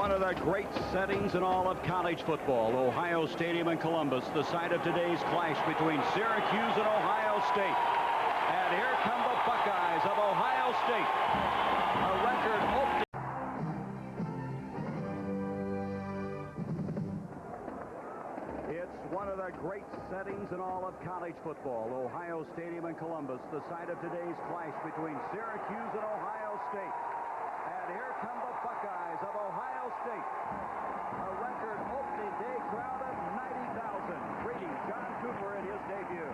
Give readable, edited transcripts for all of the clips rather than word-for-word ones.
one of the great settings in all of college football. Ohio Stadium in Columbus, the site of today's clash between Syracuse and Ohio State. And here come the Buckeyes of Ohio State. A record opening. It's one of the great settings in all of college football. Ohio Stadium in Columbus, the site of today's clash between Syracuse and Ohio State. And here come the Buckeyes of Ohio State. A record opening day crowd of 90,000, greeting John Cooper in his debut.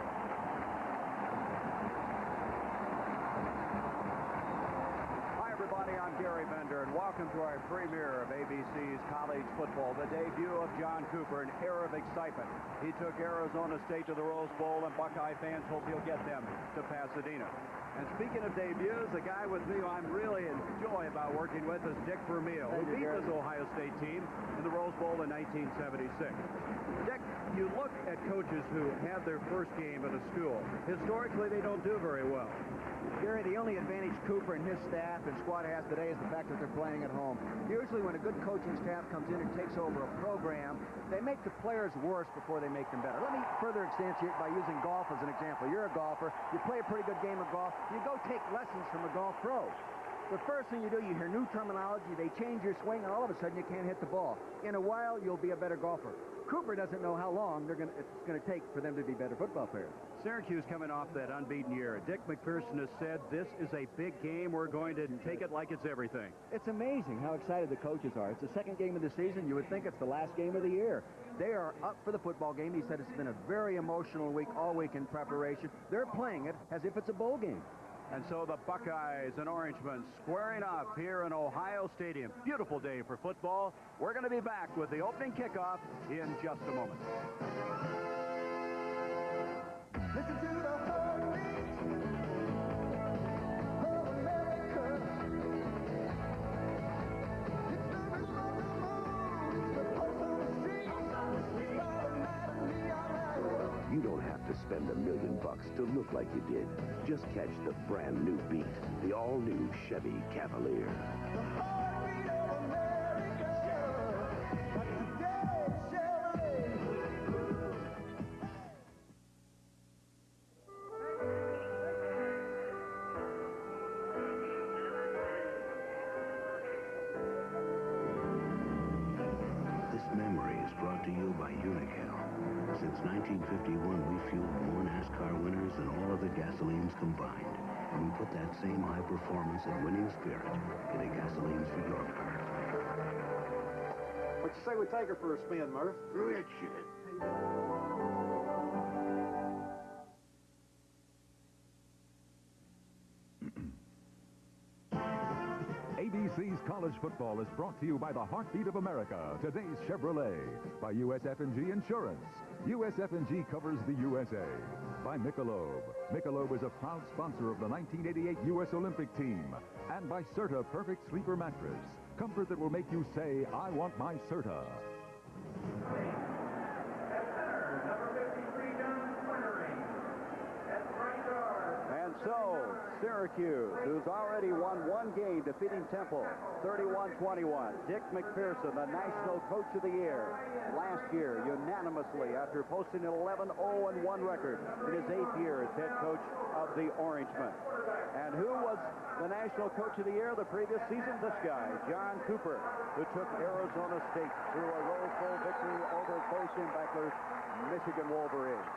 Hi, everybody. I'm Gary Bender, and welcome to our premiere of ABC's College Football, the debut of John Cooper, an era of excitement. He took Arizona State to the Rose Bowl, and Buckeye fans hope he'll get them to Pasadena. And speaking of debuts, the guy with me who I'm really enjoy about working with is Dick Vermeil, who beat this Ohio State team in the Rose Bowl in 1976. Dick, you look at coaches who have their first game at a school. Historically, they don't do very well. Gary, the only advantage Cooper and his staff and squad has today is the fact that they're playing at home. Usually when a good coaching staff comes in and takes over a program, they make the players worse before they make them better. Let me further accentuate by using golf as an example. You're a golfer. You play a pretty good game of golf. You go take lessons from a golf pro. The first thing you do, you hear new terminology, they change your swing, and all of a sudden you can't hit the ball. In a while, you'll be a better golfer. Cooper doesn't know how long it's going to take for them to be better football players. Syracuse coming off that unbeaten year. Dick McPherson has said, this is a big game. We're going to take it like it's everything. It's amazing how excited the coaches are. It's the second game of the season. You would think it's the last game of the year. They are up for the football game. He said it's been a very emotional week, all week in preparation. They're playing it as if it's a bowl game. And so the Buckeyes and Orangemen squaring off here in Ohio Stadium. Beautiful day for football. We're going to be back with the opening kickoff in just a moment. Listen to the heartbeat of America. It's the rhythm of the moon, the pulse on the street. It's automatically alright. You don't have to spend $1 million to look like you did. Just catch the brand new beat, the all-new Chevy Cavalier. The heartbeat of America. That's today, Chevrolet. This memory is brought to you by Unical. Since 1951, we fueled more NASCAR winners than all other gasolines combined. And we put that same high performance and winning spirit into gasolines for your car. What you say we take her for a spin, Murph? Screw that shit. ABC's College Football is brought to you by the Heartbeat of America, today's Chevrolet, by USF&G Insurance. USF&G covers the USA. By Michelob. Michelob is a proud sponsor of the 1988 U.S. Olympic team. And by Serta Perfect Sleeper Mattress. Comfort that will make you say, I want my Serta. And so, Syracuse, who's already won one game, defeating Temple, 31-21. Dick McPherson, the National Coach of the Year, last year, unanimously, after posting an 11-0-1 record in his 8th year as head coach of the Orangemen. And who was the National Coach of the Year the previous season? This guy, John Cooper, who took Arizona State through a Rose Bowl victory over Bo Schembechler's Michigan Wolverines.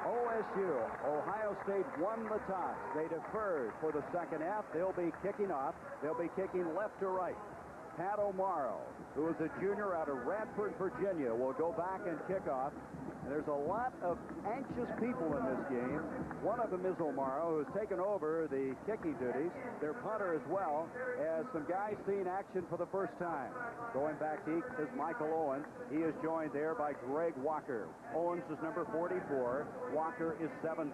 OSU, Ohio State won the toss. They deferred for the second half. They'll be kicking off. They'll be kicking left to right. Pat O'Morrow, who is a junior out of Radford, Virginia, will go back and kick off. And there's a lot of anxious people in this game. One of them is O'Morrow, who's taken over the kicking duties. Their punter as well, as some guys seeing action for the first time. Going back deep is Michael Owens. He is joined there by Greg Walker. Owens is number 44. Walker is 17.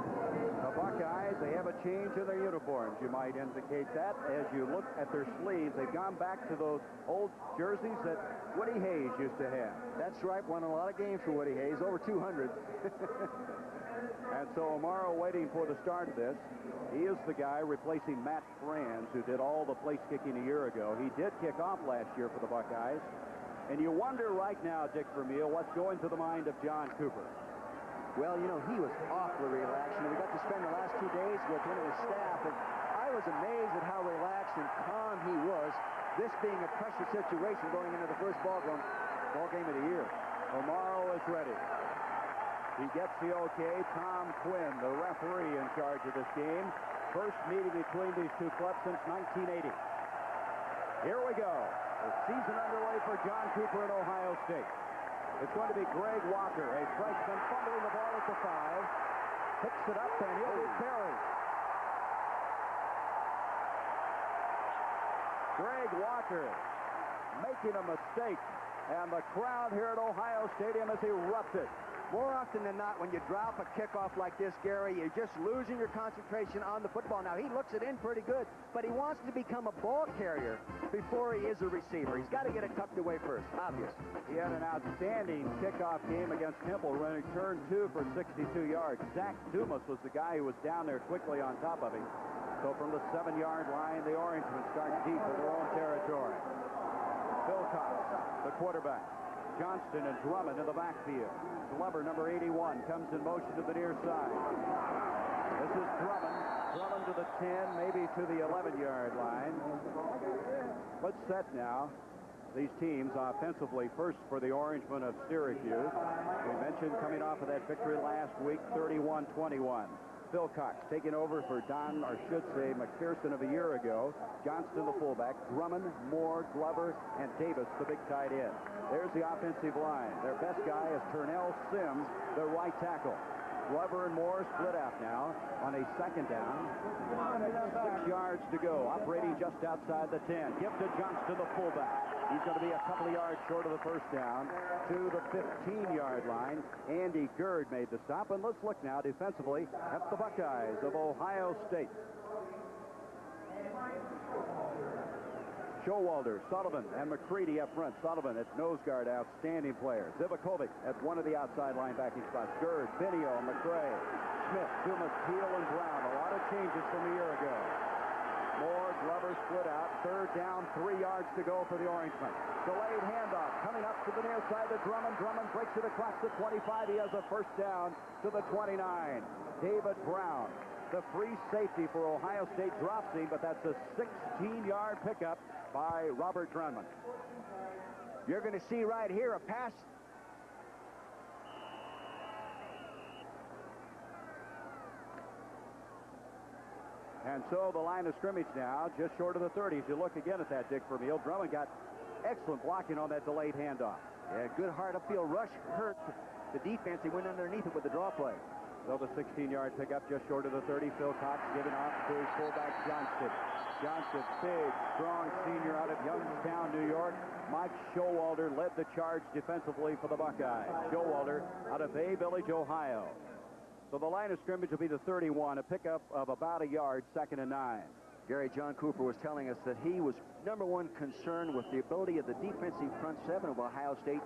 The Buckeyes, they have a change in their uniforms. You might indicate that as you look at their sleeves. They've gone back to those old jerseys that Woody Hayes used to have. That's right. Won a lot of games for Woody Hayes, over 200. And so Amaro waiting for the start of this. He is the guy replacing Matt Franz, who did all the place kicking a year ago. He did kick off last year for the Buckeyes. And you wonder right now, Dick Vermeil, what's going through the mind of John Cooper. Well, you know, he was awfully relaxed. We got to spend the last 2 days with him and his staff, and I was amazed at how relaxed and calm he was, this being a pressure situation going into the first ball game of the year. Amaro is ready. He gets the okay. Tom Quinn, the referee in charge of this game. First meeting between these two clubs since 1980. Here we go. The season underway for John Cooper at Ohio State. It's going to be Greg Walker, a freshman, fumbling the ball at the 5. Picks it up, and he'll be buried. Greg Walker making a mistake, and the crowd here at Ohio Stadium has erupted. More often than not, when you drop a kickoff like this, Gary, you're just losing your concentration on the football. Now, he looks it in pretty good, but he wants to become a ball carrier before he is a receiver. He's got to get it tucked away first, obvious. He had an outstanding kickoff game against Temple, running turn 2 for 62 yards. Zach Dumas was the guy who was down there quickly on top of him. So from the 7-yard line, the Orangemen start deep in their own territory. Phil Cox, the quarterback. Johnston and Drummond in the backfield. Glover, number 81, comes in motion to the near side. This is Drummond. Drummond to the 10, maybe to the 11-yard line. Let's set now these teams offensively. First for the Orangemen of Syracuse. We mentioned coming off of that victory last week, 31-21. Phil Cox taking over for Don, or should say McPherson of a year ago. Johnston, the fullback. Drummond, Moore, Glover, and Davis, the big tight end. There's the offensive line. Their best guy is Turnell Sims, the right tackle. Glover and Moore split out now on a second down. 6 yards to go, operating just outside the 10. Give to Johnston, the fullback. He's going to be a couple of yards short of the first down to the 15-yard line. Andy Gerd made the stop, and let's look now defensively at the Buckeyes of Ohio State. Showalter, Sullivan, and McCready up front. Sullivan at nose guard, outstanding player. Zivakovic at one of the outside linebacking spots. Gerd, Benio, McRae, Smith, Dumas, Peel, and Brown. A lot of changes from a year ago. Moore, Glover split out. Third down, 3 yards to go for the Orangemen. Delayed handoff coming up to the near side to Drummond. Drummond breaks it across the 25. He has a first down to the 29. David Brown, the free safety for Ohio State, drops him, but that's a 16-yard pickup by Robert Drummond. You're going to see right here a pass. And so the line of scrimmage now just short of the 30s. You look again at that, Dick Vermeil. Drummond got excellent blocking on that delayed handoff. Yeah, good hard upfield rush hurt the defense. He went underneath it with the draw play. So the 16-yard pickup just short of the 30. Phil Cox giving off to his fullback Johnston. Johnston, big, strong senior out of Youngstown, New York. Mike Showalter led the charge defensively for the Buckeyes. Showalter out of Bay Village, Ohio. So the line of scrimmage will be the 31, a pickup of about a yard, 2nd and 9. Gary, John Cooper was telling us that he was #1 concerned with the ability of the defensive front seven of Ohio State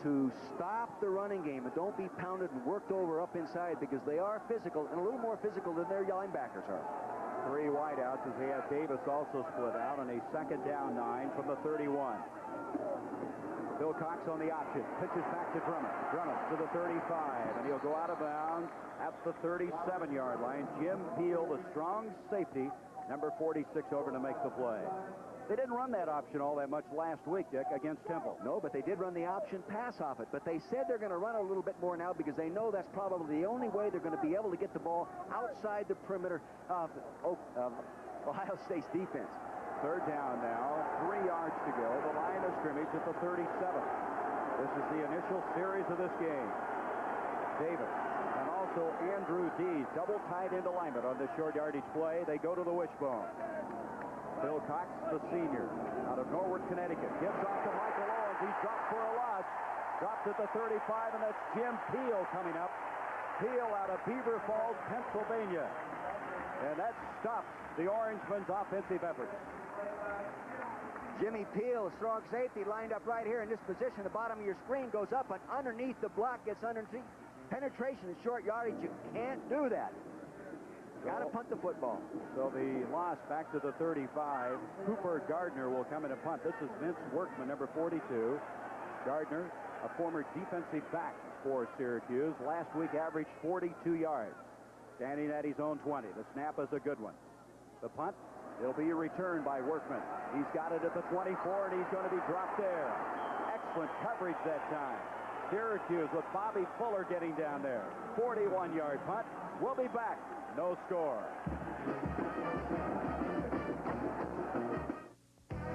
to stop the running game and don't be pounded and worked over up inside, because they are physical and a little more physical than their linebackers are. 3 wideouts as they have Davis also split out on a 2nd down 9 from the 31. Phil Cox on the option, pitches back to Drummond. Drummond to the 35, and he'll go out of bounds at the 37-yard line. Jim Peel, the strong safety, number 46, over to make the play. They didn't run that option all that much last week, Dick, against Temple. No, but they did run the option pass off it. But they said they're going to run a little bit more now because they know that's probably the only way they're going to be able to get the ball outside the perimeter of Ohio State's defense. 3rd down now, 3 yards to go. The line of scrimmage at the 37. This is the initial series of this game. Davis and also Andrew Dees, double tight end alignment on this short yardage play. They go to the wishbone. Phil Cox, the senior, out of Norwood, Connecticut, gives off to Michael Owens. He's dropped for a loss. Dropped at the 35, and that's Jim Peel coming up. Peel out of Beaver Falls, Pennsylvania. And that stops the Orangemen's offensive efforts. Jimmy Peel, strong safety, lined up right here in this position. The bottom of your screen goes up, and underneath the block gets underneath Penetration in short yardage, you can't do that. Got to punt the football. So the loss back to the 35. Cooper Gardner will come in and punt. This is Vince Workman, number 42. Gardner, a former defensive back for Syracuse. Last week averaged 42 yards. Standing at his own 20. The snap is a good one. The punt, it'll be a return by Workman. He's got it at the 24, and he's going to be dropped there. Excellent coverage that time. Syracuse with Bobby Fuller getting down there. 41-yard punt. We'll be back. No score.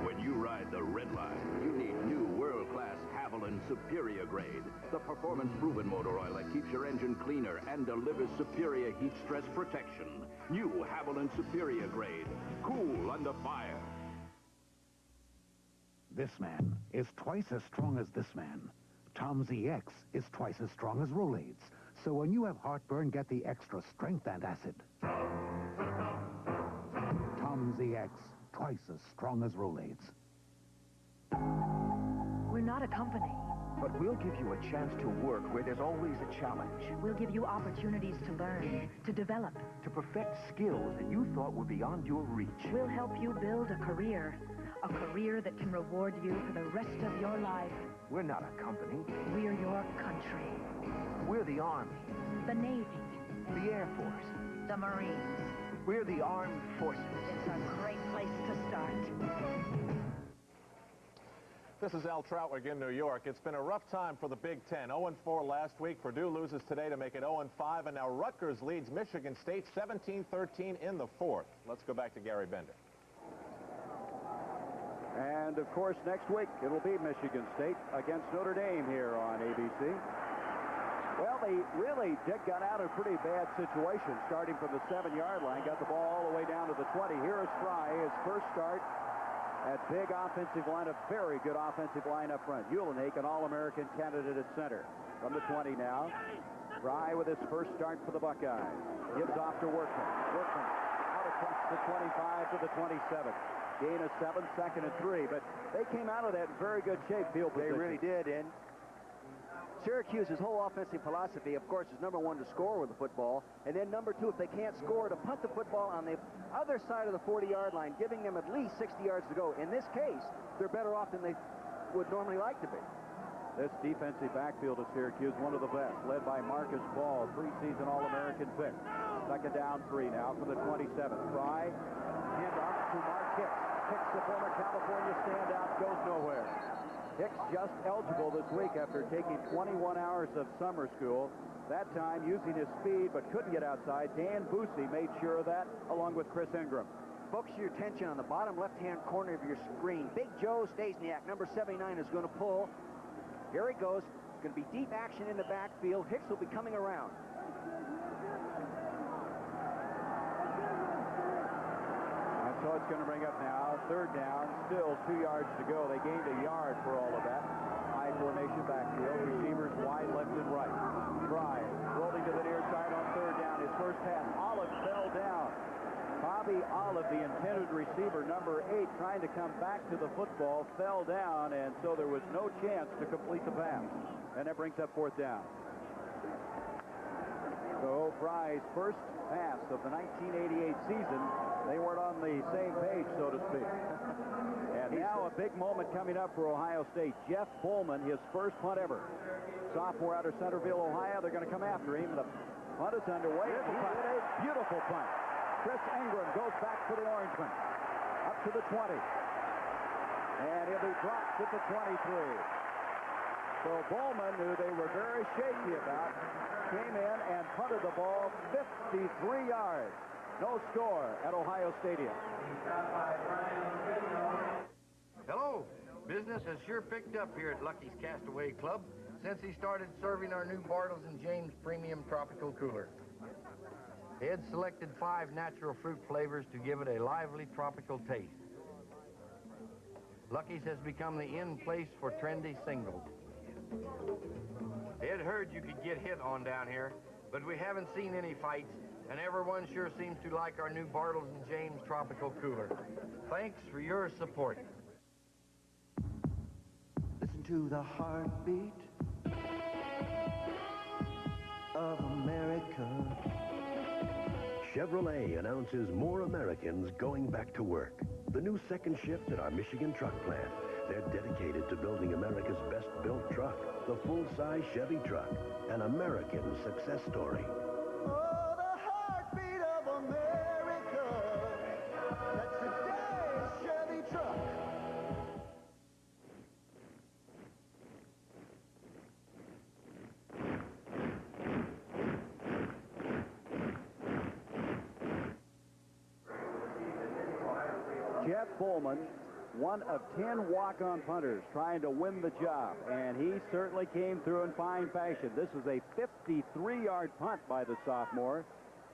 When you ride the red line, you need new world-class Haviland Superior Grade. The performance-proven motor oil that keeps your engine cleaner and delivers superior heat stress protection. New Haviland Superior Grade. Cool under fire. This man is twice as strong as this man. Tom ZX is twice as strong as Rolaids. So when you have heartburn, get the extra strength and acid. Tom ZX, twice as strong as Rolaids. We're not a company. But we'll give you a chance to work where there's always a challenge. We'll give you opportunities to learn, to develop. To perfect skills that you thought were beyond your reach. We'll help you build a career that can reward you for the rest of your life. We're not a company. We're your country. We're the Army. The Navy. The Air Force. The Marines. We're the Armed Forces. It's a great place to start. This is Al Troutwig in New York. It's been a rough time for the Big Ten. 0-4 last week. Purdue loses today to make it 0-5, and now Rutgers leads Michigan State 17-13 in the fourth. Let's go back to Gary Bender. And, of course, next week it'll be Michigan State against Notre Dame here on ABC. Well, Dick got out of a pretty bad situation starting from the 7-yard line, got the ball all the way down to the 20. Here is Fry, his first start at big offensive line, a very good offensive line up front. Uhlenhake, an All-American candidate at center. From the 20 now, Fry with his first start for the Buckeyes. Gives off to Workman. Workman out across the 25 to the 27. Gain of 7, 2nd and 3, but they came out of that in very good shape, field position. They really did, and Syracuse's whole offensive philosophy, of course, is number 1 to score with the football, and then number 2, if they can't score, to punt the football on the other side of the 40-yard line, giving them at least 60 yards to go. In this case, they're better off than they would normally like to be. This defensive backfield of Syracuse, one of the best, led by Marcus Ball, preseason All-American pick. 2nd down, 3 now from the 27. Fry, hand off to Mark Hicks. Hicks, the former California standout, goes nowhere. Hicks just eligible this week after taking 21 hours of summer school. That time using his speed but couldn't get outside. Dan Busey made sure of that along with Chris Ingram. Focus your attention on the bottom left-hand corner of your screen. Big Joe Stasiak, number 79, is going to pull. Here he goes. It's going to be deep action in the backfield. Hicks will be coming around. So it's going to bring up now 3rd down, still 2 yards to go. They gained a yard for all of that. High formation backfield, receivers wide left and right. Fry rolling to the near side on 3rd down. His first pass, Olive fell down. Bobby Olive, the intended receiver, number 8, trying to come back to the football, fell down, and so there was no chance to complete the pass. And that brings up 4th down. So Fry's first pass of the 1988 season, they weren't on the same page, so to speak. And now a big moment coming up for Ohio State. Jeff Bowman, his first punt ever. Sophomore out of Centerville, Ohio. They're going to come after him. The punt is underway. He did a beautiful punt. Chris Ingram goes back for the Orangemen. Up to the 20. And he'll be dropped at the 23. So Bowman, who they were very shaky about, came in and punted the ball 53 yards. No score at Ohio Stadium. Hello. Business has sure picked up here at Lucky's Castaway Club since he started serving our new Bartles and James Premium Tropical Cooler. Ed selected 5 natural fruit flavors to give it a lively tropical taste. Lucky's has become the in place for trendy singles. Ed heard you could get hit on down here, but we haven't seen any fights, and everyone sure seems to like our new Bartles and James Tropical Cooler. Thanks for your support. Listen to the heartbeat. of America. Chevrolet announces more Americans going back to work. The new second shift at our Michigan truck plant. They're dedicated to building America's best-built truck, the full-size Chevy truck, an American success story. Oh, the heartbeat of America. That's today's Chevy truck. Jeff Bowman, one of 10 walk-on punters trying to win the job, and he certainly came through in fine fashion. This was a 53-yard punt by the sophomore.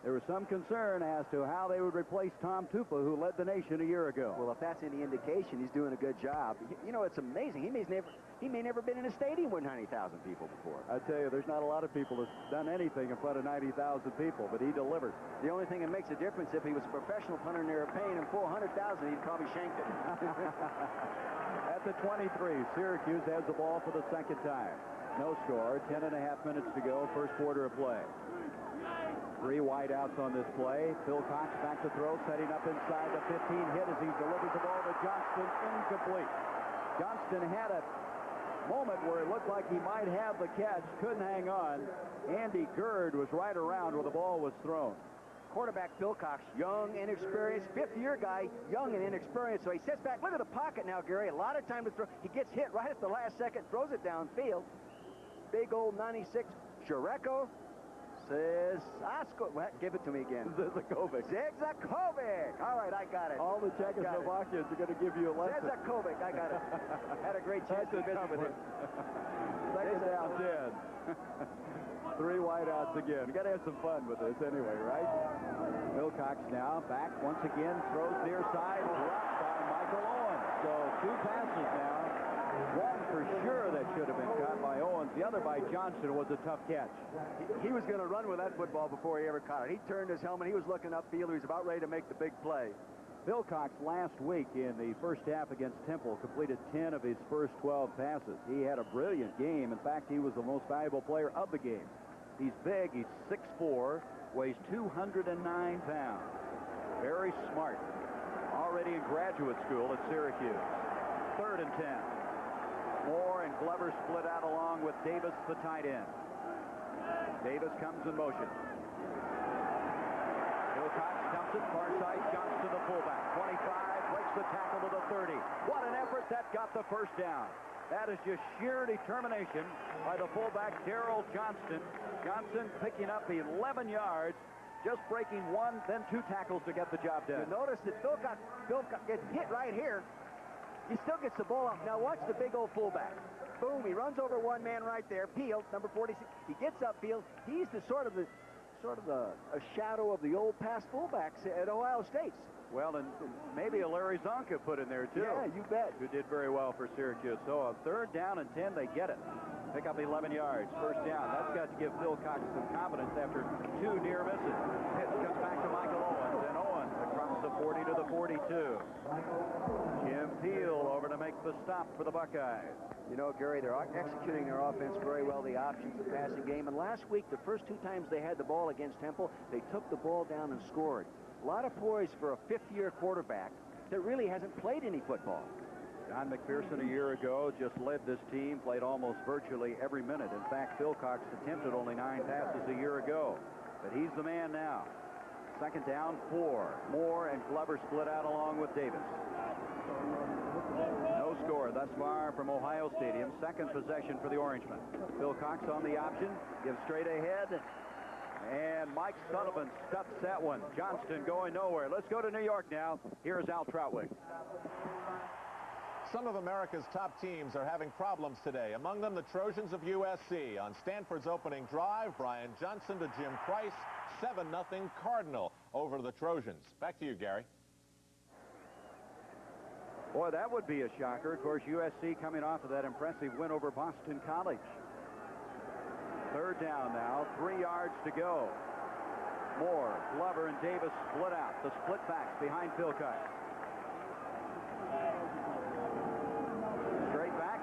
There was some concern as to how they would replace Tom Tupa, who led the nation a year ago. Well, if that's any indication, he's doing a good job. You know, it's amazing. He may never been in a stadium with 90,000 people before. I tell you, there's not a lot of people that's done anything in front of 90,000 people, but he delivered. The only thing that makes a difference, if he was a professional punter and they were paying him $400,000, he'd probably shanked it. At the 23, Syracuse has the ball for the second time. No score, 10 and a half minutes to go, first quarter of play. 3 wideouts on this play. Phil Cox back to throw, setting up inside the 15, hit as he delivers the ball to Johnston, incomplete. Johnston had a moment where it looked like he might have the catch, couldn't hang on. Andy Gerd was right around where the ball was thrown. Quarterback Phil Cox, young, inexperienced, fifth-year guy, young and inexperienced. So he sits back. Look at the pocket now, Gary. A lot of time to throw. He gets hit right at the last second, throws it downfield. Big old 96 Shereko says, give it to me again. Zizikovic. Zizikovic. All right, I got it. All the Czechoslovakians are going to give you a lesson. Zizikovic, I got it. Had a great chance to visit with him. Second down 10. 3 wideouts again. You got to have some fun with this anyway, right? Wilcox now back once again, throws near side, dropped by Michael Owens. So 2 passes now. One for sure that should have been caught by Owens. The other by Johnston was a tough catch. He was going to run with that football before he ever caught it. He turned his helmet. He was looking upfield. He was about ready to make the big play. Wilcox last week in the first half against Temple completed 10 of his first 12 passes. He had a brilliant game. In fact, he was the most valuable player of the game. He's big. He's 6'4", weighs 209 pounds. Very smart. Already in graduate school at Syracuse. 3rd and 10. Moore and Glover split out along with Davis, the tight end. Davis comes in motion. Wilcox dumps it, far side, jumps to the fullback. 25, breaks the tackle to the 30. What an effort, that got the first down. That is just sheer determination by the fullback, Darrell Johnston. Johnson picking up 11 yards, just breaking 1, then 2 tackles to get the job done. You notice that Phil gets hit right here. He still gets the ball up. Now watch the big old fullback. Boom, he runs over one man right there. Peel, number 46. He gets upfield. He's the sort of a shadow of the old past fullbacks at Ohio State. Well, and maybe a Larry Zonka put in there, too. Yeah, you bet. Who did very well for Syracuse. So a 3rd down and 10, they get it. Pick up 11 yards. First down. That's got to give Phil Cox some confidence after 2 near misses. Pitch comes back to Michael Owens, and Owens across the 40 to the 42. Jim Peel over to make the stop for the Buckeyes. You know, Gary, they're executing their offense very well, the options, the passing game. And last week, the first 2 times they had the ball against Temple, they took the ball down and scored. A lot of poise for a 5th-year quarterback that really hasn't played any football. John McPherson a year ago just led this team, played almost virtually every minute. In fact, Phil Cox attempted only 9 passes a year ago. But he's the man now. 2nd down, 4. Moore and Glover split out along with Davis. No score thus far from Ohio Stadium. 2nd possession for the Orangemen. Phil Cox on the option, gives straight ahead. And Mike Sullivan stuffs that one. Johnston going nowhere. Let's go to New York now. Here's Al Troutwig. Some of America's top teams are having problems today. Among them, the Trojans of USC. On Stanford's opening drive, Brian Johnson to Jim Price. 7-0 Cardinal over the Trojans. Back to you, Gary. Boy, that would be a shocker. Of course, USC coming off of that impressive win over Boston College. 3rd down now, 3 yards to go. Moore, Glover, and Davis split out. The split backs behind Phil Cox. Straight back.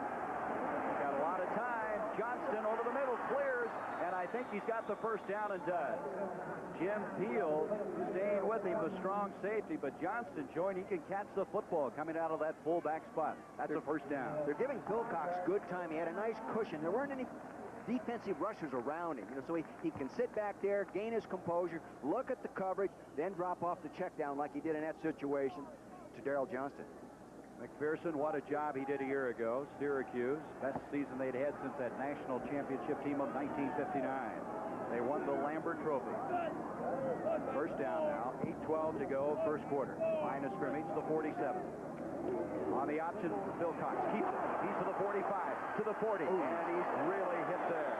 Got a lot of time. Johnston over the middle, clears. And I think he's got the first down and does. Jim Peel staying with him, the strong safety, but Johnston showing he can catch the football coming out of that fullback spot. That's a first down. They're giving Wilcox good time. He had a nice cushion. There weren't any defensive rushers around him, so he can sit back there, gain his composure, look at the coverage, then drop off the check down like he did in that situation to Darrell Johnston. McPherson, what a job he did a year ago. Syracuse, best season they'd had since that national championship team of 1959. They won the Lambert Trophy. First down now, 8:12 to go, first quarter. Line of scrimmage, the 47. On the option, Wilcox keeps it. He's to the 45, to the 40, and he's really hit there.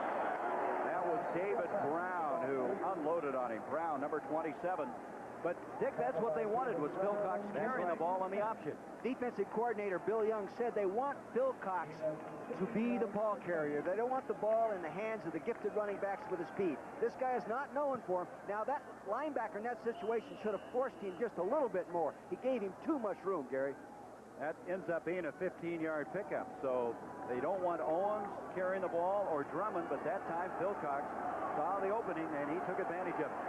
That was David Brown who unloaded on him. Brown, number 27. But, Dick, that's what they wanted, was Wilcox carrying the ball on the option. Defensive coordinator Bill Young said they want Wilcox to be the ball carrier. They don't want the ball in the hands of the gifted running backs with his speed. This guy is not known for him. Now, that linebacker in that situation should have forced him just a little bit more. He gave him too much room, Gary. That ends up being a 15-yard pickup. So they don't want Owens carrying the ball or Drummond, but that time Wilcox saw the opening and he took advantage of it.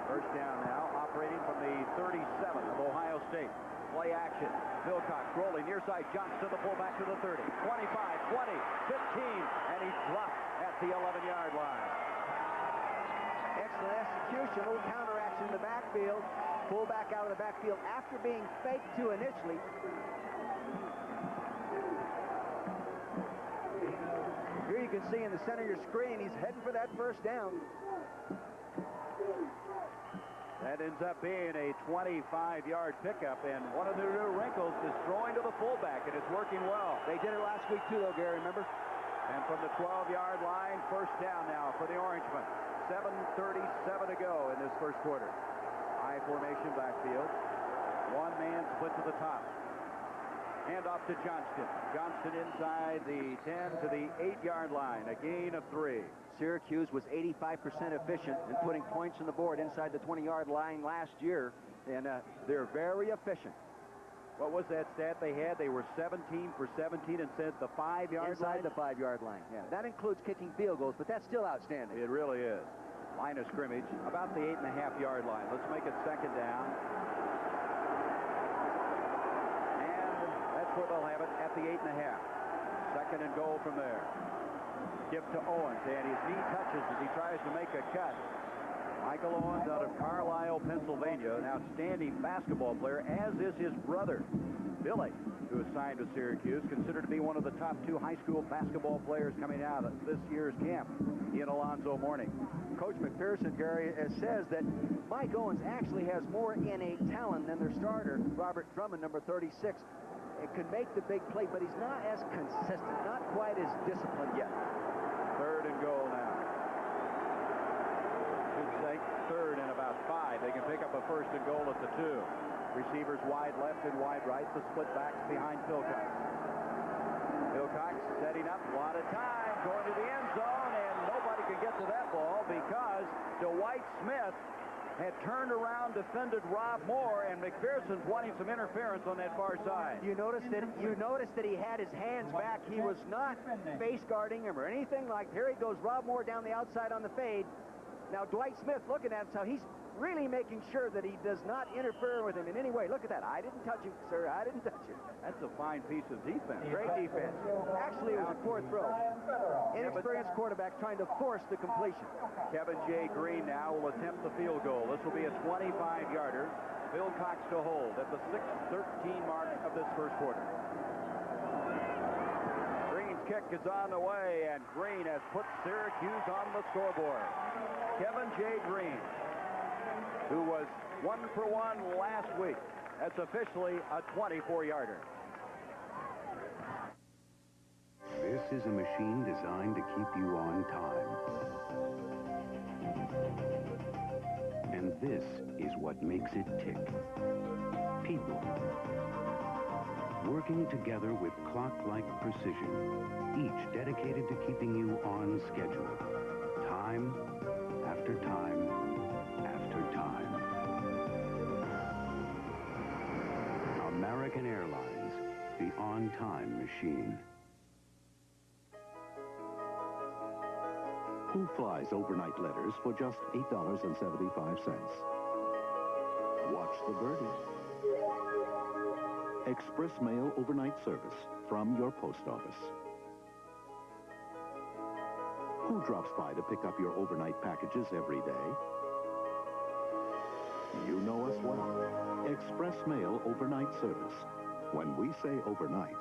First down now, operating from the 37 of Ohio State. Play action. Wilcox rolling near side. Johnston, the fullback to the 30. 25, 20, 15, and he dropped at the 11-yard line. Excellent execution. A little counteraction in the backfield. Fullback out of the backfield after being faked to initially. Here you can see in the center of your screen, he's heading for that first down. That ends up being a 25-yard pickup, and one of the new wrinkles is throwing to the fullback, and it's working well. They did it last week, too, though, Gary, remember? And from the 12-yard line, first down now for the Orangemen. 7:37 to go in this first quarter. High formation backfield. One man split to the top. Hand off to Johnston. Johnston inside the 10 to the 8-yard line. A gain of 3. Syracuse was 85% efficient in putting points on the board inside the 20-yard line last year, and they're very efficient. What was that stat they had? They were 17 for 17 and sent the 5-yard line? Inside the 5-yard line, yeah. That includes kicking field goals, but that's still outstanding. It really is. Line of scrimmage, about the 8.5-yard line. Let's make it second down. And that's where they'll have it, at the 8.5. Second and goal from there. Give to Owens, and his knee touches as he tries to make a cut. Michael Owens out of Carlisle, Pennsylvania, an outstanding basketball player, as is his brother, Billy, who is signed to Syracuse, considered to be one of the top 2 high school basketball players coming out of this year's camp. He and Alonzo Mourning. Coach McPherson, Gary, says that Mike Owens actually has more innate talent than their starter, Robert Drummond, number 36. It can make the big play, but he's not as consistent, not quite as disciplined yet. Third and goal now. Should say third and about 5. They can pick up a first and goal at the 2. Receivers wide left and wide right. The split backs behind Wilcox. Wilcox setting up. A lot of time going to the end zone, and nobody could get to that ball because Dwight Smith had turned around, defended Rob Moore, and McPherson's wanting some interference on that far side. You noticed that he had his hands back. He was not face guarding him or anything like. Here he goes, Rob Moore down the outside on the fade. Now Dwight Smith looking at him, so he's really making sure that he does not interfere with him in any way. Look at that. I didn't touch you, sir. I didn't touch you. That's a fine piece of defense. Great defense. Actually, it was a poor throw. Inexperienced quarterback trying to force the completion. Kevin J. Green now will attempt the field goal. This will be a 25-yarder. Wilcox to hold at the 6:13 mark of this first quarter. Green's kick is on the way, and Green has put Syracuse on the scoreboard. Kevin J. Green, who was 1 for 1 last week. That's officially a 24-yarder. This is a machine designed to keep you on time. And this is what makes it tick. People. Working together with clock-like precision, each dedicated to keeping you on schedule. Time after time after time. American Airlines, the on-time machine. Who flies overnight letters for just $8.75? Watch the birdies. Express Mail overnight service from your post office. Who drops by to pick up your overnight packages every day? You know us well. Express Mail overnight service. When we say overnight,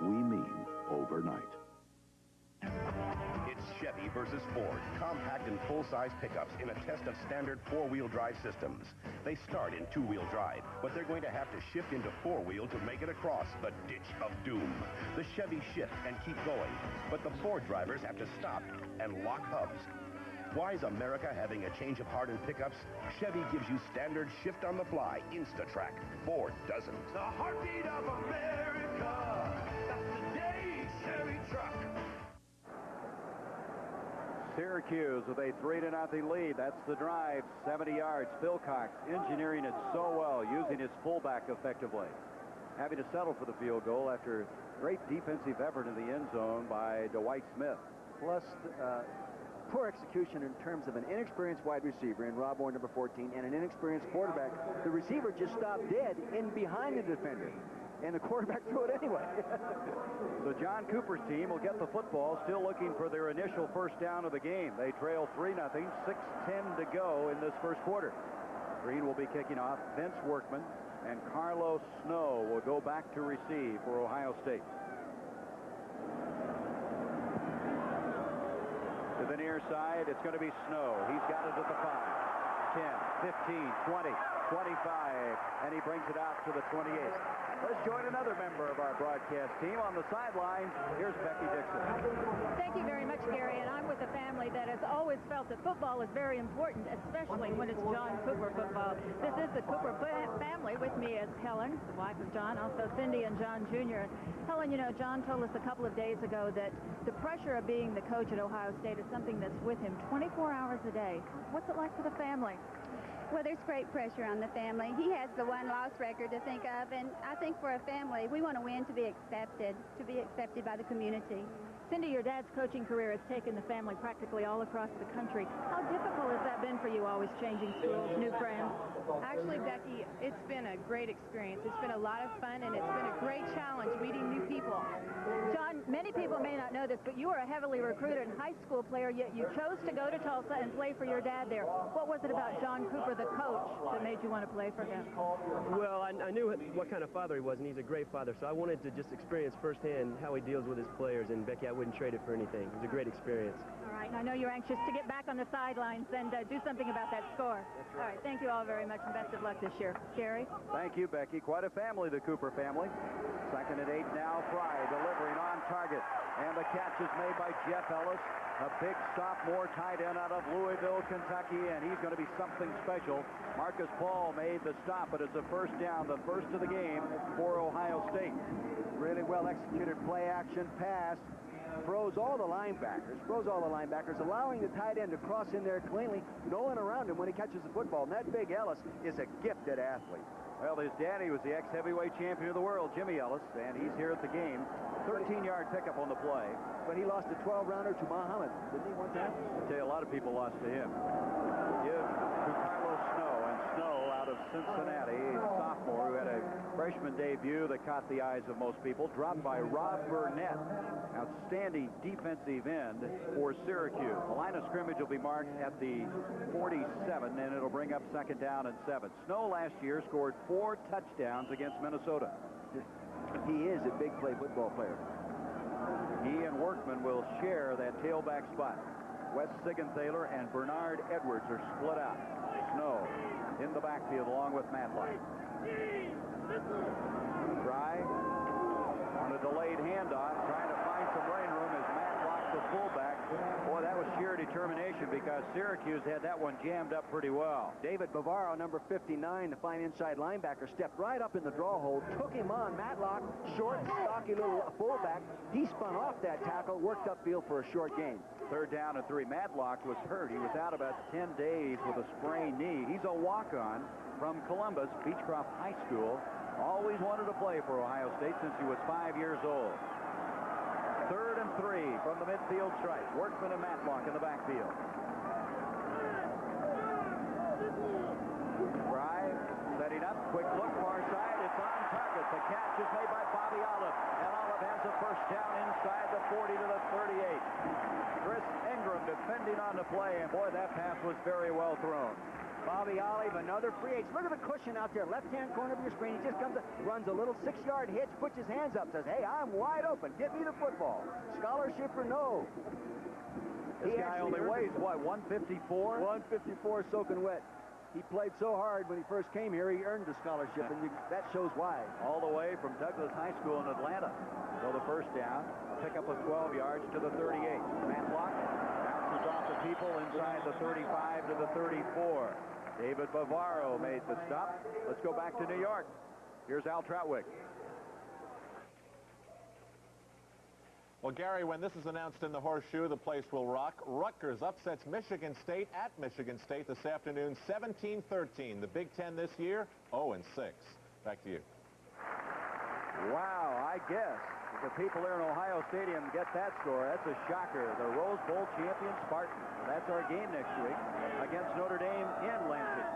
we mean overnight. It's Chevy versus Ford, compact and full-size pickups in a test of standard four-wheel drive systems. They start in two-wheel drive, but they're going to have to shift into four-wheel to make it across the ditch of doom. The Chevy shift and keep going, but the Ford drivers have to stop and lock hubs. Why is America having a change of heart in pickups? Chevy gives you standard shift-on-the-fly Insta-Track. Ford doesn't. The heartbeat of America. That's today's Chevy truck. Syracuse with a 3-0 lead. That's the drive. 70 yards. Philcox engineering it so well, using his fullback effectively. Having to settle for the field goal after great defensive effort in the end zone by Dwight Smith. Plus, poor execution in terms of an inexperienced wide receiver in Rob Moore, number 14, and an inexperienced quarterback. The receiver just stopped dead in behind the defender, and the quarterback threw it anyway. So John Cooper's team will get the football, still looking for their initial first down of the game. They trail 3-0, 6:10 to go in this first quarter. Green will be kicking off. Vince Workman and Carlos Snow will go back to receive for Ohio State. To the near side, it's going to be Snow. He's got it at the 5, 10, 15, 20, 25, and he brings it out to the 28. Let's join another member of our broadcast team on the sidelines. Here's Becky Dixon. Thank you very much, Gary, and I'm with a family that has always felt that football is very important, especially when it's John Cooper football. This is the Cooper family. With me is Helen, the wife of John, also Cindy and John Jr. Helen, you know, John told us a couple of days ago that the pressure of being the coach at Ohio State is something that's with him 24 hours a day. What's it like for the family? Well, there's great pressure on the family. He has the one-loss record to think of, and I think for a family, we want to win to be accepted by the community. Cindy, your dad's coaching career has taken the family practically all across the country. How difficult has that been for you, always changing schools, new friends? Actually, Becky, it's been a great experience. It's been a lot of fun, and it's been a great challenge meeting new people. John, many people may not know this, but you were a heavily recruited high school player, yet you chose to go to Tulsa and play for your dad there. What was it about John Cooper, the coach, that made you want to play for him? Well, I knew what kind of father he was, and he's a great father, so I wanted to just experience firsthand how he deals with his players, and Becky, I wouldn't trade it for anything. It was a great experience. All right, and I know you're anxious to get back on the sidelines and do something about that score. That's right. All right, thank you all very much, and best of luck this year. Gary? Thank you, Becky. Quite a family, the Cooper family. 2nd and 8 now. Fry delivering on target. And the catch is made by Jeff Ellis, a big sophomore tight end out of Louisville, Kentucky, and he's going to be something special. Marcus Paul made the stop, but it's a first down, the first of the game for Ohio State. Really well executed play-action pass. Throws all the linebackers, allowing the tight end to cross in there cleanly. No one around him when he catches the football. And that big Ellis is a gifted athlete. Well, his daddy was the ex-heavyweight champion of the world, Jimmy Ellis, and he's here at the game. 13-yard pickup on the play. But he lost a 12-rounder to Muhammad, didn't he, one time? I tell you, a lot of people lost to him. Give to Carlos Snow, and Snow out of Cincinnati, a sophomore who had a freshman debut that caught the eyes of most people, dropped by Rob Burnett. Outstanding defensive end for Syracuse. The line of scrimmage will be marked at the 47, and it'll bring up 2nd down and 7. Snow last year scored 4 touchdowns against Minnesota. He is a big play football player. He and Workman will share that tailback spot. Wes Sigenthaler and Bernard Edwards are split out. Snow in the backfield along with Matlock. Fry on a delayed handoff, trying to find some running room as Matlock, the fullback. Boy, that was sheer determination because Syracuse had that one jammed up pretty well. David Bavaro, number 59, the fine inside linebacker, stepped right up in the draw hole, took him on. Matlock, short, stocky little fullback. He spun off that tackle, worked upfield for a short gain. 3rd down and 3. Matlock was hurt. He was out about 10 days with a sprained knee. He's a walk-on from Columbus, Beechcroft High School. Always wanted to play for Ohio State since he was 5 years old. 3rd and 3. from the midfield stripe. Workman and Matlock in the backfield. Fry setting up. Quick look, far side. It's on target. The catch is made by Bobby Olive. And Olive has a first down inside the 40 to the 38. Chris Ingram defending on the play. And boy, that pass was very well thrown. Bobby Olive, another free agent. Look at the cushion out there, left-hand corner of your screen. He just comes up, runs a little 6-yard hitch, puts his hands up, says, hey, I'm wide open. Get me the football. Scholarship or no. This guy only weighs, what, 154? 154 soaking wet. He played so hard when he first came here, he earned the scholarship, and that shows why. All the way from Douglas High School in Atlanta. So the first down, pick up of 12 yards to the 38. Matlock bounces off the people inside the 35 to the 34. David Bavaro made the stop. Let's go back to New York. Here's Al Troutwick. Well, Gary, when this is announced in the Horseshoe, the place will rock. Rutgers upsets Michigan State at Michigan State this afternoon, 17-13. The Big Ten this year, 0-6. Back to you. Wow, I guess if the people there in Ohio Stadium get that score, that's a shocker. The Rose Bowl champion Spartans. That's our game next week against Notre Dame in Lansing.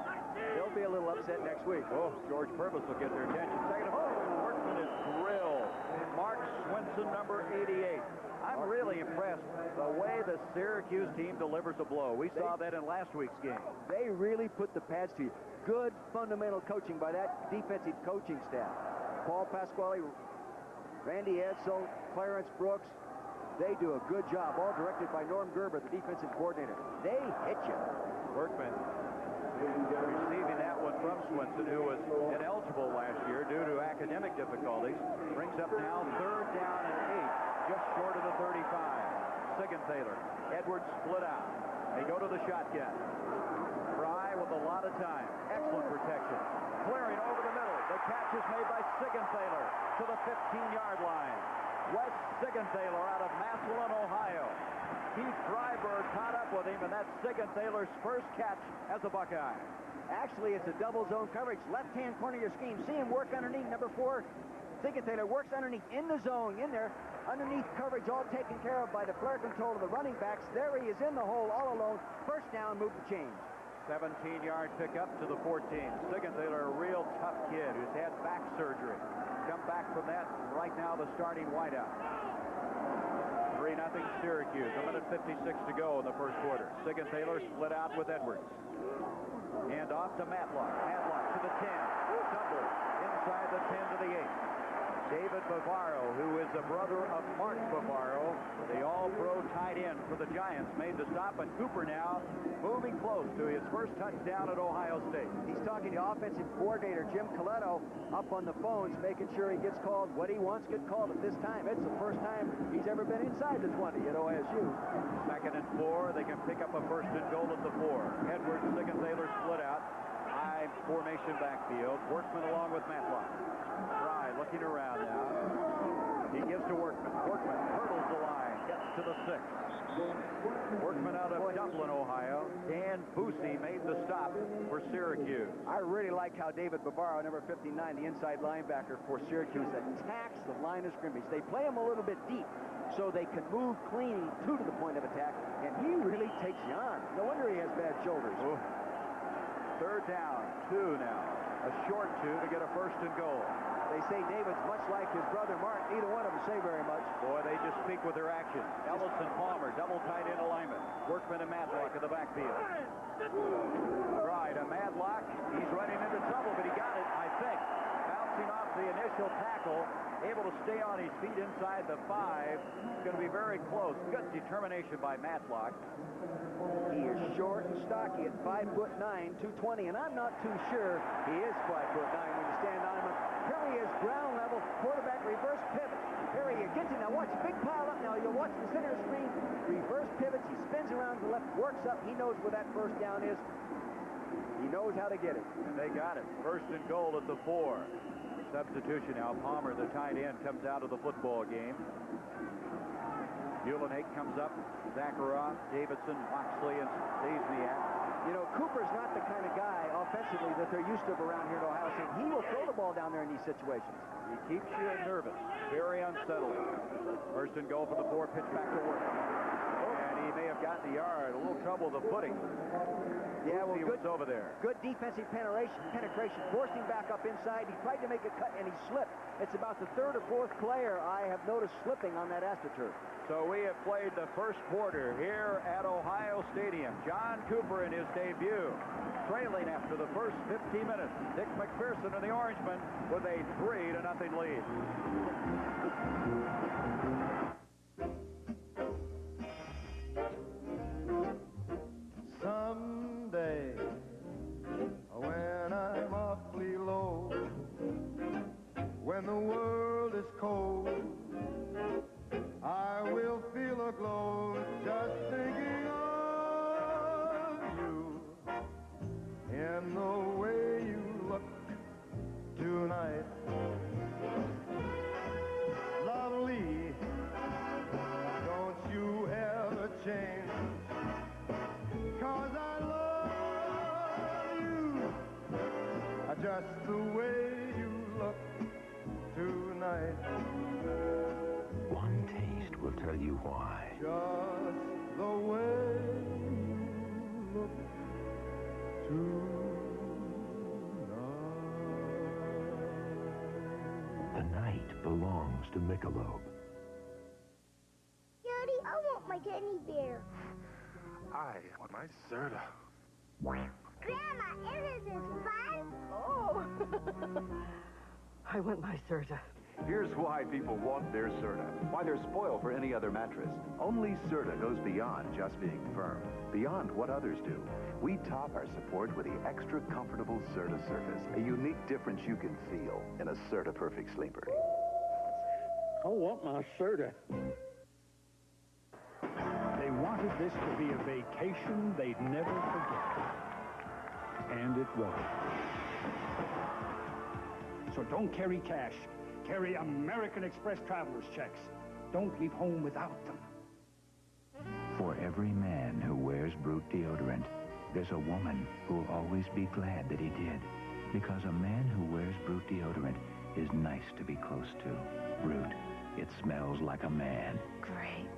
They'll be a little upset next week. Oh, George Purvis will get their attention. Second, Workman is drilled. Mark Swinson, number 88. I'm really impressed the way the Syracuse team delivers a blow. We saw that in last week's game. They really put the pads to you. Good fundamental coaching by that defensive coaching staff. Paul Pasquale, Randy Edsel, Clarence Brooks, they do a good job, all directed by Norm Gerber, the defensive coordinator. They hit you. Workman receiving that one from Swinson, who was ineligible last year due to academic difficulties. Brings up now 3rd down and 8, just short of the 35. Sigenthaler, Edwards split out. They go to the shotgun. Fry with a lot of time. Excellent protection. Clearing over the middle. The catch is made by Sigenthaler to the 15-yard line. Wes Sigenthaler out of Massillon, Ohio. Keith Freiberg caught up with him, and that's Sigenthaler's first catch as a Buckeye. Actually, it's a double zone coverage. Left-hand corner of your scheme. See him work underneath number 4. Sigenthaler works underneath in the zone, in there. Underneath coverage, all taken care of by the flare control of the running backs. There he is in the hole all alone. First down, move the chains. 17-yard pickup to the 14. Sigenthaler, a real tough kid who's had back surgery. Come back from that, right now the starting wideout. 3-0 Syracuse. 1:56 to go in the first quarter. Sigenthaler split out with Edwards. And off to Matlock. Matlock to the 10. Double inside the 10 to the 8. David Bavaro, who is the brother of Mark Bavaro, the all-pro tight end for the Giants, made the stop, and Cooper now moving close to his first touchdown at Ohio State. He's talking to offensive coordinator Jim Coletto up on the phones, making sure he gets called what he wants get called at this time. It's the first time he's ever been inside the 20 at OSU. 2nd and 4. They can pick up a 1st and goal at the 4. Edwards, Sigenthaler split out. High formation backfield. Workman along with Matlock. Fry looking around now. He gives to Workman. Workman hurdles the line. Gets to the 6. Workman out of Dublin, Ohio. Dan Boosie made the stop for Syracuse. I really like how David Bavaro, number 59, the inside linebacker for Syracuse, attacks the line of scrimmage. They play him a little bit deep so they can move clean to the point of attack, and he really takes you on. No wonder he has bad shoulders. Ooh. 3rd down, 2 now. A short 2 to get a 1st and goal. They say David's much like his brother Mark. Neither one of them say very much. Boy, they just speak with their actions. Ellis and Palmer, double tight end alignment. Workman and Matlock in the backfield. Right, a Matlock. He's running into trouble, but he got it, I think. Bouncing off the initial tackle. Able to stay on his feet inside the 5. It's going to be very close. Good determination by Matlock. He is short and stocky at 5'9", 220, and I'm not too sure he is 5'9" when you stand on him. Here he is, ground level, quarterback reverse pivot. Here he is, gets it. Now watch, big pile up now. You'll watch the center screen. Reverse pivots, he spins around to the left, works up. He knows where that 1st down is. He knows how to get it. And they got it. 1st and goal at the 4. Substitution now. Palmer, the tight end, comes out of the football game. Uhlenhake comes up. Zakharoff, Davidson, Moxley, and Stasiak. You know, Cooper's not the kind of guy offensively that they're used to around here at Ohio State. He will throw the ball down there in these situations. He keeps you nervous, very unsettling. First and goal for the 4, pitch back to work. And he may have gotten the yard. A little trouble with the footing. Yeah, well, he was over there. Good defensive penetration, forced him back up inside. He tried to make a cut, and he slipped. It's about the 3rd or 4th player I have noticed slipping on that AstroTurf. So we have played the first quarter here at Ohio Stadium. John Cooper in his debut, trailing after the first 15 minutes. Dick McPherson and the Orangemen with a 3-0 lead. Someday, when I'm awfully low, when the world is cold, I will feel a glow just thinking of you in the way you look tonight. Lovely, don't you ever change, 'cause I love you just the way you look tonight. One taste will tell you why. Just the way you look tonight. The night belongs to Michelob. Daddy, I want my teddy bear. I want my soda. Grandma, isn't this fun? Oh. I want my soda. Here's why people want their Serta. Why they're spoiled for any other mattress. Only Serta goes beyond just being firm. Beyond what others do. We top our support with the extra comfortable Serta surface. A unique difference you can feel in a Serta Perfect Sleeper. I want my Serta. They wanted this to be a vacation they'd never forget. And it was. So don't carry cash. Carry American Express traveler's checks. Don't leave home without them. For every man who wears Brute deodorant, there's a woman who'll always be glad that he did. Because a man who wears Brute deodorant is nice to be close to. Brute, it smells like a man. Great.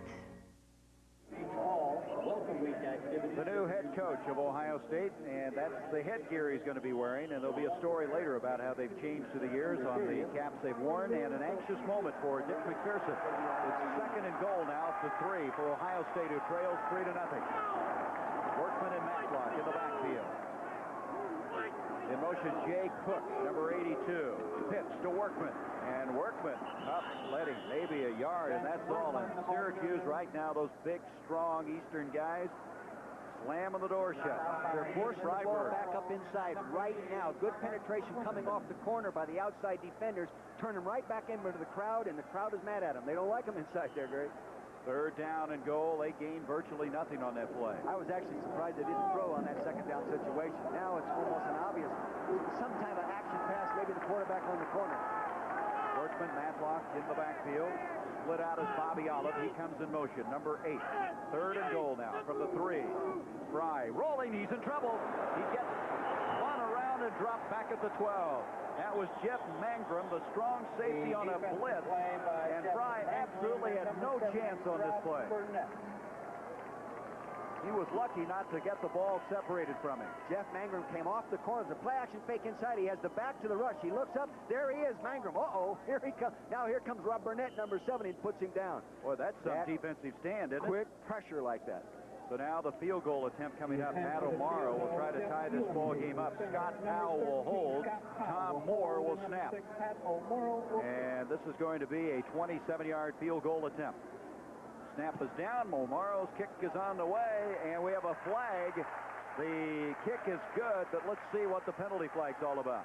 The new head coach of Ohio State, and that's the headgear he's going to be wearing, and there'll be a story later about how they've changed through the years on the caps they've worn, and an anxious moment for Dick McPherson. It's 2nd and goal now to 3 for Ohio State, who trails 3-0. Workman and Matlock in the backfield. In motion, Jay Cook, number 82. Pitch to Workman. And Workman up, letting maybe a yard, and that's all. And Syracuse right now, those big, strong Eastern guys, slamming the door shut. They're forcing the ball back up inside right now. Good penetration coming off the corner by the outside defenders. Turn them right back into the crowd, and the crowd is mad at them. They don't like them inside there, Greg. 3rd down and goal. They gained virtually nothing on that play. I was actually surprised they didn't throw on that 2nd down situation. Now it's almost an obvious, some type of action pass, maybe the quarterback on the corner. Workman, Matlock in the backfield. Split out as Bobby Olive. He comes in motion. Number 8. 3rd and goal now from the 3. Fry rolling. He's in trouble. He gets one around and dropped back at the 12. That was Jeff Mangrum, the strong safety on a blitz. And Fry absolutely had no chance on this play. He was lucky not to get the ball separated from him. Jeff Mangrum came off the corner. The play action fake inside. He has the back to the rush. He looks up. There he is, Mangrum. Uh-oh. Here he comes. Now here comes Rob Burnett, number 7, and puts him down. Boy, that's some defensive stand, isn't it? Quick pressure like that. So now the field goal attempt coming up. Matt O'Mara will try to tie this ball game up. Scott Powell will hold. Tom Moore will snap. And this is going to be a 27-yard field goal attempt. Snap is down. O'Mara's kick is on the way, and we have a flag. The kick is good, but let's see what the penalty flag's all about.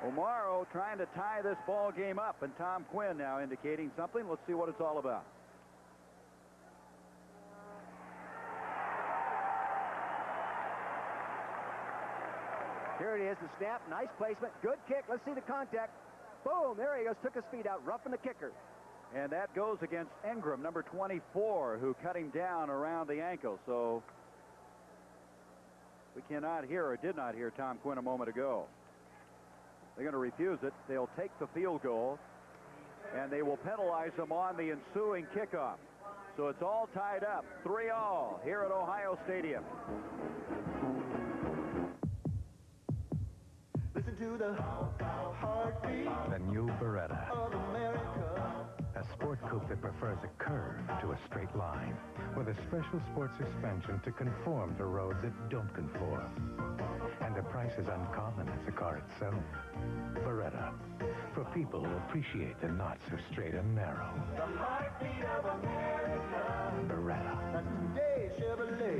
O'Mara trying to tie this ball game up, and Tom Quinn now indicating something. Let's see what it's all about. Here it is, the snap, nice placement, good kick. Let's see the contact. Boom, there he goes, took his feet out, roughing the kicker. And that goes against Ingram, number 24, who cut him down around the ankle. So we cannot hear, or did not hear, Tom Quinn a moment ago. They're going to refuse it. They'll take the field goal, and they will penalize them on the ensuing kickoff. So it's all tied up, 3-all here at Ohio Stadium. Listen to the heartbeat The new Beretta. of America. A sport coupe that prefers a curve to a straight line, with a special sport suspension to conform to roads that don't conform. And a price as uncommon as the car itself. Beretta. For people who appreciate the not so straight and narrow. The heartbeat of America. Beretta. That's today Chevrolet.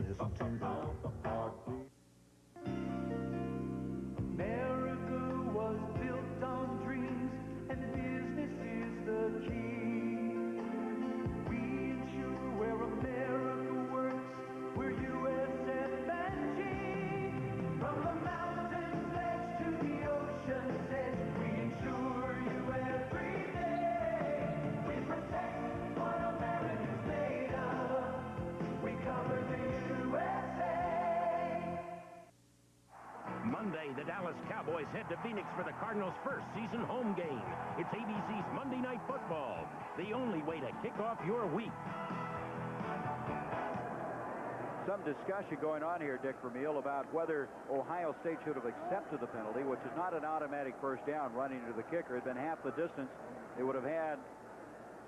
Listen to the heartbeat. America was built on dreams, and business is the key. We ensure where America works, we're USF&G. From the mountains edge to the ocean's edge, we insure you every day. We protect what America's made of. We cover the USA. Monday, the Dallas Cowboys head to Phoenix for the Cardinals' first season home game. It's ABC's Monday Night Football, the only way to kick off your week. Some discussion going on here, Dick Vermeil, about whether Ohio State should have accepted the penalty, which is not an automatic first down running into the kicker. It had been half the distance. They would have had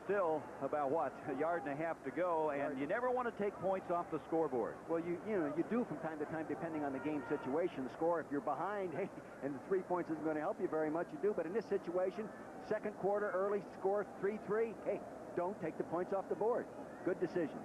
still about, what, a yard and a half to go, and you never want to take points off the scoreboard. Well, you do from time to time, depending on the game situation, the score. If you're behind, hey, and the 3 points isn't going to help you very much, you do. But in this situation, second quarter, early score, 3-3, hey, don't take the points off the board. Good decision.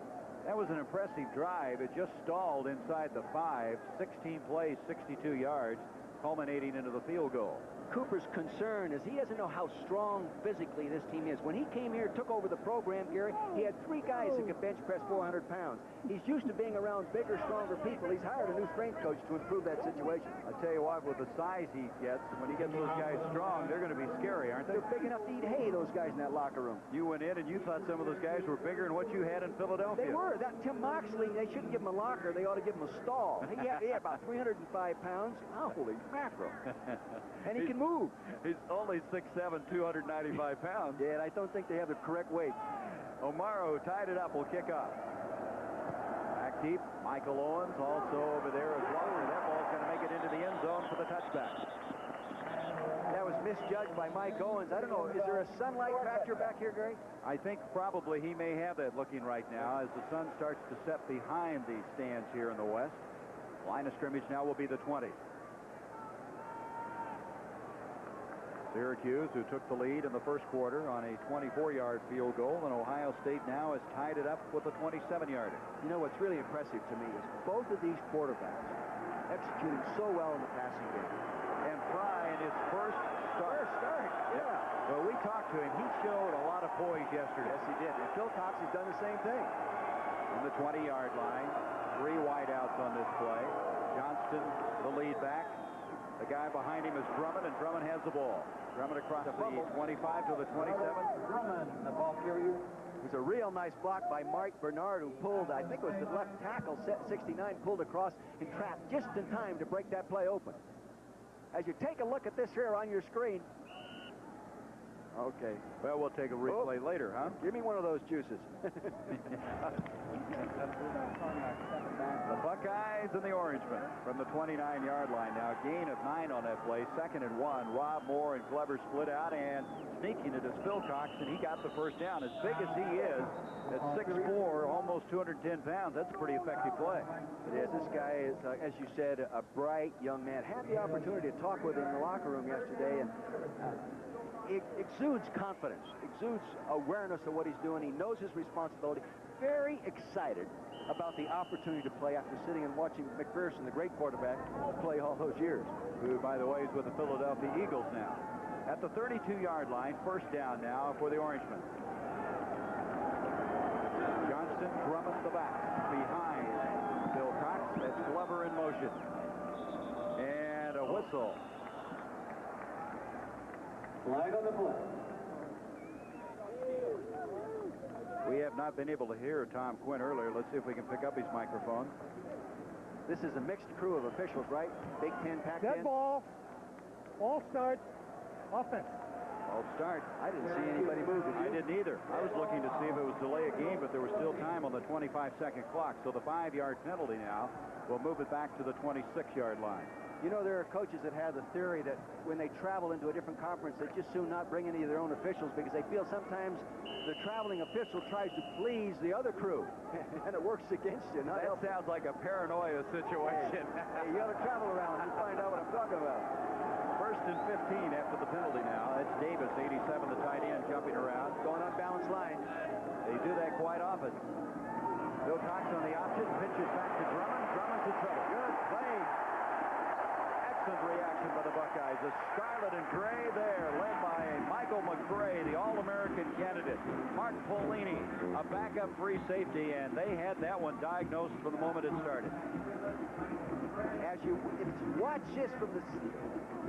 That was an impressive drive. It just stalled inside the 5, 16 plays, 62 yards, culminating into the field goal. Cooper's concern is he doesn't know how strong physically this team is. When he came here, took over the program, Gary, he had 3 guys that could bench press 400 pounds. He's used to being around bigger, stronger people. He's hired a new strength coach to improve that situation. I tell you what, with the size he gets, when he gets those guys strong, they're going to be scary, aren't they? They're big enough to eat hay, those guys in that locker room. You went in and you thought some of those guys were bigger than what you had in Philadelphia. They were. That Tim Moxley, they shouldn't give him a locker. They ought to give him a stall. He had about 305 pounds. Oh, holy mackerel. And he can move. He's only 6'7", 295 pounds. Yeah, and I don't think they have the correct weight. O'Mara, who tied it up, will kick off. Back deep, Michael Owens also over there as well. And that ball's going to make it into the end zone for the touchback. That was misjudged by Mike Owens. I don't know, is there a sunlight factor back here, Gary? I think probably he may have that looking right now as the sun starts to set behind these stands here in the west. Line of scrimmage now will be the 20. Syracuse, who took the lead in the first quarter on a 24-yard field goal, and Ohio State now has tied it up with a 27-yarder. You know what's really impressive to me is both of these quarterbacks executing so well in the passing game. And Fry in his first start. Yeah. Well, we talked to him. He showed a lot of poise yesterday. Yes, he did. And Phil Cox has done the same thing. On the 20-yard line, 3 wideouts on this play. Johnston, the lead back. The guy behind him is Drummond, and Drummond has the ball. Drummond across the 25 to the 27. Drummond, the ball carrier. It was a real nice block by Mike Bernard, who pulled, I think it was the left tackle, 69, pulled across and trapped just in time to break that play open. As you take a look at this here on your screen. Okay. Well, we'll take a replay later, huh? Give me one of those juices. The Buckeyes and the Orangemen from the 29-yard line. Now, gain of 9 on that play. 2nd and 1. Rob Moore and Glover split out, and sneaking it is Phil Cox, and he got the first down. As big as he is, at 6'4", almost 210 pounds, that's a pretty effective play. It is. This guy is, as you said, a bright young man. Had the opportunity to talk with him in the locker room yesterday, and exudes confidence, exudes awareness of what he's doing. He knows his responsibility. Very excited about the opportunity to play after sitting and watching McPherson, the great quarterback, play all those years. Who, by the way, is with the Philadelphia Eagles now. At the 32-yard line, first down now for the Orangemen. Johnston, Drummond, the back. Behind Phil Cox. That's Glover in motion. And a whistle. Flag on the play. We have not been able to hear Tom Quinn earlier. Let's see if we can pick up his microphone. This is a mixed crew of officials, right? Big Ten, Pac-10. Dead ball. All-start offense. False start. I didn't see anybody move. I didn't either. I was looking to see if it was delay a game, but there was still time on the 25-second clock. So the 5-yard penalty now will move it back to the 26-yard line. You know, there are coaches that have the theory that when they travel into a different conference, they just soon not bring any of their own officials because they feel sometimes the traveling official tries to please the other crew, and it works against you. That sounds like a paranoia situation. Hey, you got to travel around and find out what I'm talking about. First and 15 after the penalty now. It's Davis, 87, the tight end, jumping around. Going on balanced line. They do that quite often. Bill Cox on the option, pitches back to Drummond. Drummond's in trouble. Good play. Excellent reaction by the Buckeyes. The scarlet and gray there, led by Michael McCray, the All-American candidate. Mark Polini, a backup free safety, and they had that one diagnosed from the moment it started. As you watch this from the...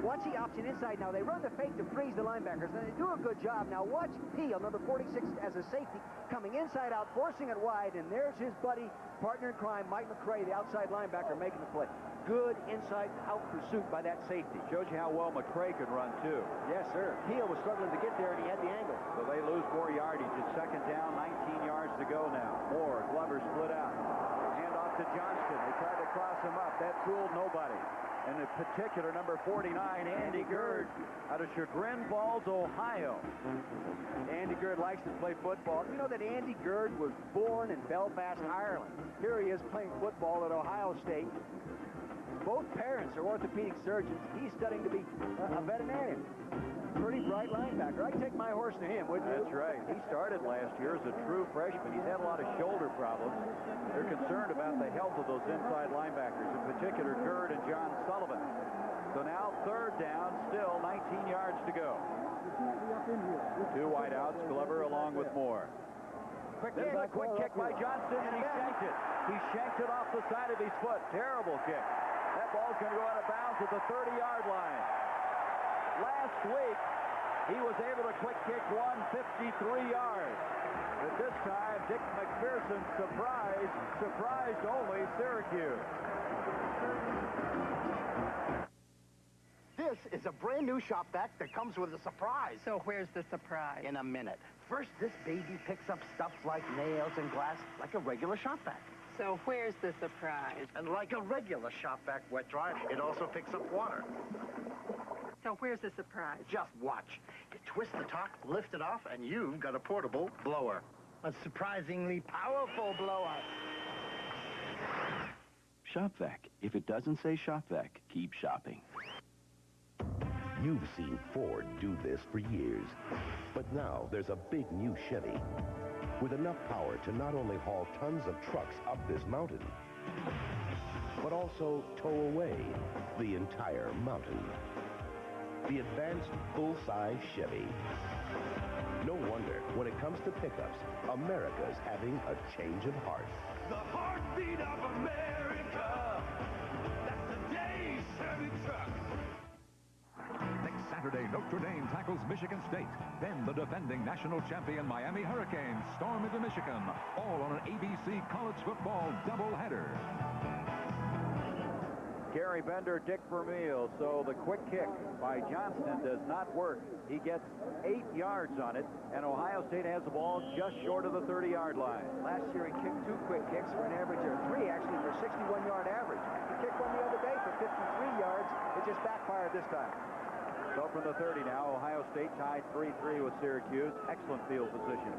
Watch the option inside now. They run the fake to freeze the linebackers, and they do a good job. Now watch Peel, number 46, as a safety, coming inside out, forcing it wide, and there's his buddy, partner in crime, Mike McCray, the outside linebacker, making the play. Good inside-out pursuit by that safety. Shows you how well McCray could run, too. Yes, sir. Peel was struggling to get there, and he had the angle. So they lose 4 yardage. It's second down, 19 yards to go now. Moore, Glover split out. Hand off to Johnston. They tried to cross him up. That fooled nobody. And in particular, number 49, Andy Gerd, out of Chagrin Falls, Ohio. Andy Gerd likes to play football. You know that Andy Gerd was born in Belfast, Ireland. Here he is playing football at Ohio State. Both parents are orthopedic surgeons. He's studying to be a veterinarian. Pretty bright linebacker. I'd take my horse to him, wouldn't you? That's right. He started last year as a true freshman. He's had a lot of shoulder problems. They're concerned about the health of those inside linebackers, in particular Gerd and John Sullivan. So now third down, still 19 yards to go. 2 wideouts, Glover along with Moore. Quick kick by Johnston, and he shanked it. He shanked it off the side of his foot. Terrible kick. That ball's going to go out of bounds at the 30-yard line. Last week, he was able to quick kick 153 yards. But this time, Dick McPherson surprised only Syracuse. This is a brand new shop vac that comes with a surprise. So where's the surprise? In a minute. First, this baby picks up stuff like nails and glass like a regular shop vac. So where's the surprise? And like a regular shop vac wet dry, it also picks up water. So where's the surprise? Just watch. You twist the top, lift it off, and you've got a portable blower. A surprisingly powerful blower. Shop vac. If it doesn't say shop vac, keep shopping. You've seen Ford do this for years. But now there's a big new Chevy with enough power to not only haul tons of trucks up this mountain, but also tow away the entire mountain. The advanced full-size Chevy. No wonder, when it comes to pickups, America's having a change of heart. The heartbeat of America. That's today's Chevy truck. Next Saturday, Notre Dame tackles Michigan State. Then the defending national champion Miami Hurricanes storm into Michigan. All on an ABC college football doubleheader. Gary Bender, Dick Vermeil. So the quick kick by Johnston does not work. He gets 8 yards on it, and Ohio State has the ball just short of the 30-yard line. Last year he kicked 2 quick kicks for an average, or 3 actually, for a 61-yard average. He kicked one the other day for 53 yards. It just backfired this time. So from the 30 now, Ohio State tied 3-3 with Syracuse. Excellent field position.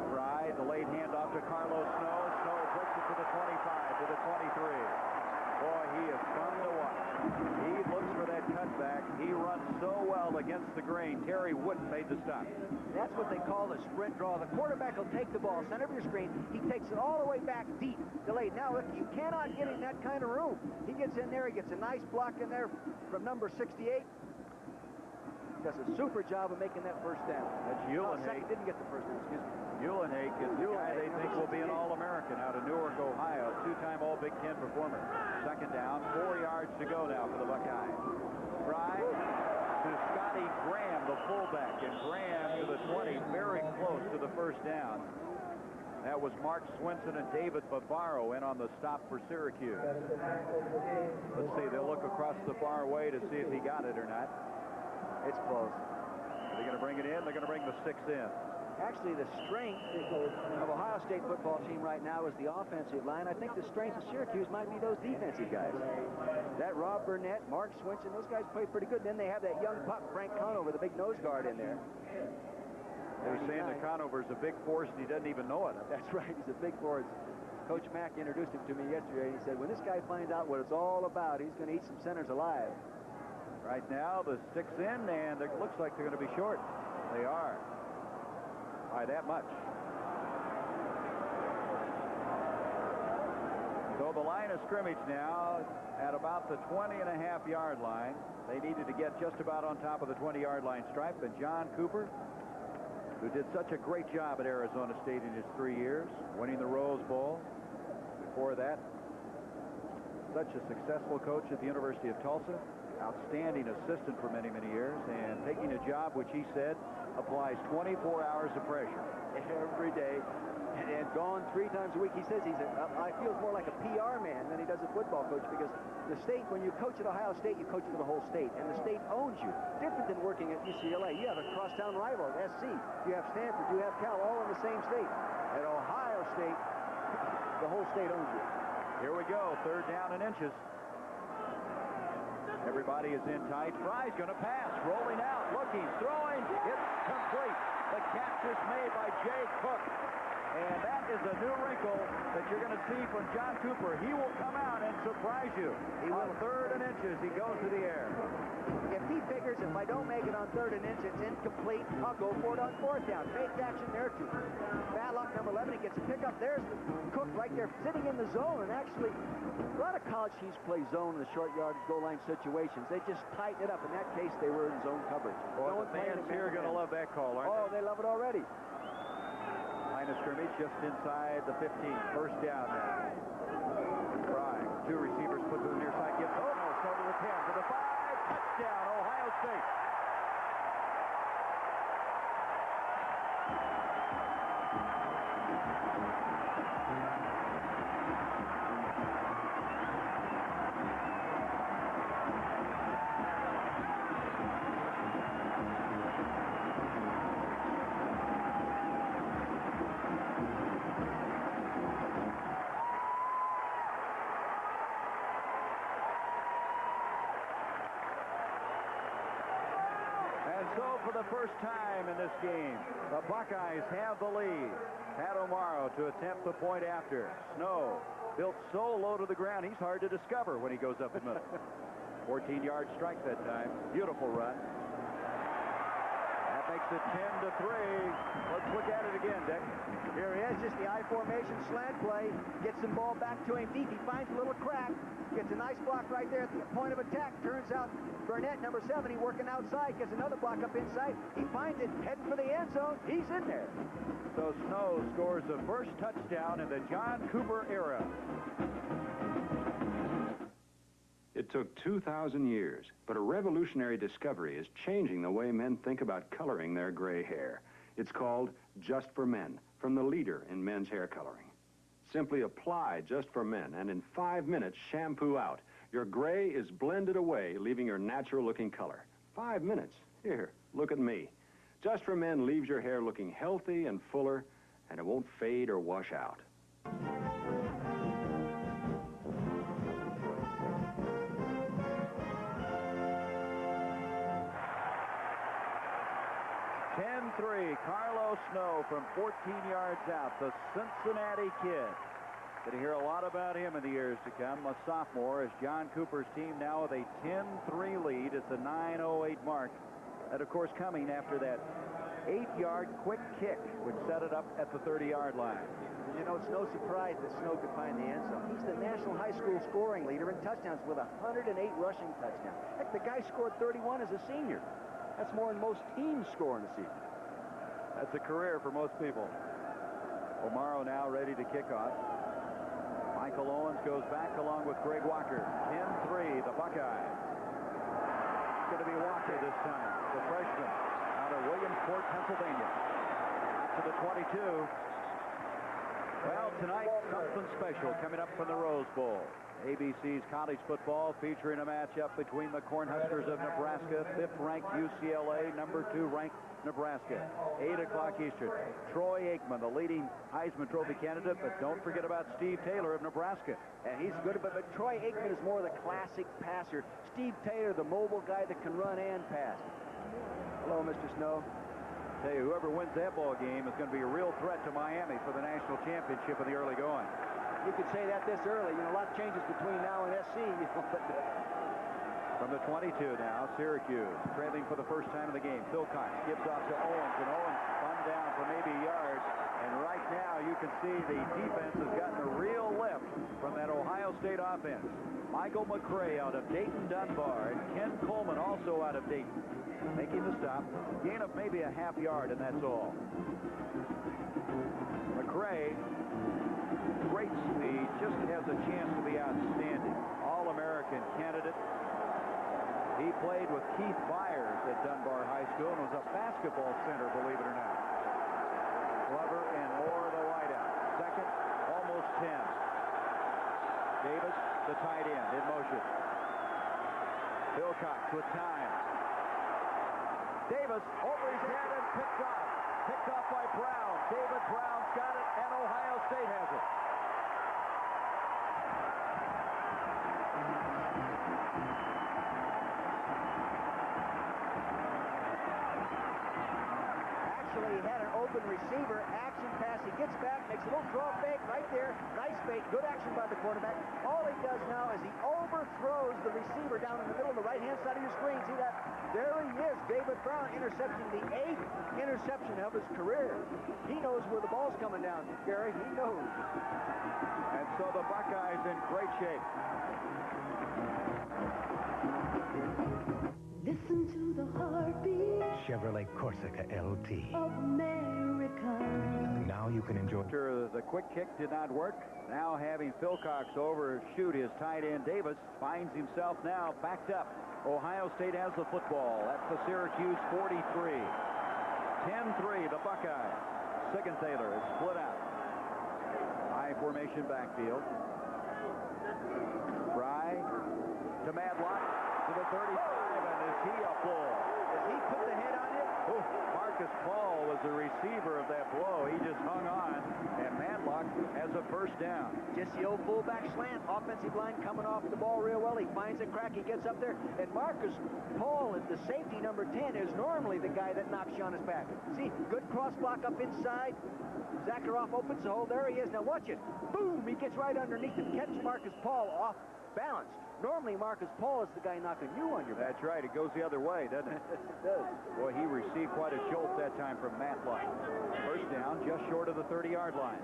Fry, the late handoff to Carlos Snow. Snow puts it to the 25, to the 23. Boy, he is fun to watch. He looks for that cutback. He runs so well against the grain. Terry Wooden made the stop. That's what they call the sprint draw. The quarterback will take the ball, center of your screen. He takes it all the way back deep, delayed. Now, look, you cannot get in that kind of room. He gets in there. He gets a nice block in there from number 68. Does a super job of making that first down. That's Uhlenhake. Didn't get the first down, excuse me. Uhlenhake is the guy they think will be an All-American out of Newark, Ohio. 2-time All-Big Ten performer. Second down, 4 yards to go now for the Buckeyes. Fry to Scotty Graham, the fullback, and Graham to the 20, very close to the first down. That was Mark Swinson and David Bavaro in on the stop for Syracuse. Let's see, they'll look across the far way to see if he got it or not. It's close. They're going to bring it in. They're going to bring the 6 in. Actually, the strength of Ohio State football team right now is the offensive line. I think the strength of Syracuse might be those defensive guys. That Rob Burnett, Mark Swinson, those guys play pretty good. Then they have that young pup, Frank Conover, the big nose guard in there. They're saying that Conover's a big force and he doesn't even know it. That's right. He's a big force. Coach Mack introduced him to me yesterday, and he said, when this guy finds out what it's all about, he's going to eat some centers alive. Right now, the 6 in, and it looks like they're going to be short. They are. By that much. So the line of scrimmage now at about the 20.5-yard line. They needed to get just about on top of the 20-yard line stripe, and John Cooper, who did such a great job at Arizona State in his 3 years, winning the Rose Bowl. Before that, such a successful coach at the University of Tulsa, outstanding assistant for many, many years, and taking a job which he said applies 24 hours of pressure every day, and gone 3 times a week. He says I feel more like a PR man than he does a football coach, because the state, when you coach at Ohio State, you coach for the whole state, and the state owns you. Different than working at UCLA. You have a crosstown rival at SC. You have Stanford, you have Cal, all in the same state. At Ohio State, the whole state owns you. Here we go, 3rd down and inches. Everybody is in tight. Fry's going to pass. Rolling out. Looking. Throwing. It's complete. The catch is made by Jay Cook. And that is a new wrinkle that you're going to see from John Cooper. He will come out and surprise you. On 3rd and inches, he goes to the air. If he figures if I don't make it on 3rd and inch, it's incomplete, I'll go for it on 4th down. Fake action there, too. Badlock number 11, he gets a pickup. There's Cook right there sitting in the zone. And actually, a lot of college teams play zone in the short yard goal line situations. They just tighten it up. In that case, they were in zone coverage. Well, the fans here are going to love that call, aren't they? Oh, they love it already. Line of scrimmage just inside the 15. 1st down now. Fry. 2 receivers put to the near side. Gets no, so to the 10, to the 5. Touchdown, Ohio State. So for the first time in this game, the Buckeyes have the lead. Pat O'Mara to attempt the point after. Snow built so low to the ground, he's hard to discover when he goes up the middle. 14-yard strike that time. Beautiful run. That makes it 10-3. Let's look at it again, Dick. Here he is, just the I formation slant play. Gets the ball back to him deep. He finds a little crack. Gets a nice block right there at the point of attack. Turns out Burnett, number 70, working outside. Gets another block up inside. He finds it, heading for the end zone. He's in there. So Snow scores the first touchdown in the John Cooper era. It took 2,000 years, but a revolutionary discovery is changing the way men think about coloring their gray hair. It's called Just for Men, from the leader in men's hair coloring. Simply apply Just for Men, and in 5 minutes, shampoo out. Your gray is blended away, leaving your natural-looking color. 5 minutes. Here, look at me. Just for Men leaves your hair looking healthy and fuller, and it won't fade or wash out. 10-3, Carlos Snow from 14 yards out, the Cincinnati kid. Going to hear a lot about him in the years to come. A sophomore, as John Cooper's team now with a 10-3 lead at the 9:08 mark. And of course coming after that 8-yard quick kick, which set it up at the 30-yard line. You know, it's no surprise that Snow could find the end zone. He's the national high school scoring leader in touchdowns with 108 rushing touchdowns. Heck, the guy scored 31 as a senior. That's more than most teams score in a season. That's a career for most people. O'Mara now ready to kick off. Michael Owens goes back along with Greg Walker. 10-3, the Buckeyes. It's going to be Walker this time, the freshman out of Williamsport, Pennsylvania. Out to the 22. Well, tonight, something special coming up from the Rose Bowl. ABC's college football featuring a matchup between the Cornhuskers of Nebraska, 5th-ranked UCLA, number 2-ranked Nebraska. 8 o'clock Eastern. Troy Aikman, the leading Heisman Trophy candidate, but don't forget about Steve Taylor of Nebraska. And he's good, but Troy Aikman is more the classic passer. Steve Taylor, the mobile guy that can run and pass. Hello, Mr. Snow. Tell you, whoever wins that ball game is going to be a real threat to Miami for the national championship in the early going. You could say that this early. You know, a lot changes between now and SC. You know, but from the 22 now, Syracuse trailing for the first time in the game. Philcox gives off to Owens, and Owens spun down for maybe yards. And right now, you can see the defense has gotten a real lift from that Ohio State offense. Michael McCray out of Dayton Dunbar, and Ken Coleman also out of Dayton, making the stop. Gain of maybe a half yard, and that's all. McCray, great speed, just has a chance to be outstanding. All-American candidate. He played with Keith Byers at Dunbar High School and was a basketball center, believe it or not. Glover and Moore, the wideout. Second, almost 10. Davis, the tight end, in motion. Philcox with time. Davis over his head and picked off. Picked off by Brown. David Brown's got it, and Ohio State has it. He had an open receiver, action pass. He gets back, makes a little draw fake right there. Nice fake, good action by the quarterback. All he does now is he overthrows the receiver down in the middle of the right-hand side of your screen. See that? There he is, David Brown, intercepting the 8th interception of his career. He knows where the ball's coming down, Gary. He knows. And so the Buckeyes in great shape. Listen to the heartbeat Chevrolet Corsica LT. of America. Now you can enjoy. The quick kick did not work. Now having Philcox overshoot his tight end Davis, finds himself now backed up. Ohio State has the football at the Syracuse 43. 10-3, the Buckeyes. Sigenthaler is split out. High formation backfield. Fry to Madlock to the 35, and is he a bull? Does he put the head on it? Ooh, Marcus Paul was the receiver of that blow. He just hung on, and Madlock has a first down. Just the old fullback slant. Offensive line coming off the ball real well. He finds a crack. He gets up there. And Marcus Paul, at the safety number 10, is normally the guy that knocks you on his back. See, good cross block up inside. Zakharoff opens the hole. There he is. Now watch it. Boom! He gets right underneath him. Catches Marcus Paul off balance. Normally, Marcus Paul is the guy knocking you on your back. That's right. It goes the other way, doesn't it? It does. Boy, he received quite a jolt that time from Matlock. First down, just short of the 30-yard line.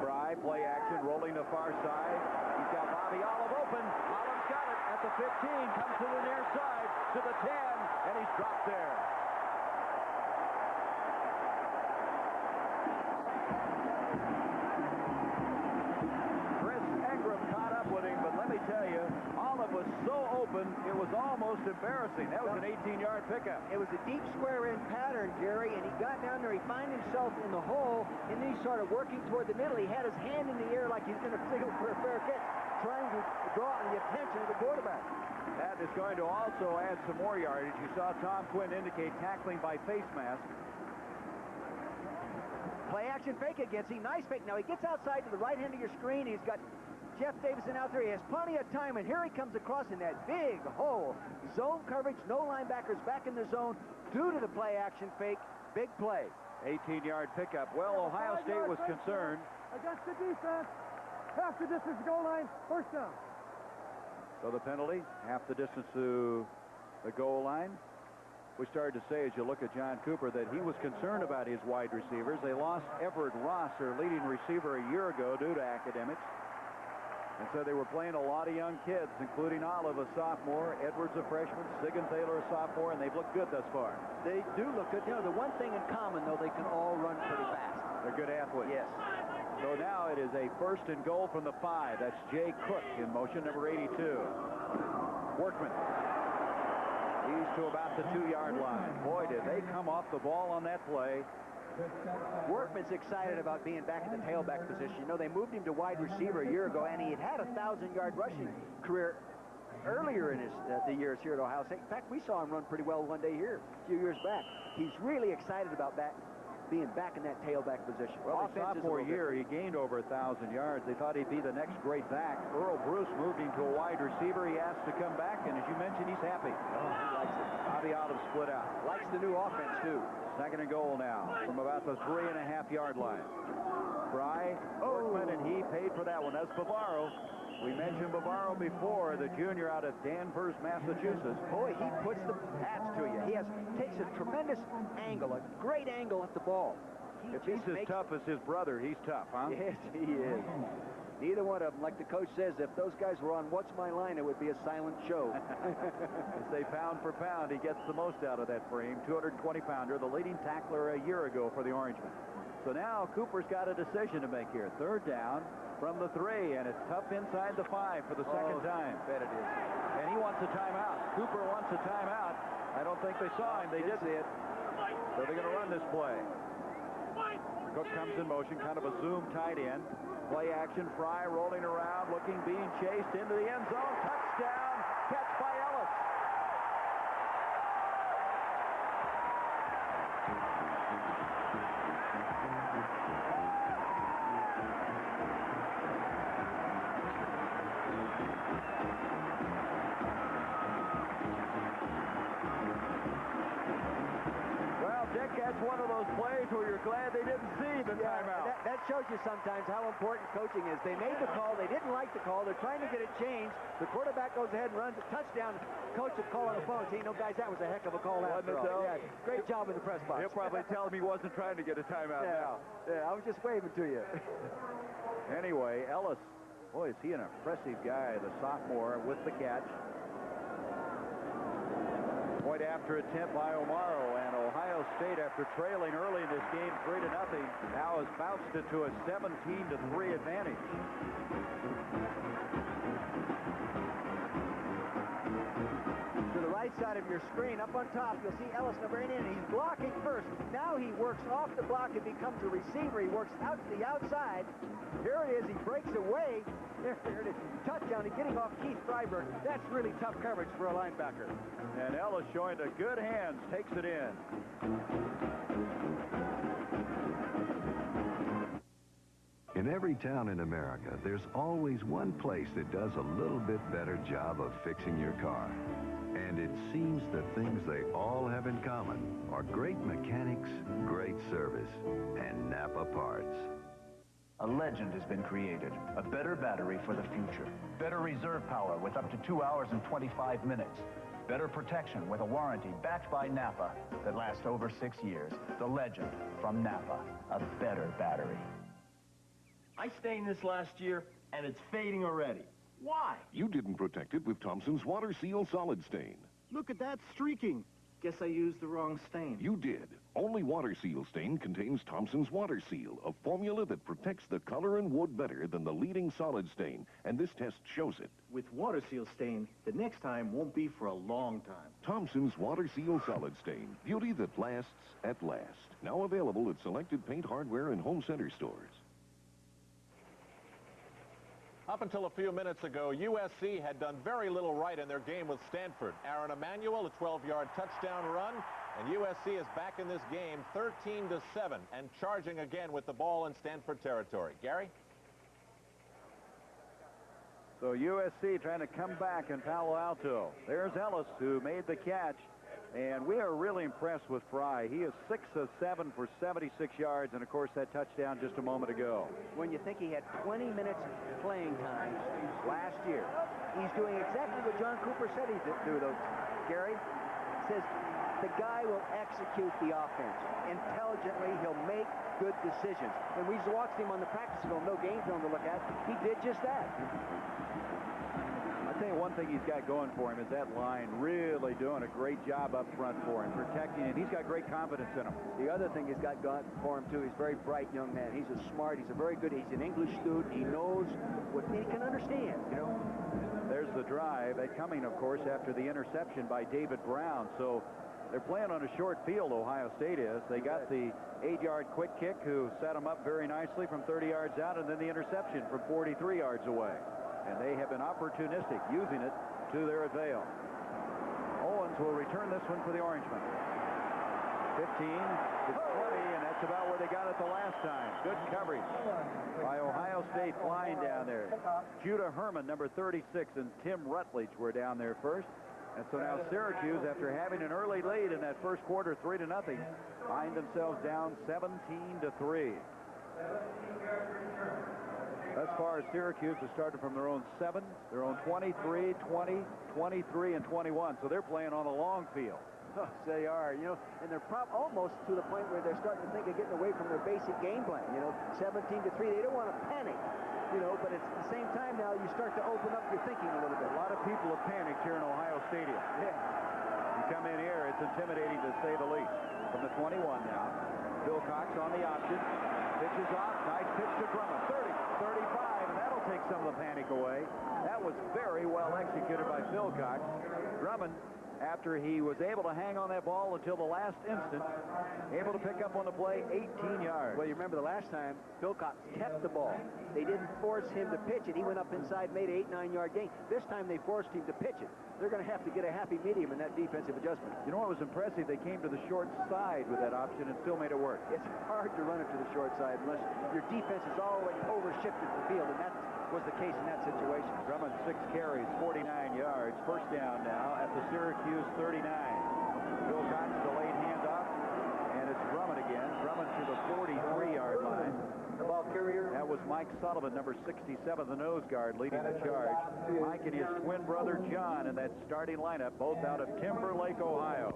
Fry, play action, rolling to far side. He's got Bobby Olive open. Olive's got it at the 15, comes to the near side, to the 10, and he's dropped there. Was so open, it was almost embarrassing. That was an 18-yard pickup. It was a deep square in pattern, Gary, and he got down there. He found himself in the hole, and then he started working toward the middle. He had his hand in the air like he's going to signal for a fair catch, trying to draw the attention of the quarterback. That is going to also add some more yardage. You saw Tom Quinn indicate tackling by face mask. Play action fake against him. Nice fake. Now he gets outside to the right hand of your screen. He's got Jeff Davison out there. He has plenty of time, and here he comes across in that big hole. Zone coverage, no linebackers back in the zone due to the play action fake. Big play. 18-yard pickup. Well, Ohio State was concerned. Against the defense, half the distance goal line, first down. So the penalty, half the distance to the goal line. We started to say, as you look at John Cooper, that he was concerned about his wide receivers. They lost Everett Ross, their leading receiver, a year ago due to academics. And so they were playing a lot of young kids, including Olive, a sophomore, Edwards, a freshman, Sigenthaler, a sophomore, and they've looked good thus far. They do look good. You know, the one thing in common, though, they can all run pretty fast. They're good athletes. Yes. So now it is a first and goal from the 5. That's Jay Cook in motion, number 82. Workman. He's to about the 2-yard line. Boy, did they come off the ball on that play. Workman's excited about being back in the tailback position. You know, they moved him to wide receiver a year ago, and he had a 1,000-yard rushing career earlier in his the years here at Ohio State. In fact, we saw him run pretty well one day here a few years back. He's really excited about being back in that tailback position. Well, his sophomore year, he gained over 1,000 yards. They thought he'd be the next great back. Earl Bruce moved him to a wide receiver. He asked to come back, and as you mentioned, he's happy. Oh, he likes it. Bobby Olive split out. Likes the new offense, too. Second and goal now from about the 3.5-yard line. Fry, Workman, and he paid for that one. That's Bavaro. We mentioned Bavaro before, the junior out of Danvers, Massachusetts. Boy, he puts the pass to you. He takes a tremendous angle, a great angle at the ball. If he's as tough as his brother, he's tough, huh? Yes, he is. Neither one of them, like the coach says, if those guys were on What's My Line, it would be a silent show. As they pound for pound, he gets the most out of that frame. 220-pounder, the leading tackler a year ago for the Orangemen. So now Cooper's got a decision to make here. Third down from the 3, and it's tough inside the 5 for the second time. Bet it is. And he wants a timeout. Cooper wants a timeout. I don't think they saw him. They did see it. So they're going to run this play. Cook comes in motion, kind of a zoom tight end. Play action, Fry rolling around, looking, being chased into the end zone. Touchdown, catch by Ellis. That's one of those plays where you're glad they didn't see the timeout. That shows you sometimes how important coaching is. They made the call. They didn't like the call. They're trying to get it changed. The quarterback goes ahead and runs a touchdown. Coach would call on the phone. You know, guys, that was a heck of a call after all. Yeah, great job in the press box. He'll probably tell him he wasn't trying to get a timeout now. Yeah, I was just waving to you. Anyway, Ellis, boy, is he an impressive guy, the sophomore with the catch. Point after attempt by O'Maro, and Ohio State, after trailing early in this game 3-0, now has bounced it to a 17-3 advantage. To the right side of your screen, up on top, you'll see Ellis, number 8, and he's blocking first. Now he works off the block and becomes a receiver. He works out to the outside. Here it is. He breaks away. There it is. Touchdown. He's getting off Keith Freiberg. That's really tough coverage for a linebacker. And Ellis showing the good hands, takes it in. In every town in America, there's always one place that does a little bit better job of fixing your car. And it seems the things they all have in common are great mechanics, great service, and Napa parts. A legend has been created. A better battery for the future. Better reserve power with up to 2 hours and 25 minutes. Better protection with a warranty backed by Napa that lasts over 6 years. The legend from Napa. A better battery. I stained this last year, and it's fading already. Why? You didn't protect it with Thompson's Water Seal Solid Stain. Look at that streaking. Guess I used the wrong stain. You did. Only Water Seal Stain contains Thompson's Water Seal, a formula that protects the color and wood better than the leading solid stain, and this test shows it. With Water Seal Stain, the next time won't be for a long time. Thompson's Water Seal Solid Stain. Beauty that lasts at last. Now available at selected paint, hardware, and home center stores. Up until a few minutes ago, USC had done very little right in their game with Stanford. Aaron Emanuel, a 12-yard touchdown run, and USC is back in this game 13-7 and charging again with the ball in Stanford territory. Gary? So USC trying to come back in Palo Alto. There's Ellis, who made the catch. And we are really impressed with Fry. He is 6 of 7 for 76 yards, and of course that touchdown just a moment ago. When you think he had 20 minutes playing time last year, he's doing exactly what John Cooper said he'd do, though. Gary says the guy will execute the offense intelligently. He'll make good decisions. And we just watched him on the practice film, no game film to look at. He did just that. I think one one thing he's got going for him is that line really doing a great job up front for him, protecting him. He's got great confidence in him. The other thing he's got going for him, too, he's a very bright young man. He's a smart, he's a very good, he's an English student. He knows what he can understand, you know. There's the drive. That coming, of course, after the interception by David Brown. So they're playing on a short field, Ohio State is. They got the 8-yard quick kick who set them up very nicely from 30 yards out, and then the interception from 43 yards away. And they have been opportunistic, using it to their avail. Owens will return this one for the Orangemen. 15 to 20, and that's about where they got it the last time. Good coverage by Ohio State flying down there. Judah Herman, number 36, and Tim Rutledge were down there first. And so now Syracuse, after having an early lead in that first quarter, 3-0, find themselves down 17-3. Thus far, Syracuse has started from their own 7, their own 23, 20, 23, and 21. So they're playing on a long field. Oh, they are, you know, and they're almost to the point where they're starting to think of getting away from their basic game plan. You know, 17-3, they don't want to panic, you know, but it's at the same time now you start to open up your thinking a little bit. A lot of people have panicked here in Ohio Stadium. Yeah. You come in here, it's intimidating to say the least. From the 21 now, Bill Cox on the option, pitches off, nice pitch to Drummond, 30, 35, and that'll take some of the panic away. That was very well executed by Bill Cox. Drummond, after he was able to hang on that ball until the last instant, able to pick up on the play 18 yards. Well, you remember the last time, Bill Cox kept the ball. They didn't force him to pitch it. He went up inside, made an 8-9 yard gain. This time they forced him to pitch it. They're going to have to get a happy medium in that defensive adjustment. You know what was impressive? They came to the short side with that option and still made it work. It's hard to run it to the short side unless your defense is already over-shifted the field, and that was the case in that situation. Drummond, 6 carries, 49 yards. First down now at the Syracuse 39. Bill Cox delayed handoff, and it's Drummond again. Drummond to the 43-yard line. The ball carrier. That was Mike Sullivan, number 67, the nose guard, leading the charge. Mike and his twin brother John in that starting lineup, both out of Timberlake, Ohio.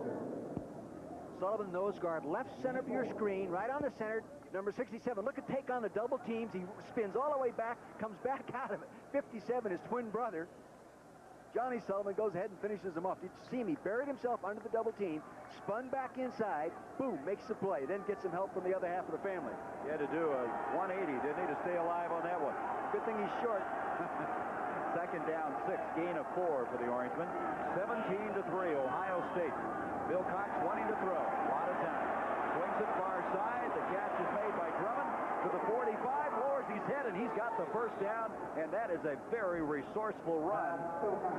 Sullivan, nose guard, left center of your screen, right on the center. Number 67, look at take on the double teams. He spins all the way back, comes back out of it. 57, his twin brother. Johnny Sullivan goes ahead and finishes him off. Did you see him? He buried himself under the double team, spun back inside, boom, makes the play, then gets some help from the other half of the family. He had to do a 180, didn't he, to stay alive on that one? Good thing he's short. Second down, 6, gain of 4 for the Orangemen. 17-3, Ohio State. Bill Cox wanting to throw. A lot of time. Swings it far side. The catch is made by Drummond to the 45. Lowers his head, and he's got the first down. And that is a very resourceful run.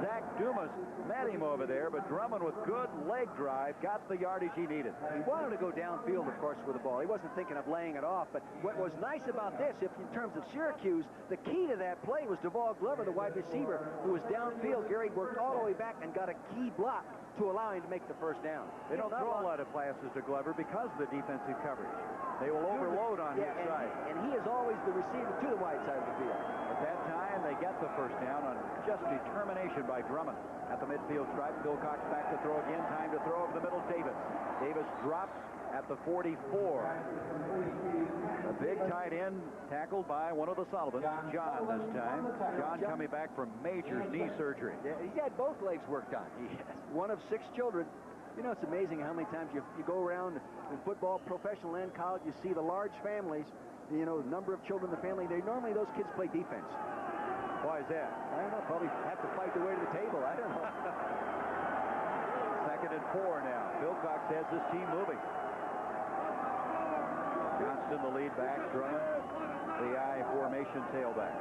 Zach Dumas met him over there, but Drummond with good leg drive got the yardage he needed. He wanted to go downfield, of course, with the ball. He wasn't thinking of laying it off. But what was nice about this, if in terms of Syracuse, the key to that play was Duval Glover, the wide receiver, who was downfield. Gary worked all the way back and got a key block to allow him to make the first down. They don't throw a lot of passes to Glover because of the defensive coverage. They will overload on his side. And he is always the receiver to the wide side of the field. At that time, they get the first down on just determination by Drummond. At the midfield stripe, Bill Cox back to throw again. Time to throw over the middle, Davis. Davis drops at the 44. A big tight end tackled by one of the Sullivans, John this time. John coming back from major knee surgery. Yeah, he had both legs worked on. Yes. One of 6 children. You know, it's amazing how many times you go around in football, professional and college, you see the large families, you know, the number of children in the family. Normally those kids play defense. Why is that? I don't know. Probably have to fight their way to the table. I don't know. Second and 4 now. Bill Cox has this team moving. Johnston the lead back. Drummond the I formation tailback.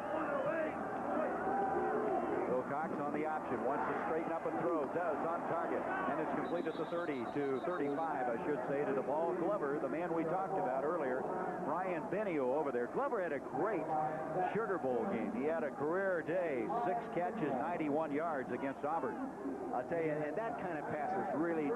Bill Cox on the option, wants to straighten up and throw, does on target, and it's complete at the 30 to 35, I should say, to the ball. Glover, the man we talked about earlier, Brian Benio over there. Glover had a great Sugar Bowl game. He had a career day, 6 catches, 91 yards against Auburn. I'll tell you, and that kind of pass was really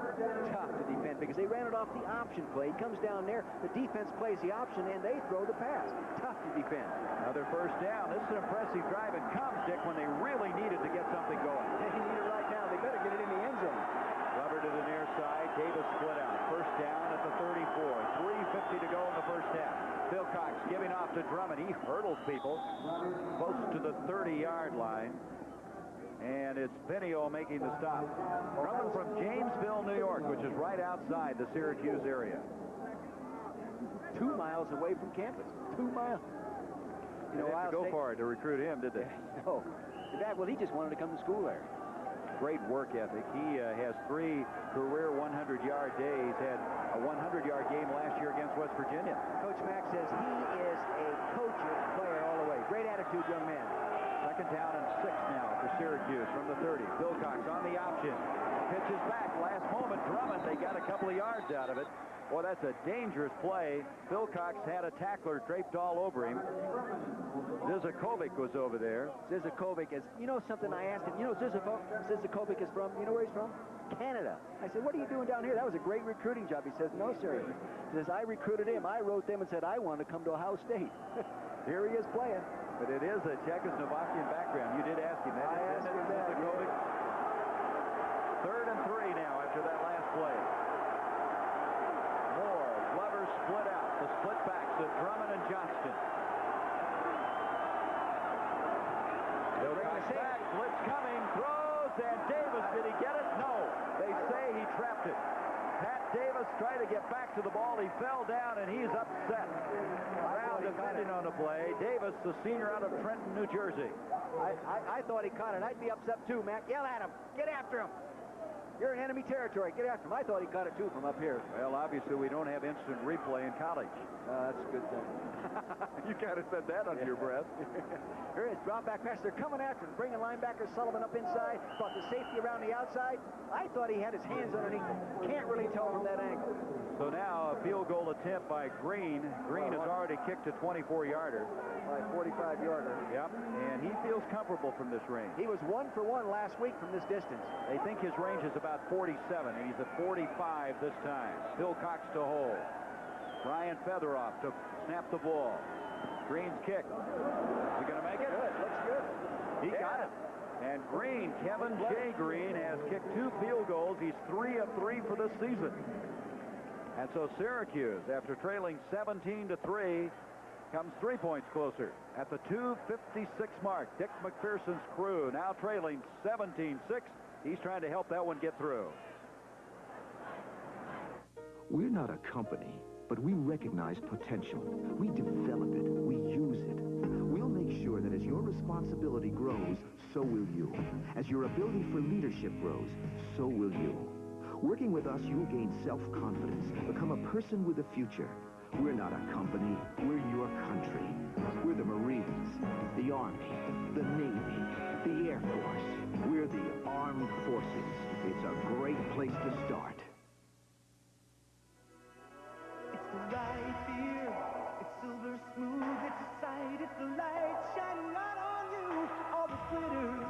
tough to defend because they ran it off the option play. He comes down there, the defense plays the option, and they throw the pass. Tough to defend. Another first down. This is an impressive drive. It comes, Dick, when they really needed to get something going. They need it right now. They better get it in the end zone. Glover to the near side. Davis split out. First down at the 34. 3:50 to go in the first half. Bill Cox giving off to Drummond. He hurdles people close to the 30-yard line. And it's Pinio making the stop. Coming from Jamesville, New York, which is right outside the Syracuse area. 2 miles away from campus. 2 miles. You know, they didn't go far to recruit him, did they? No. In fact, well, he just wanted to come to school there. Great work ethic. He has 3 career 100-yard days. Had a 100-yard game last year against West Virginia. Coach Mack says he is a coach's player all the way. Great attitude, young man. Second down and 6 now for Syracuse from the 30. Wilcox on the option. Pitches back. Last moment, Drummond. They got a couple of yards out of it. Boy, that's a dangerous play. Wilcox had a tackler draped all over him. Zizakovic was over there. Zizakovic is, you know something I asked him, you know Zizakovic is from, you know where he's from? Canada. I said, what are you doing down here? That was a great recruiting job. He says, no, sir. He says, I recruited him. I wrote them and said, I want to come to Ohio State. Here he is playing. But it is a Czechoslovakian background. You did ask him that. I asked him that. Zizakovic. 3rd and 3 now after that last play. Moore, Glover split out. The split backs of Drummond and Johnston. Wilcox back, blitz coming, throws, and Davis, did he get it? No. They say he trapped it. Pat Davis tried to get back to the ball. He fell down, and he's upset. Brown defending on the play. Davis, the senior out of Trenton, New Jersey. I thought he caught it. I'd be upset too, Mac. Yell at him. Get after him. You're in enemy territory. Get after him. I thought he caught it too from up here. Well, obviously, we don't have instant replay in college. That's a good thing. You kind of said that under your breath. Here it is. Drop back pass. They're coming after him. Bringing linebacker Sullivan up inside. Brought the safety around the outside. I thought he had his hands underneath him. Can't really tell from that angle. So now a field goal attempt by Green. Green has already kicked a 24-yarder. By 45-yarder. Yep. And he feels comfortable from this range. He was 1 for 1 last week from this distance. They think his range is about 47, and he's at 45 this time. Wilcox to hold. Brian Featheroff to snap the ball. Green's kick. Is he going to make it? Good. Looks good. He got it. And Green, Kevin J. Green, has kicked 2 field goals. He's 3 of 3 for this season. And so Syracuse, after trailing 17-3, comes 3 points closer at the 2:56 mark. Dick McPherson's crew now trailing 17-6. He's trying to help that one get through. We're not a company, but we recognize potential. We develop it. We use it. We'll make sure that as your responsibility grows, so will you. As your ability for leadership grows, so will you. Working with us, you'll gain self-confidence, become a person with a future. We're not a company. We're your country. We're the Marines, the Army, the Navy, the Air Force. We're the Armed Forces. It's a great place to start. It's the right fear. It's silver smooth. It's a sight. It's the light shining right on you. All the glitters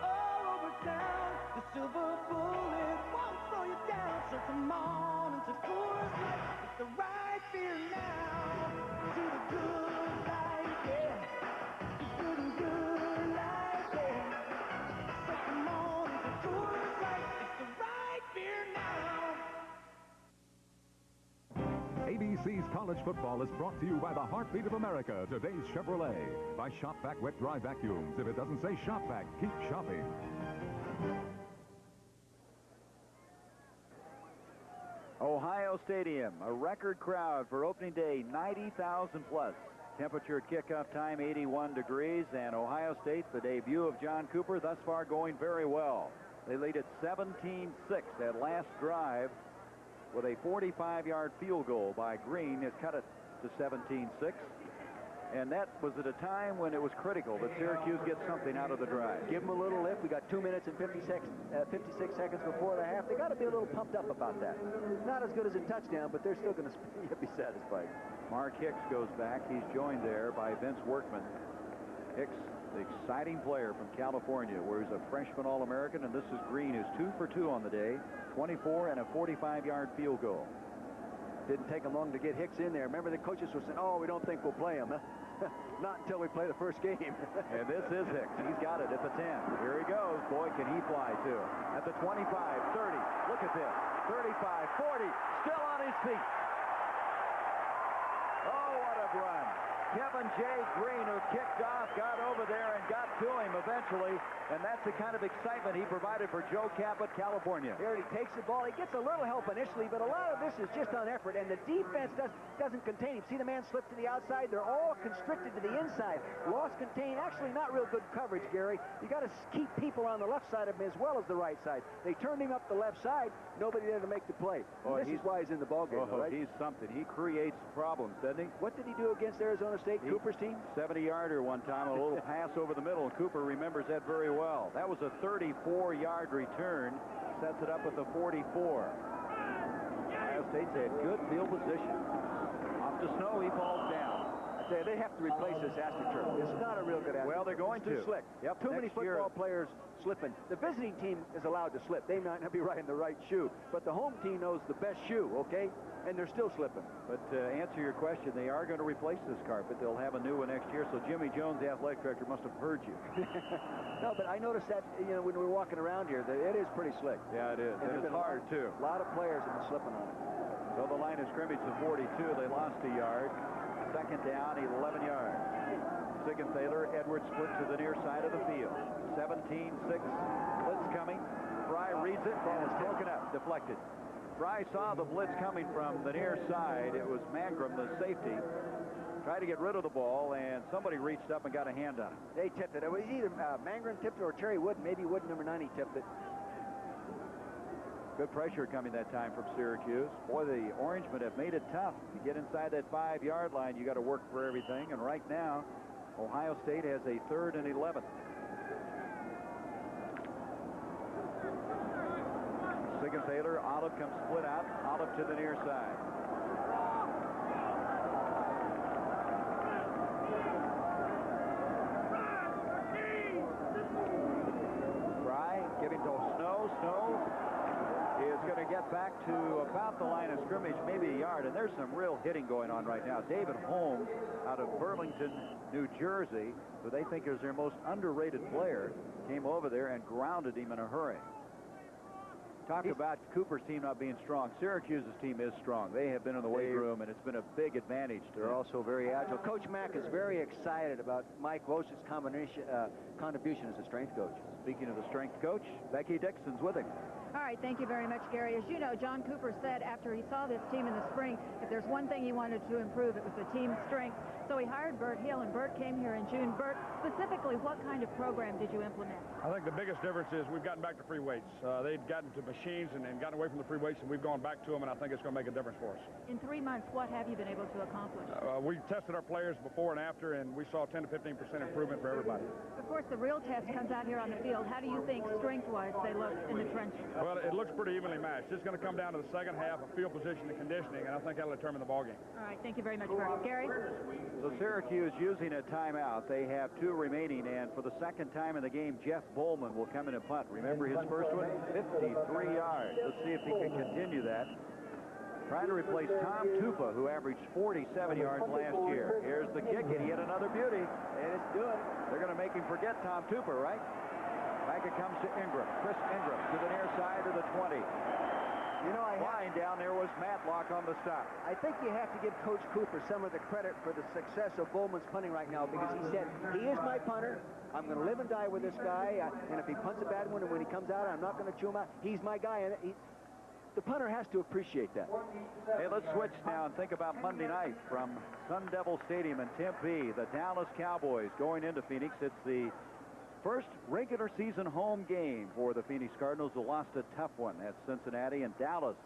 all over town. The silver bullet won't slow you down. So come on into Coors Light. It's the right fear now. To the good life, yeah. The good and good life, yeah. So come on into Coors Light. It's the right fear now. ABC's College Football is brought to you by the heartbeat of America, today's Chevrolet. By Shop Vac Wet Dry Vacuums. If it doesn't say Shop Vac, keep shopping. Ohio Stadium, a record crowd for opening day, 90,000 plus. Temperature at kickoff time, 81 degrees. And Ohio State, the debut of John Cooper, thus far going very well. They lead at 17-6 that last drive with a 45-yard field goal by Green. It cut it to 17-6. And that was at a time when it was critical that Syracuse gets something out of the drive. Give them a little lift. We got 2 minutes and 56 seconds before the half. They got to be a little pumped up about that. Not as good as a touchdown, but they're still going to be satisfied. Mark Hicks goes back. He's joined there by Vince Workman. Hicks, the exciting player from California, where he's a freshman All-American, and this is Green, who's 2 for 2 on the day, 24 and a 45-yard field goal. Didn't take them long to get Hicks in there. Remember, the coaches were saying, oh, we don't think we'll play him. Not until we play the first game. And this is Hicks. He's got it at the 10. Here he goes. Boy, can he fly, too. At the 25, 30. Look at this. 35, 40. Still on his feet. Oh, what a run. Kevin J. Green, who kicked off, got over there and got to him eventually, and that's the kind of excitement he provided for Joe Cabot, California. Here he takes the ball. He gets a little help initially, but a lot of this is just on effort, and the defense doesn't contain him. See the man slip to the outside? They're all constricted to the inside. Loss contained. Actually not real good coverage, Gary. You got to keep people on the left side of him as well as the right side. They turned him up the left side. Nobody there to make the play. This is why he's in the ballgame, right? He's something. He creates problems, doesn't he? What did he do against Arizona State, Cooper's team? 70-yarder one time, a little pass over the middle, and Cooper remembers that very well. That was a 34-yard return. Sets it up at the 44. Ohio State's had good field position. Off the snow, he falls down. They have to replace this AstroTurf. It's not a real good AstroTurf. Well, they're going to. Too slick. Yep. Too many football players slipping. The visiting team is allowed to slip. They might not be riding the right shoe, but the home team knows the best shoe, okay? And they're still slipping. But to answer your question, they are going to replace this carpet. They'll have a new one next year, so Jimmy Jones, the athletic director, must have heard you. No, but I noticed that, you know, when we were walking around here, that it is pretty slick. Yeah, it is. And it's hard, too. A lot of players have been slipping on it. So the line of scrimmage is 42. They lost a yard. Second down, 11 yards. Siegenthaler, Edwards split to the near side of the field. 17-6. Blitz coming. Fry reads it. Ball is broken up. Deflected. Fry saw the blitz coming from the near side. It was Mangrum, the safety. Tried to get rid of the ball, and somebody reached up and got a hand on it. They tipped it. It was either Mangrum tipped it or Terry Wood. Maybe Wood, number 90, tipped it. Good pressure coming that time from Syracuse. Boy, the Orangemen have made it tough. You get inside that 5-yard line, you got to work for everything. And right now, Ohio State has a 3rd and 11. Siegenthaler, Olive comes split out. Olive to the near side. Fry giving to Snow. Snow is going to get back to about the line of scrimmage, maybe a yard, and there's some real hitting going on right now. David Holmes out of Burlington, New Jersey, who they think is their most underrated player, came over there and grounded him in a hurry. Talk about Cooper's team not being strong. Syracuse's team is strong. They have been in the weight room, and it's been a big advantage to them. They're also very agile. Coach Mack is very excited about Mike Walsh's contribution as a strength coach. Speaking of the strength coach, Becky Dixon's with him. All right, thank you very much, Gary. As you know, John Cooper said after he saw this team in the spring, if there's one thing he wanted to improve, it was the team strength. So he hired Bert Hill, and Bert came here in June. Bert, specifically, what kind of program did you implement? I think the biggest difference is we've gotten back to free weights. They'd gotten to machines and gotten away from the free weights, and we've gone back to them, and I think it's going to make a difference for us. In 3 months, what have you been able to accomplish? We tested our players before and after, and we saw 10 to 15% improvement for everybody. Of course, the real test comes out here on the field. How do you think, strength-wise, they look in the trenches? Well, it looks pretty evenly matched. It's going to come down to the second half of field position and conditioning, and I think that'll determine the ballgame. All right, thank you very much, Bert. Gary? So Syracuse using a timeout. They have 2 remaining, and for the second time in the game, Jeff Bowman will come in and punt. Remember his first one? 53 yards. Let's see if he can continue that. Trying to replace Tom Tupa, who averaged 47 yards last year. Here's the kick, and he hit another beauty. And it's good. They're going to make him forget Tom Tupa, right? Back it comes to Ingram. Chris Ingram to the near side of the 20. You know, Flying down there was Matlock on the stop. I think you have to give Coach Cooper some of the credit for the success of Bowman's punting right now, because he said, he is my punter. I'm going to live and die with this guy, and if he punts a bad one and when he comes out, I'm not going to chew him out. He's my guy, and the punter has to appreciate that. Hey, let's switch now and think about Monday night from Sun Devil Stadium in Tempe. The Dallas Cowboys going into Phoenix. It's the first regular season home game for the Phoenix Cardinals, who lost a tough one at Cincinnati, and Dallas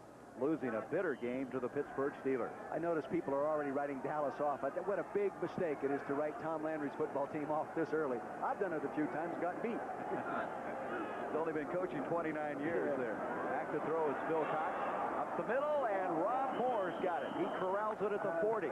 losing a bitter game to the Pittsburgh Steelers. I notice people are already writing Dallas off. What a big mistake it is to write Tom Landry's football team off this early. I've done it a few times, got beat. He's only been coaching 29 years there. Back to throw is Phil Cox. Up the middle, and Rob Moore's got it. He corrals it at the 40.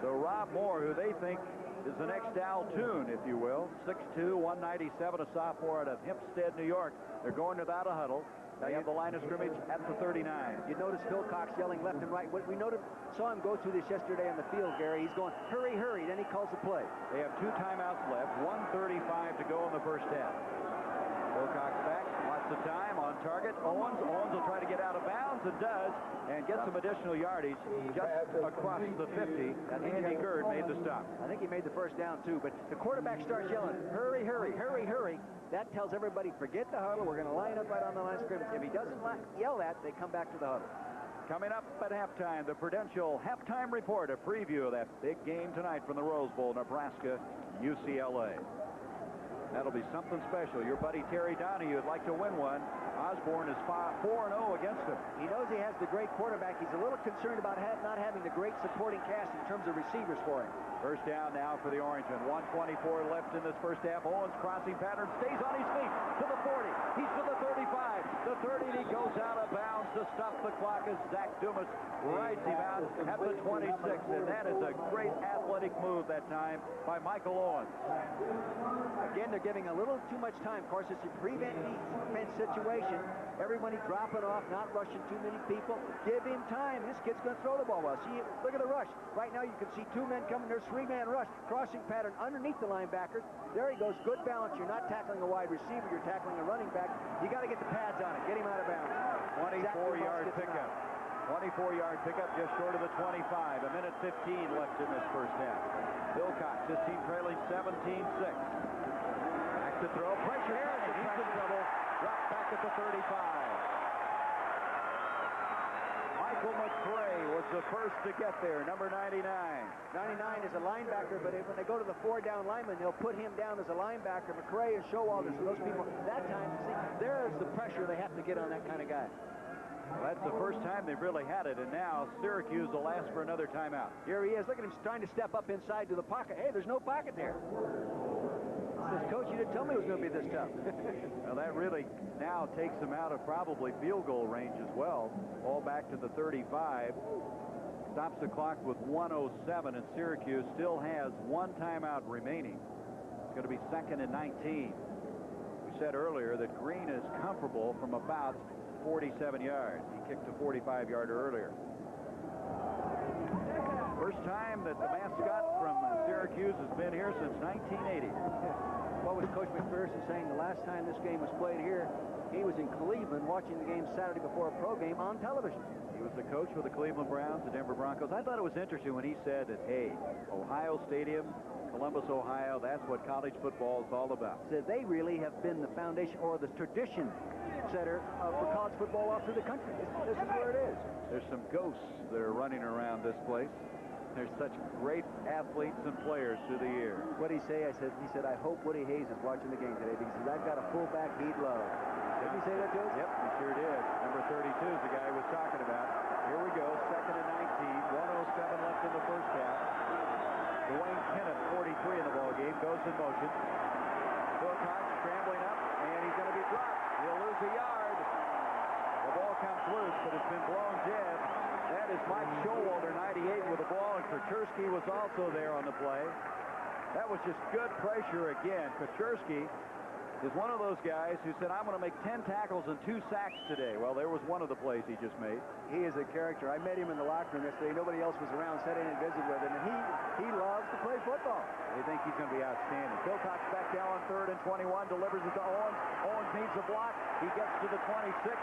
So Rob Moore, who they think is the next Al Toon, if you will. 6'2", 197, a sophomore out of Hempstead, New York. They're going without a huddle. They have the line of scrimmage at the 39. You notice Phil Cox yelling left and right. We saw him go through this yesterday on the field, Gary. He's going, hurry, hurry. Then he calls the play. They have 2 timeouts left. 1:35 to go in the first half. Phil Cox back. Watch the time on target. Owens will try to get out of bounds and does, and get some additional yardage just across the 50. And Andy Gerd made the stop. I think he made the first down too, but the quarterback starts yelling, hurry, hurry, hurry, hurry. That tells everybody, forget the huddle. We're going to line up right on the line of scrimmage. If he doesn't yell that, they come back to the huddle. Coming up at halftime, the Prudential halftime report, a preview of that big game tonight from the Rose Bowl, Nebraska, UCLA. That'll be something special. Your buddy Terry Donahue would like to win one. Osborne is 4-0 against him. He knows he has the great quarterback. He's a little concerned about not having the great supporting cast in terms of receivers for him. First down now for the Orangemen. 1:24 left in this first half. Owens crossing pattern, stays on his feet to the 40. He's to the 35. The 30, and he goes out of bounds to stop the clock as Zach Dumas rides him out at the 26. And that is a great athletic move that time by Michael Owens. Again, they're giving a little too much time. Of course, it's a prevent-defense situation. Everybody dropping off, not rushing too many people. Give him time. This kid's going to throw the ball well. See, look at the rush. Right now, you can see two men coming. There's three-man rush. Crossing pattern underneath the linebacker. There he goes. Good balance. You're not tackling a wide receiver. You're tackling a running back. You got to get the pads on it. Get him out of bounds. 24-yard pickup. 24-yard pickup just short of the 25. A minute 15 left in this first half. Wilcox, his team trailing 17-6. Back to throw. Pressure. And he's in trouble. Dropped back at the 35. Michael McCray was the first to get there, number 99. 99 is a linebacker, but when they go to the four-down lineman, they'll put him down as a linebacker. McCray and Showalter, so those people, that time, see, there's the pressure they have to get on that kind of guy. Well, that's the first time they've really had it, and now Syracuse will ask for another timeout. Here he is. Look at him trying to step up inside to the pocket. Hey, there's no pocket there. Says, Coach, you didn't tell me it was going to be this tough. Well, that really now takes them out of probably field goal range as well. Ball back to the 35. Stops the clock with 1:07, and Syracuse still has one timeout remaining. It's going to be 2nd and 19. We said earlier that Green is comfortable from about 47 yards. He kicked a 45-yarder earlier. First time that the mascot from Syracuse has been here since 1980. What was Coach McPherson saying the last time this game was played here? He was in Cleveland watching the game Saturday before a pro game on television. He was the coach for the Cleveland Browns, the Denver Broncos. I thought it was interesting when he said that, hey, Ohio Stadium, Columbus, Ohio, that's what college football is all about. Said they really have been the foundation or the tradition setter for college football all through the country. This is where it is. There's some ghosts that are running around this place. There's such great athletes and players through the year. What did he say? He said, I hope Woody Hayes is watching the game today because I've got a fullback he'd love. Did he say that to us? Yep, he sure did. Number 32 is the guy he was talking about. Here we go, 2nd and 19. 1:07 left in the first half. Dwayne Kennett, 43 in the ball game, goes in motion. Wilcox scrambling up, and he's going to be dropped. He'll lose a yard. The ball comes loose, but it's been blown dead. That is Mike Showalter, 98, with the ball, and Kachersky was also there on the play. That was just good pressure again. Kachersky is one of those guys who said, I'm going to make 10 tackles and 2 sacks today. Well, there was one of the plays he just made. He is a character. I met him in the locker room yesterday. Nobody else was around, sat in and visited with him, and he loves to play football. They think he's going to be outstanding. Wilcox back down on 3rd and 21, delivers it to Owens. Owens needs a block. He gets to the 26.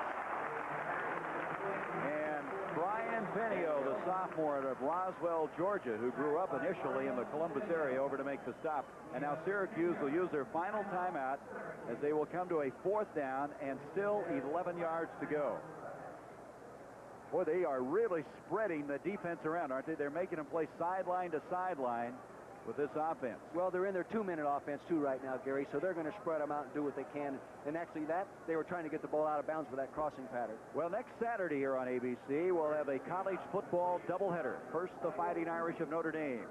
And Brian Pinio, the sophomore out of Roswell, Georgia, who grew up initially in the Columbus area, over to make the stop. And now Syracuse will use their final timeout as they will come to a 4th down and still 11 yards to go. Boy, they are really spreading the defense around, aren't they? They're making them play sideline to sideline with this offense. Well, they're in their 2-minute offense, too, right now, Gary, so they're going to spread them out and do what they can. And actually, they were trying to get the ball out of bounds with that crossing pattern. Well, next Saturday here on ABC, we'll have a college football doubleheader. First, the Fighting Irish of Notre Dame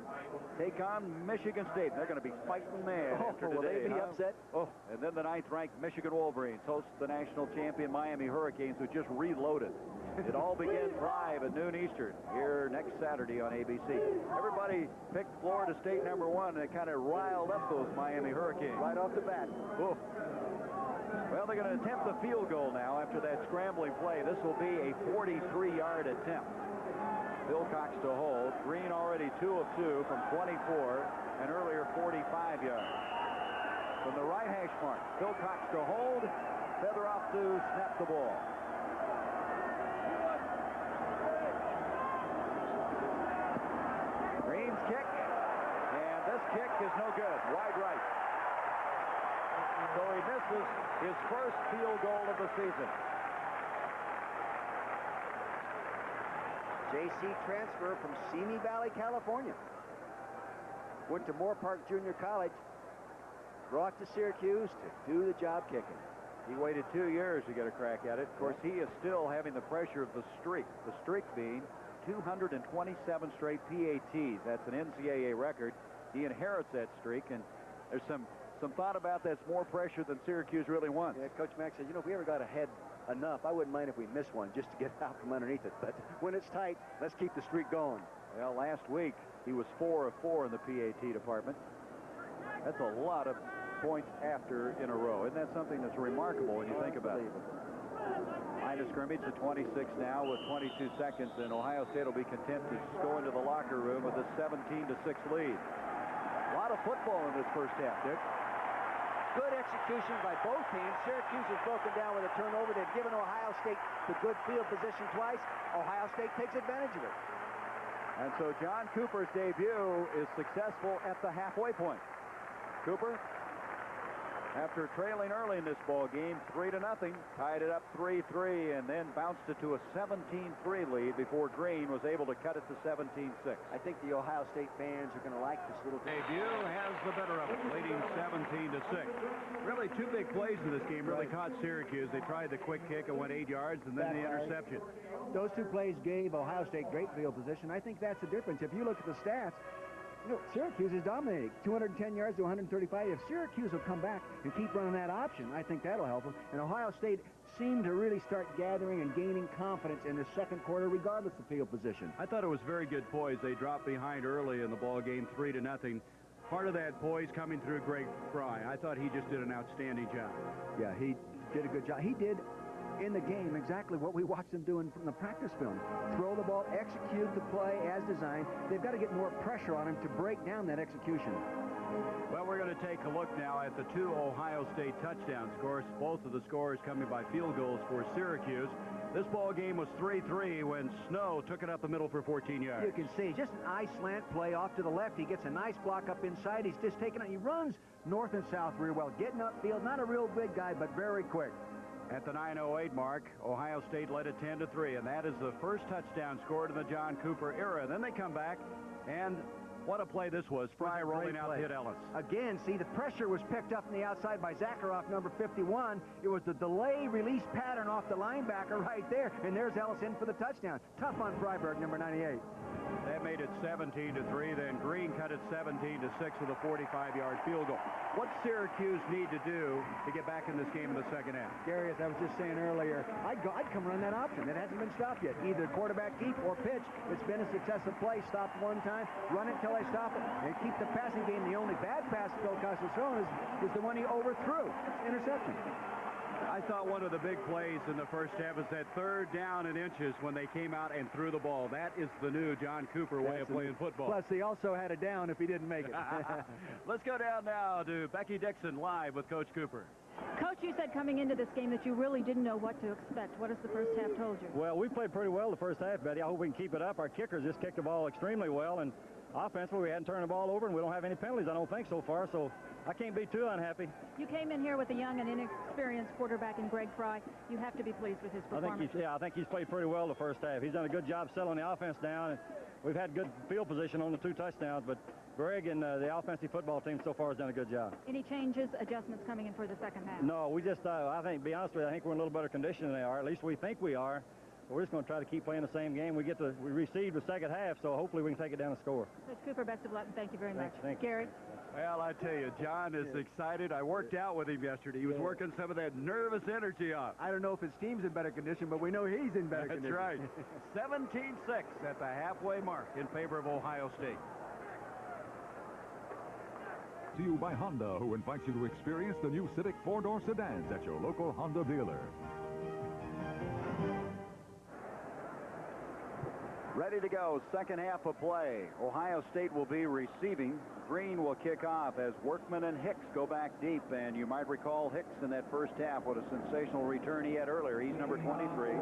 take on Michigan State. They're going to be fighting mad after today. Will they be upset? Oh, and then the 9th-ranked Michigan Wolverines host the national champion Miami Hurricanes, who just reloaded. It all begins live at noon Eastern here next Saturday on ABC. Everybody picked Florida State number 1, and it kind of riled up those Miami Hurricanes. Right off the bat. Oof. Well, they're going to attempt the field goal now after that scrambling play. This will be a 43-yard attempt. Wilcox to hold. Green already 2 of 2 from 24, and earlier 45 yards. from the right hash mark. Wilcox to hold. Featheroff to snap the ball. Green's kick. And this kick is no good. Wide right. So he misses his first field goal of the season. JC transfer from Simi Valley, California. Went to Moore Park Junior College. Brought to Syracuse to do the job kicking. He waited 2 years to get a crack at it. Of course, he is still having the pressure of the streak. The streak being 227 straight PATs. That's an NCAA record. He inherits that streak, and there's some thought about that's more pressure than Syracuse really wants. Yeah, Coach Mack says, you know, if we ever got ahead enough, I wouldn't mind if we miss one just to get out from underneath it. But when it's tight, let's keep the streak going. Well, last week, he was 4 of 4 in the PAT department. That's a lot of points after in a row. Isn't that something that's remarkable when you think about it? Line of scrimmage at 26 now with 22 seconds, and Ohio State will be content to go into the locker room with a 17-6 lead. A lot of football in this first half, Dick. Good execution by both teams. Syracuse has broken down with a turnover. They've given Ohio State the good field position twice. Ohio State takes advantage of it. And so John Cooper's debut is successful at the halfway point. Cooper, after trailing early in this ball game, 3-0, tied it up 3-3, and then bounced it to a 17-3 lead before Green was able to cut it to 17-6. I think the Ohio State fans are going to like this little debut. Has the better of it, leading 17-6. Really, two big plays in this game really caught Syracuse. They tried the quick kick and went 8 yards, and then the interception. Those two plays gave Ohio State great field position. I think that's the difference. If you look at the stats, you know, Syracuse is dominating. 210 yards to 135. If Syracuse will come back and keep running that option, I think that'll help them. And Ohio State seemed to really start gathering and gaining confidence in the second quarter, regardless of field position. I thought it was very good poise. They dropped behind early in the ball game, 3-0. Part of that poise coming through Greg Fry. I thought he just did an outstanding job. Yeah, he did a good job. He did in the game exactly what we watched them doing from the practice film. Throw the ball, execute the play as designed. They've got to get more pressure on him to break down that execution. Well, we're going to take a look now at the 2 Ohio State touchdowns. Of course, both of the scores coming by field goals for Syracuse. This ball game was 3-3 when Snow took it up the middle for 14 yards. You can see just an eye slant play off to the left. He gets a nice block up inside. He's just taking it. He runs north and south real well, getting upfield. Not a real big guy, but very quick. At the 9:08 mark, Ohio State led it 10-3, and that is the first touchdown scored in the John Cooper era. Then they come back, and what a play this was. Fry rolling out to hit Ellis. Again, see, the pressure was picked up from the outside by Zakharoff, number 51. It was the delay release pattern off the linebacker right there, and there's Ellis in for the touchdown. Tough on Freiberg, number 98. That made it 17-3. Then Green cut it 17-6 with a 45-yard field goal. What Syracuse need to do to get back in this game in the second half? Gary, as I was just saying earlier, I'd come run that option. It hasn't been stopped yet. Either quarterback keep or pitch. It's been a successful play. Stop one time, run it till they stop it, and keep the passing game. The only bad pass Phil Costa's thrown is the one he overthrew. Interception. I thought one of the big plays in the first half was that 3rd down and inches when they came out and threw the ball. That is the new John Cooper way of playing football. Plus, he also had it down if he didn't make it. Let's go down now to Becky Dixon live with Coach Cooper. Coach, you said coming into this game that you really didn't know what to expect. What has the first half told you? Well, we played pretty well the first half, Betty. I hope we can keep it up. Our kickers just kicked the ball extremely well, and offensively, we hadn't turned the ball over, and we don't have any penalties, I don't think, so far, so I can't be too unhappy. You came in here with a young and inexperienced quarterback in Greg Fry. You have to be pleased with his performance. I think he's played pretty well the first half. He's done a good job settling the offense down, and we've had good field position on the 2 touchdowns, but Greg and the offensive football team so far has done a good job. Any changes, adjustments coming in for the second half? No, we just, I think, to be honest with you, I think we're in a little better condition than they are. At least we think we are. We're just going to try to keep playing the same game. We received the second half, so hopefully we can take it down and score. Coach Cooper, best of luck, and thank you very much. Thank you. Gary? Well, I tell you, John is excited. I worked out with him yesterday. He was working some of that nervous energy off. I don't know if his team's in better condition, but we know he's in better condition. That's right. 17-6 at the halfway mark in favor of Ohio State. To you by Honda, who invites you to experience the new Civic 4-door sedans at your local Honda dealer. Ready to go. Second half of play. Ohio State will be receiving. Green will kick off as Workman and Hicks go back deep. And you might recall Hicks in that first half. What a sensational return he had earlier. He's number 23.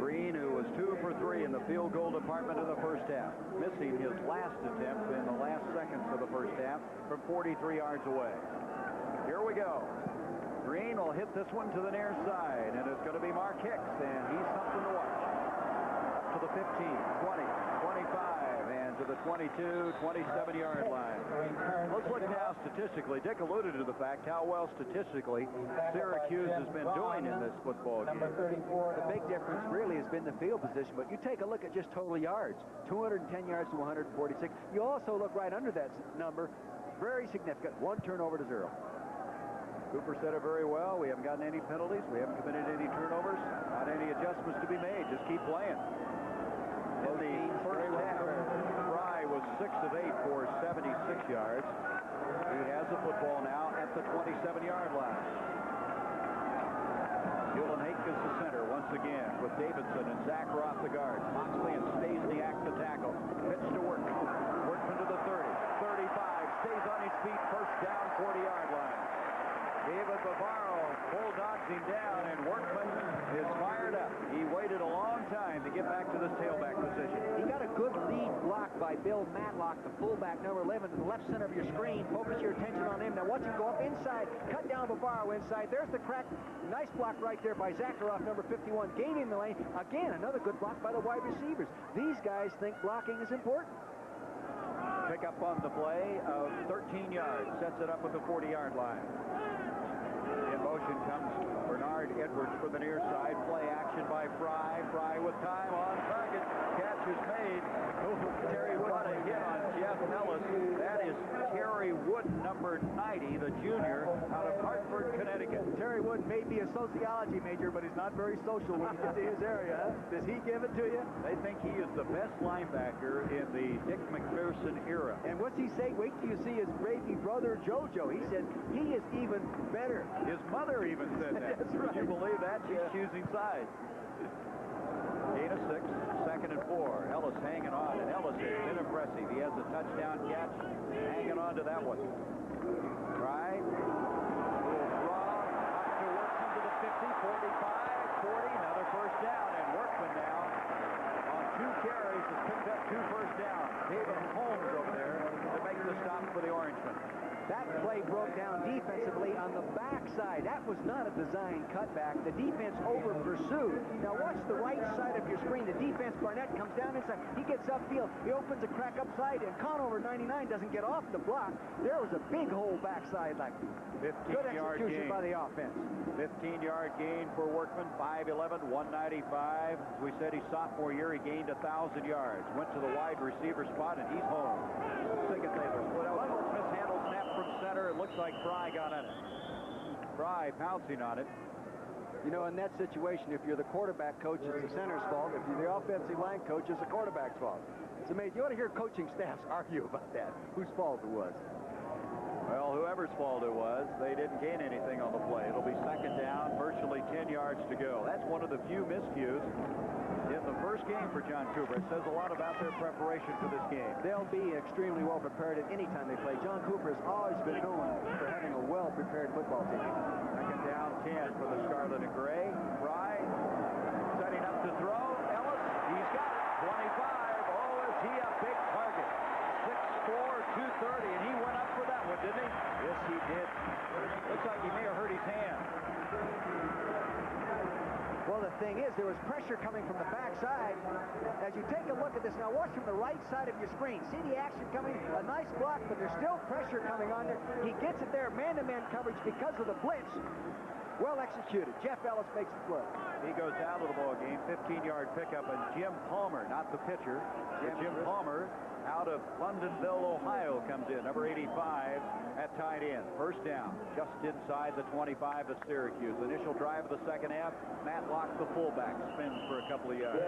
Green, who was 2 for 3 in the field goal department in the first half, missing his last attempt in the last seconds of the first half from 43 yards away. Here we go. Green will hit this one to the near side, and it's going to be Mark Hicks, and he's something to watch. To the 15, 20, 25, and to the 22, 27-yard line. Let's look now statistically. Dick alluded to the fact how well statistically Syracuse has been doing in this football game. The big difference really has been the field position, but you take a look at just total yards. 210 yards to 146. You also look right under that number. Very significant. 1 turnover to 0. Cooper said it very well. We haven't gotten any penalties. We haven't committed any turnovers. Not any adjustments to be made. Just keep playing. In the first half, Fry was 6 of 8 for 76 yards. He has the football now at the 27-yard line. Julian Hake is the center once again with Davidson and Zacher off the guard. Moxley and Stasny act the tackle. Pitch to Workman. Workman to the 30, 35, stays on his feet. First down, 40-yard line. David Bavaro bulldogs him down, and Workman is fired up. He waited a long time to get back to this tailback position. He got a good lead block by Bill Matlock, the fullback, number 11, to the left center of your screen. Focus your attention on him. Now watch him go up inside, cut down Bavaro inside. There's the crack. Nice block right there by Zakharoff, number 51. Gave him the lane. Again, another good block by the wide receivers. These guys think blocking is important. Pick up on the play of 13 yards. Sets it up at the 40-yard line. In motion comes Bernard Edwards for the near side. Play action by Fry. Fry with time on target. Catch is made. Terry Wood. What a hit on Jeff Ellis. That is Terry Wood, number 90, the junior, out of Hartford, Connecticut. Terry Wood may be a sociology major, but he's not very social when you get to his area. Does he give it to you? They think he is the best linebacker in the Dick McPherson era. And what's he say? Wait till you see his baby brother, JoJo. He said he is even better. His mother even said that. That's right. Can you believe that? She's choosing sides. Gain of 6, 2nd and 4. Ellis hanging on, and Ellis has been impressive. He has a touchdown catch, hanging on to that one. Fry, little draw, up to Workman to the 50, 45, 40, another first down, and Workman now on 2 carries has picked up 2 first downs. David Holmes over there to make the stop for the Orangemen. That play broke down defensively on the backside. That was not a design cutback. The defense over-pursued. Now watch the right side of your screen. The defense, Barnett, comes down inside. He gets upfield. He opens a crack upside, and Conover, 99, doesn't get off the block. There was a big hole backside. Like 15-yard execution gain by the offense. 15-yard gain for Workman, 5'11", 195. As we said, his sophomore year, he gained 1,000 yards. Went to the wide receiver spot, and he's home. Sigathaler split out. Mishandled snap from center. It looks like Fry got on it. Fry pouncing on it. You know, in that situation, if you're the quarterback coach, it's the center's fault. If you're the offensive line coach, it's the quarterback's fault. It's amazing. You ought to hear coaching staffs argue about that, whose fault it was. Well, whoever's fault it was, they didn't gain anything on the play. It'll be 2nd down, virtually 10 yards to go. That's one of the few miscues in the first game for John Cooper. It says a lot about their preparation for this game. They'll be extremely well prepared at any time they play. John Cooper has always been known for having a well-prepared football team. 2nd down, 10 for the Scarlet and Gray. Fry setting up to throw. Ellis, he's got it. 25. Oh, is he a big target? 6'4", 230, and he went up for that one, didn't he? Yes, he did. Looks like he may have hurt his hand. Well, the thing is, there was pressure coming from the backside. As you take a look at this, now watch from the right side of your screen. See the action coming? A nice block, but there's still pressure coming on there. He gets it there, man-to-man coverage because of the blitz. Well executed. Jeff Ellis makes the play. He goes out of the ball game, 15-yard pickup, and Jim Palmer, not the pitcher, Jim Palmer, out of Londonville, Ohio, comes in, number 85 at tight end. First down, just inside the 25 of Syracuse. Initial drive of the second half, Matlock, the fullback, spins for a couple of yards.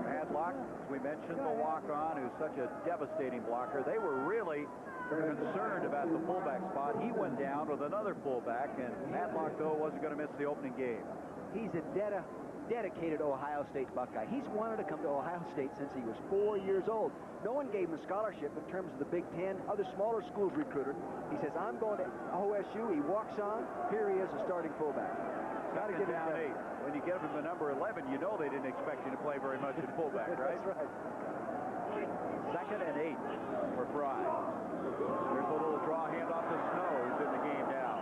Matlock, as we mentioned, the walk-on, who's such a devastating blocker. They were really concerned about the fullback spot. He went down with another fullback, and Matlock, though, wasn't going to miss the opening game. He's a dedicated Ohio State Buckeye. He's wanted to come to Ohio State since he was 4 years old. No one gave him a scholarship in terms of the Big Ten. Other smaller schools recruited. He says, I'm going to OSU. He walks on. Here he is, a starting fullback. Got to get down 8. When you get him to number 11, you know they didn't expect you to play very much at fullback, right? That's right. 2nd and 8 for Fry. There's a little draw handoff to Snow, who's in the game now.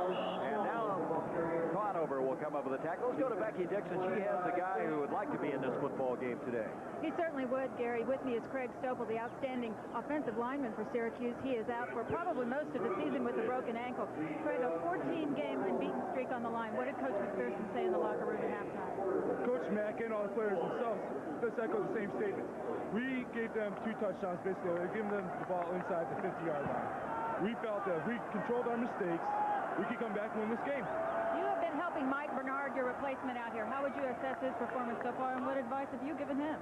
And now Conover will come up with a tackle. Let's go to Becky Dixon. She has the guy who would like to be in this football game today. He certainly would, Gary. With me is Craig Stopel, the outstanding offensive lineman for Syracuse. He is out for probably most of the season with a broken ankle. Craig, a 14-game unbeaten streak on the line. What did Coach McPherson say in the locker room at halftime? Coach Mack and all the players themselves, let's echo the same statement. We gave them 2 touchdowns, basically. We're giving them the ball inside the 50-yard line. We felt that if we controlled our mistakes, we could come back and win this game. You have been helping Mike Bernard, your replacement out here. How would you assess his performance so far, and what advice have you given him?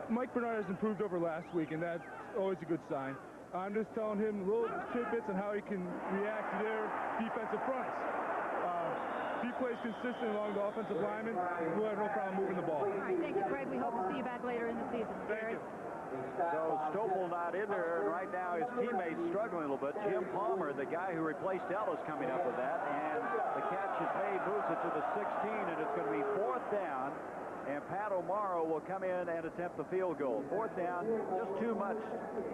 Mike Bernard has improved over last week, and that's always a good sign. I'm just telling him little tidbits on how he can react to their defensive fronts. If he plays consistent along the offensive lineman, we'll have no problem moving the ball. All right, thank you, Craig. We hope to see you back later in the season. Thank you. So Stopel not in there, and right now his teammates struggling a little bit. Jim Palmer, the guy who replaced Ellis, coming up with that, and the catch is made, moves it to the 16, and it's going to be 4th down. And Pat O'Mara will come in and attempt the field goal. 4th down, just too much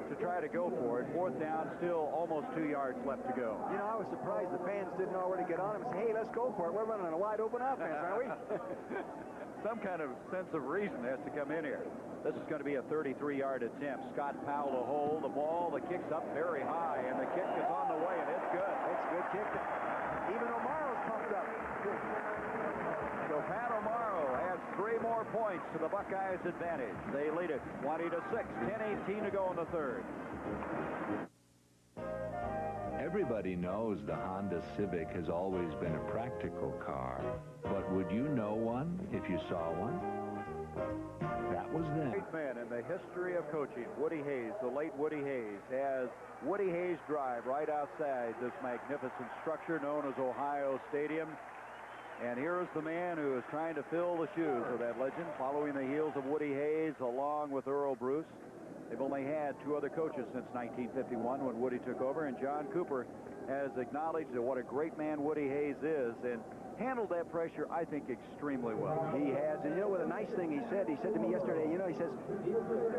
to try to go for it. 4th down, still almost 2 yards left to go. You know, I was surprised the fans didn't know where to get on him and say, hey, let's go for it. We're running a wide open offense, aren't we? Some kind of sense of reason has to come in here. This is going to be a 33-yard attempt. Scott Powell to hold the ball. The kick's up very high, and the kick is on the way, and it's good. It's a good kick. Even O'Mara's pumped up. So Pat O'Mara has 3 more points to the Buckeyes' advantage. They lead it 20-6, 10-18 to go in the 3rd. Everybody knows the Honda Civic has always been a practical car, but would you know one if you saw one? That was then. Great man in the history of coaching, Woody Hayes, the late Woody Hayes, has Woody Hayes Drive right outside this magnificent structure known as Ohio Stadium. And here is the man who is trying to fill the shoes of that legend, following the heels of Woody Hayes along with Earl Bruce. They've only had 2 other coaches since 1951 when Woody took over, and John Cooper has acknowledged that what a great man Woody Hayes is and handled that pressure, I think, extremely well. He has, and you know what a nice thing he said to me yesterday, you know, he says,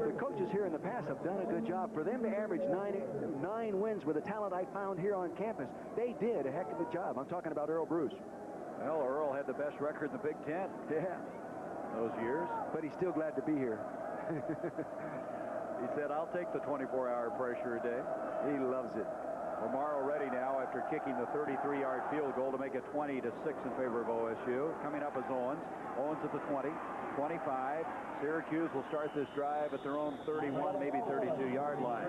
the coaches here in the past have done a good job. For them to average 9 wins with the talent I found here on campus, they did a heck of a job. I'm talking about Earl Bruce. Well, Earl had the best record in the Big Ten. Yeah. Those years. But he's still glad to be here. He said, I'll take the 24-hour pressure a day. He loves it. Romaro ready now after kicking the 33-yard field goal to make it 20-6 in favor of OSU. Coming up is Owens. Owens at the 20, 25. Syracuse will start this drive at their own 31, maybe 32-yard line.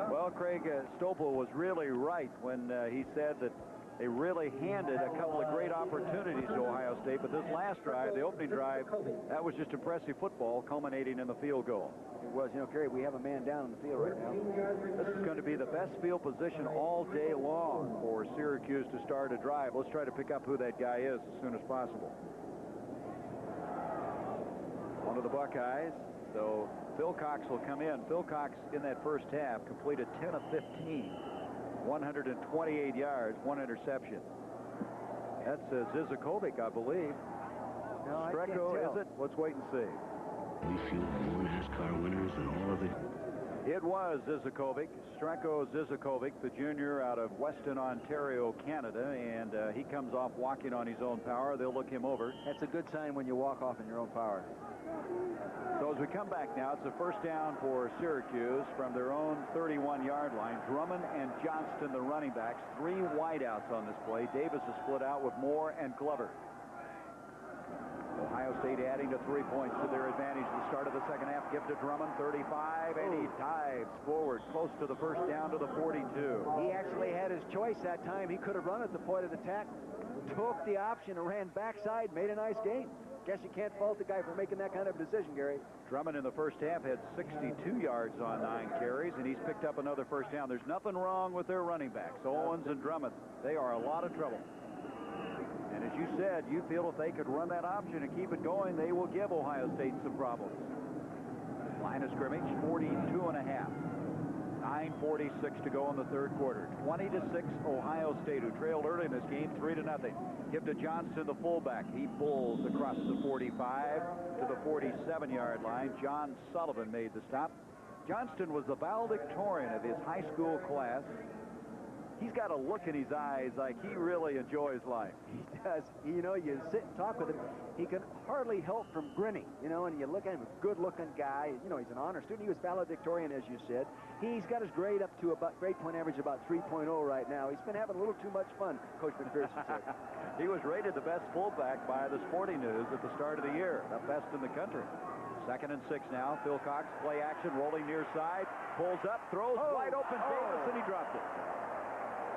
Well, Craig, Stopel was really right when he said that they really handed a couple of great opportunities to Ohio State, but this last drive, the opening drive, that was just impressive football, culminating in the field goal. It was. You know, Gary, we have a man down in the field right now. This is going to be the best field position all day long for Syracuse to start a drive. Let's try to pick up who that guy is as soon as possible. One of the Buckeyes, so Phil Cox will come in. Phil Cox in that first half completed 10 of 15. 128 yards, 1 interception. That's Zizakovic, I believe. No, Strecko, is it? Let's wait and see. We field more NASCAR winners than all of it. It was Zizakovic, Strecko Zizakovic, the junior out of Weston, Ontario, Canada, and he comes off walking on his own power. They'll look him over. That's a good sign when you walk off in your own power. So as we come back now, it's a first down for Syracuse from their own 31-yard line. Drummond and Johnston, the running backs. 3 wideouts on this play. Davis is split out with Moore and Glover. Ohio State adding to 3 points to their advantage at the start of the second half. Give to Drummond, 35, and he dives forward close to the first down to the 42. He actually had his choice that time. He could have run at the point of attack, took the option and ran backside, made a nice gain. Guess you can't fault the guy for making that kind of decision, Gary. Drummond in the first half had 62 yards on 9 carries, and he's picked up another first down. There's nothing wrong with their running backs. Owens and Drummond, they are a lot of trouble. And And as you said, you feel if they could run that option and keep it going, they will give Ohio State some problems. Line of scrimmage, 42.5. 9:46 to go in the third quarter. 20-6 Ohio State, who trailed early in this game 3-0. Give to Johnston, the fullback. He bulls across the 45 to the 47-yard line. John Sullivan made the stop. Johnston was the valedictorian of his high school class. He's got a look in his eyes like he really enjoys life. He does. You know, you sit and talk with him, he can hardly help from grinning, you know, and you look at him, a good-looking guy. You know, he's an honor student. He was valedictorian, as you said. He's got his grade up to about grade point average about 3.0 right now. He's been having a little too much fun, Coach McPherson said. He was rated the best fullback by the Sporting News at the start of the year, the best in the country. 2nd and 6 now. Phil Cox, play action, rolling near side, pulls up, throws wide open Davis, and he dropped it.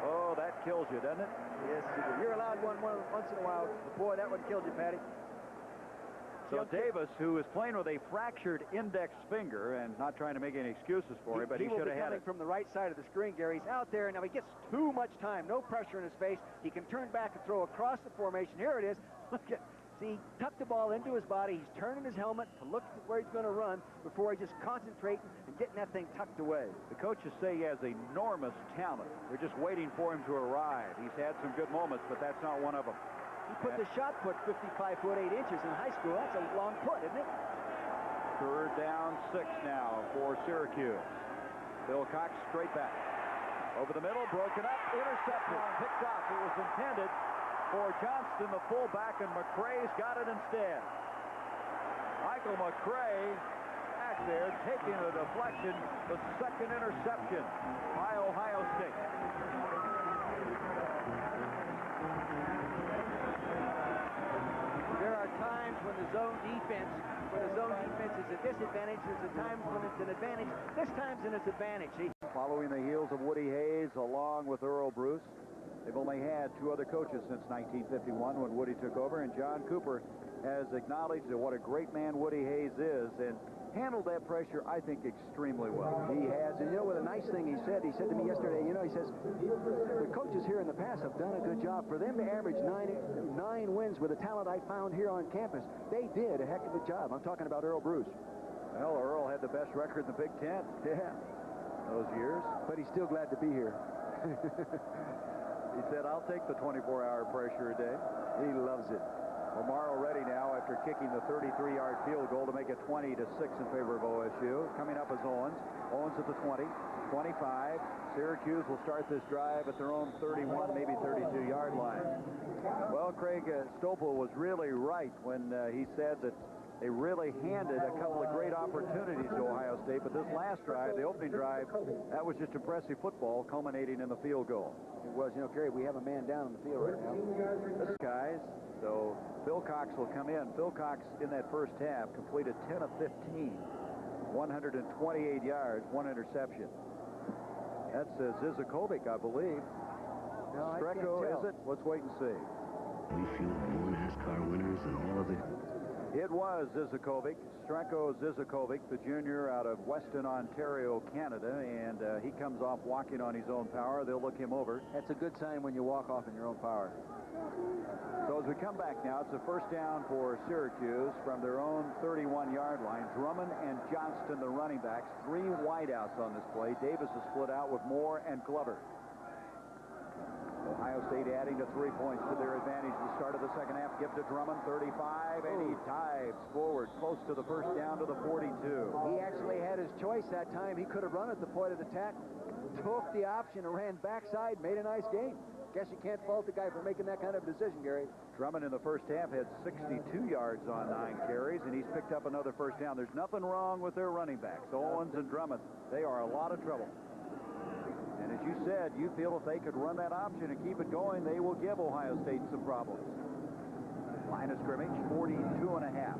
Oh, that kills you, doesn't it? Yes, you're allowed one once in a while. Boy, that one killed you, Patty. So Davis, who is playing with a fractured index finger, and not trying to make any excuses for it, but he should have had it. From the right side of the screen, Gary. He's out there, and now he gets too much time. No pressure in his face. He can turn back and throw across the formation. Here it is. Look at. See, he tucked the ball into his body. He's turning his helmet to look at where he's going to run before he just concentrating and getting that thing tucked away. The coaches say he has enormous talent. They're just waiting for him to arrive. He's had some good moments, but that's not one of them. He put the shot put 55 foot 8 inches in high school. That's a long put, isn't it? 3rd down 6 now for Syracuse. Bill Cox straight back. Over the middle, broken up, intercepted, picked off. It was intended for Johnston, the fullback, and McCray's got it instead. Michael McCray back there taking a deflection, the 2nd interception by Ohio State. There are times when the zone defense is a disadvantage. There's a time when it's an advantage. This time's in its advantage. Following the heels of Woody Hayes along with Earl Bruce. They've only had 2 other coaches since 1951 when Woody took over, and John Cooper has acknowledged that what a great man Woody Hayes is and handled that pressure, I think, extremely well. He has, and you know what a nice thing he said to me yesterday, you know, he says, the coaches here in the past have done a good job. For them to average 9 wins with the talent I found here on campus, they did a heck of a job. I'm talking about Earl Bruce. Well, Earl had the best record in the Big Ten. Yeah. Those years. But he's still glad to be here. He said, I'll take the 24-hour pressure a day. He loves it. Lamar ready now after kicking the 33-yard field goal to make it 20-6 in favor of OSU. Coming up is Owens. Owens at the 20, 25. Syracuse will start this drive at their own 31, maybe 32-yard line. Well, Craig Stopel was really right when he said that they really handed a couple of great opportunities to Ohio State, but this last drive, the opening drive, that was just impressive football culminating in the field goal. It was. You know, Gary, we have a man down in the field right now. This guys, so Phil Cox will come in. Phil Cox in that first half completed 10 of 15, 128 yards, 1 interception. That's Zizakovic, I believe. No, Strecco, is it? Let's wait and see. We field 1 NASCAR winners and all of the... It was Zizakovic, Strecco Zizakovic, the junior out of Weston, Ontario, Canada, and he comes off walking on his own power. They'll look him over. That's a good sign when you walk off in your own power. So as we come back now, it's a 1st down for Syracuse from their own 31-yard line. Drummond and Johnston, the running backs, 3 wideouts on this play. Davis is split out with Moore and Glover. Ohio State adding to 3 points to their advantage at the start of the second half. Give to Drummond, 35, and he dives forward close to the 1st down to the 42. He actually had his choice that time. He could have run at the point of the tackle, took the option, and ran backside, made a nice game. Guess you can't fault the guy for making that kind of decision, Gary. Drummond in the first half had 62 yards on 9 carries, and he's picked up another 1st down. There's nothing wrong with their running backs. Owens and Drummond, they are a lot of trouble. And as you said, you feel if they could run that option and keep it going, they will give Ohio State some problems. Line of scrimmage, 42.5.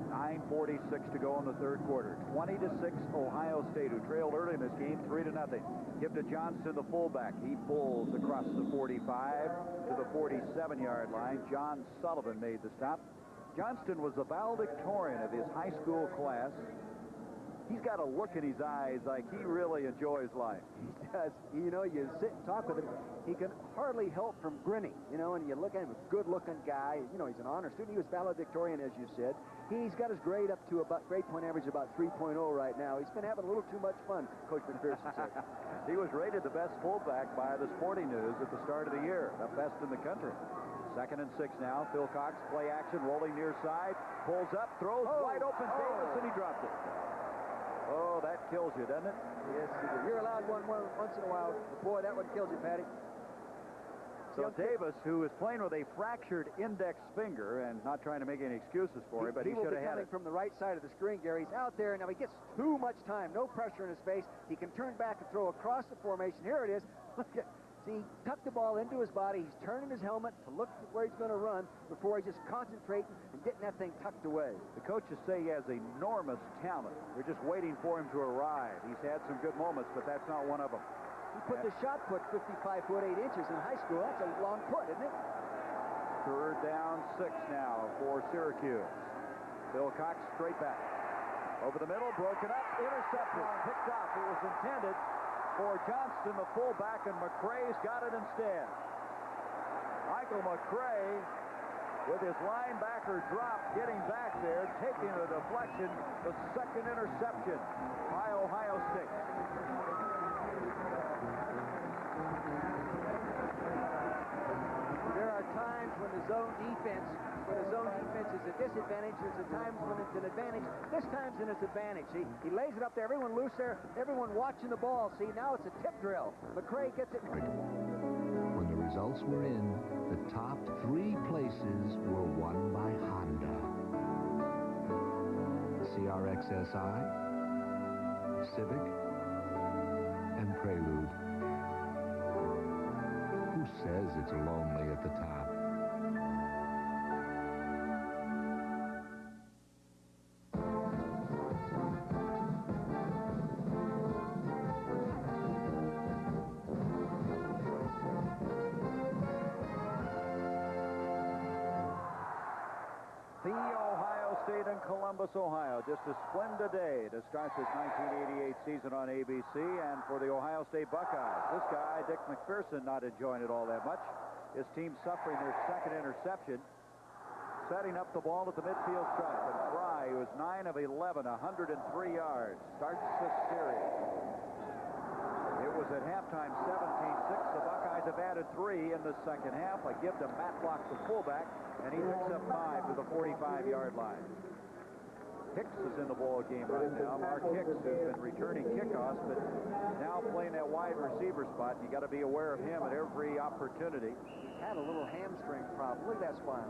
9:46 to go in the third quarter. 20-6 Ohio State, who trailed early in this game, 3-0. Give to Johnston, the fullback. He pulls across the 45 to the 47-yard line. John Sullivan made the stop. Johnston was the valedictorian of his high school class. he's got a look in his eyes like he really enjoys life. He does. You know, you sit and talk with him, he can hardly help from grinning, you know, and you look at him, a good-looking guy. You know, he's an honor student. He was valedictorian, as you said. He's got his grade up to about grade point average about 3.0 right now. He's been having a little too much fun, Coach McPherson said. He was rated the best fullback by the Sporting News at the start of the year, the best in the country. 2nd and 6 now. Phil Cox, play action, rolling near side, pulls up, throws wide open Davis, and he dropped it. Oh, that kills you, doesn't it? Yes, you're allowed one once in a while. Boy, that one kills you, Patty. So Davis, who is playing with a fractured index finger, and not trying to make any excuses for it, but he should have had it. From the right side of the screen, Gary. He's out there, and now he gets too much time. No pressure in his face. He can turn back and throw across the formation. Here it is. Look at. See, he tucked the ball into his body. He's turning his helmet to look at where he's going to run before he's just concentrating and getting that thing tucked away. The coaches say he has enormous talent. They're just waiting for him to arrive. He's had some good moments, but that's not one of them. He put the shot put 55 foot 8 inches in high school. That's a long put, isn't it? 3rd down, 6 now for Syracuse. Bill Cox straight back. Over the middle, broken up, intercepted, picked off. It was intended for Johnston, the fullback, and McCrae's got it instead. Michael McCrae, with his linebacker drop, getting back there, taking a deflection, the 2nd interception by Ohio State. There are times when the zone defense is a disadvantage. There's times when it's an advantage. This time's an advantage. See, he lays it up there. Everyone loose there. Everyone watching the ball. See, now it's a tip drill. McCrae gets it. When the results were in, the top 3 places were won by Honda. CRX-SI, Civic, and Prelude. Who says it's lonely at the top? Columbus, Ohio. Just a splendid day to start this 1988 season on ABC, and for the Ohio State Buckeyes. This guy, Dick McPherson, not enjoying it all that much. His team suffering their 2nd interception. Setting up the ball at the midfield stripe. And Fry, who is 9 of 11, 103 yards, starts this series. It was at halftime 17-6. The Buckeyes have added 3 in the 2nd half. A give to Matlock, the fullback, and he picks up 5 to the 45-yard line. Hicks is in the ball game right now. Mark Hicks, who's been returning kickoffs, but now playing that wide receiver spot. You got to be aware of him at every opportunity. He's had a little hamstring problem. Look at that smile.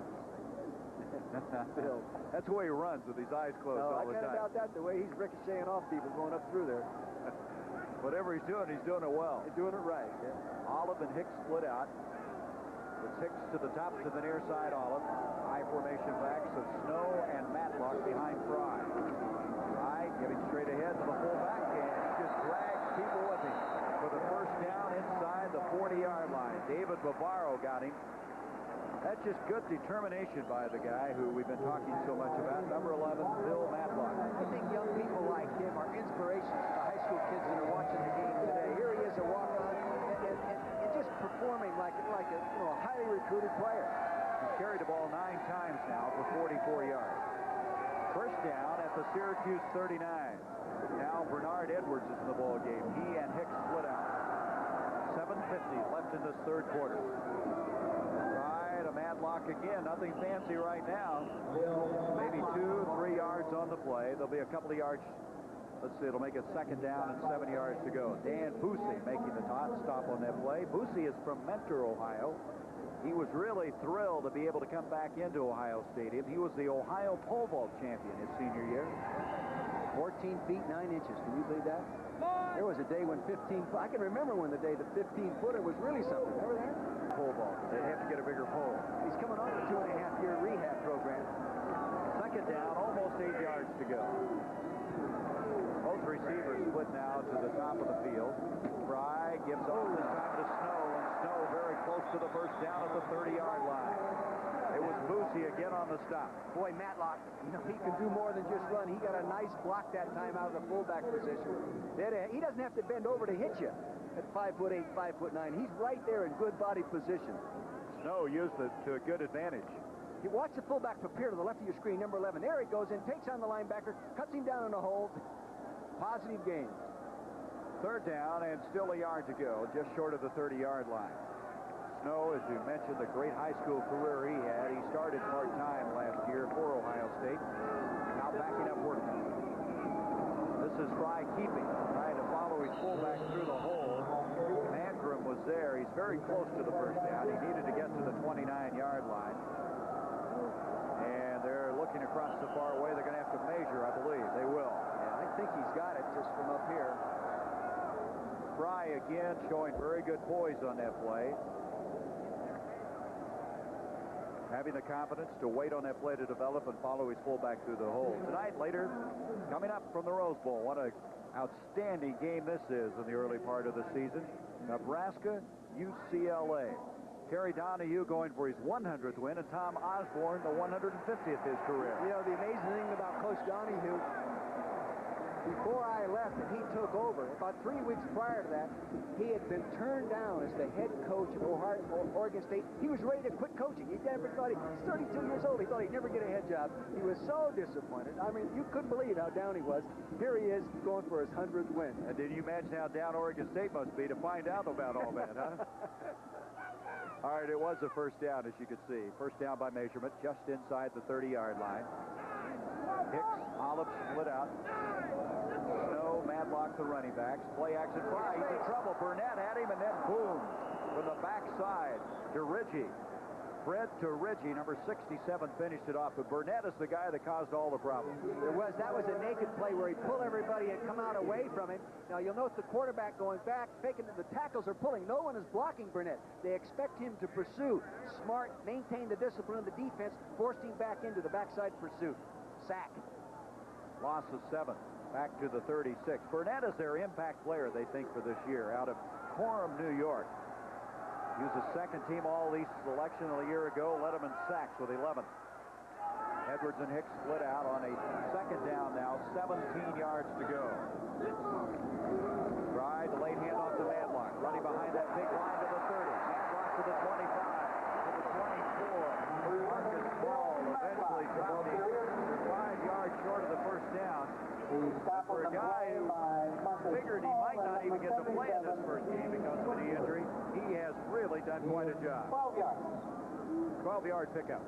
Bill, that's the way he runs, with his eyes closed all the time. I got about that, the way he's ricocheting off people going up through there. Whatever he's doing it well. He's doing it right. Yeah. Olive and Hicks split out. It's Hicks to the top, to the near side, Olive. High formation backs of Snow and Matlock behind Fry. Fry giving straight ahead to the fullback, and he just drags people with him for the 1st down inside the 40-yard line. David Bavaro got him. That's just good determination by the guy who we've been talking so much about, number 11, Bill Matlock. I think young people like him are inspirations to high school kids that are watching the game today. Here he is, a walk-on, and just performing like a highly recruited player. He's carried the ball 9 times now for 44 yards. 1st down at the Syracuse 39. Now Bernard Edwards is in the ball game. He and Hicks split out. 7:50 left in this 3rd quarter. Right, a Matlock again. Nothing fancy right now. Maybe 2-3 yards on the play. There'll be a couple of yards. Let's see, it'll make it 2nd down and 7 yards to go. Dan Busey making the stop on that play. Busey is from Mentor, Ohio. He was really thrilled to be able to come back into Ohio Stadium. He was the Ohio pole vault champion his senior year. 14 feet 9 inches. Can you believe that? There was a day when 15. I can remember when the day the 15-footer was really something. Remember that? Pole vault. They'd have to get a bigger pole. He's coming on a 2.5-year rehab program. 2nd down, almost 8 yards to go. Both receivers split now to the top of the field. Fry gives off this time to Snow, and Snow very close to the 1st down at the 30-yard line. It was Boosie again on the stop. Boy, Matlock, he can do more than just run. He got a nice block that time out of the fullback position. He doesn't have to bend over to hit you at 5'8", 5'9". He's right there in good body position. Snow used it to a good advantage. You watch the fullback prepare to the left of your screen, number 11. There he goes in, takes on the linebacker, cuts him down in a hole. Positive gain. Third down and still a yard to go, just short of the 30-yard line. Snow, as you mentioned, the great high school career he had. He started part-time last year for Ohio State. Now backing up working. This is Fry keeping, trying to follow his fullback through the hole. Mangrum was there. He's very close to the first down. He needed to get to the 29-yard line. And they're looking across the far away. They're going to have to measure, I believe. They will. Yeah, I think he's got it just from up here. Fry again showing very good poise on that play. Having the confidence to wait on that play to develop and follow his fullback through the hole. Tonight, later, coming up from the Rose Bowl. What an outstanding game this is in the early part of the season. Nebraska, UCLA. Kerry Donahue going for his 100th win, and Tom Osborne the 150th his career. You know, the amazing thing about Coach Donahue, before I left and he took over, about 3 weeks prior to that, he had been turned down as the head coach of Oregon State. He was ready to quit coaching. He never thought he's 32 years old. He thought he'd never get a head job. He was so disappointed. I mean, you couldn't believe how down he was. Here he is going for his 100th win. And did you imagine how down Oregon State must be to find out about all that, huh? All right, it was a first down, as you could see. First down by measurement, just inside the 30-yard line. Hicks, Olive split out. Snow, Madlock, the running backs. Play action Fry. He's in trouble. Burnett had him, and then boom, from the backside to Ridgey. Fred to Ridgey, number 67, finished it off. But Burnett is the guy that caused all the problems. That was a naked play where he pulled everybody and come out away from him. Now, you'll note the quarterback going back, faking the tackles are pulling. No one is blocking Burnett. They expect him to pursue. Smart, maintain the discipline of the defense, forced him back into the backside pursuit. Sack. Loss of 7. Back to the 36. Burnett is their impact player, they think, for this year, out of Coram, New York. He was a second-team All-East selection a year ago, led him in sacks with 11. Edwards and Hicks split out on a second down now, 17 yards to go. Fry, the late hand off to Madlock, running behind that big line to the 30. Madlock to the 25, to the 24. Marcus Ball eventually dropping 5 yards short of the first down. For a guy who figured he might not even get to play in this first game because of the injury, he has really done quite a job. 12 yards. 12-yard pickup.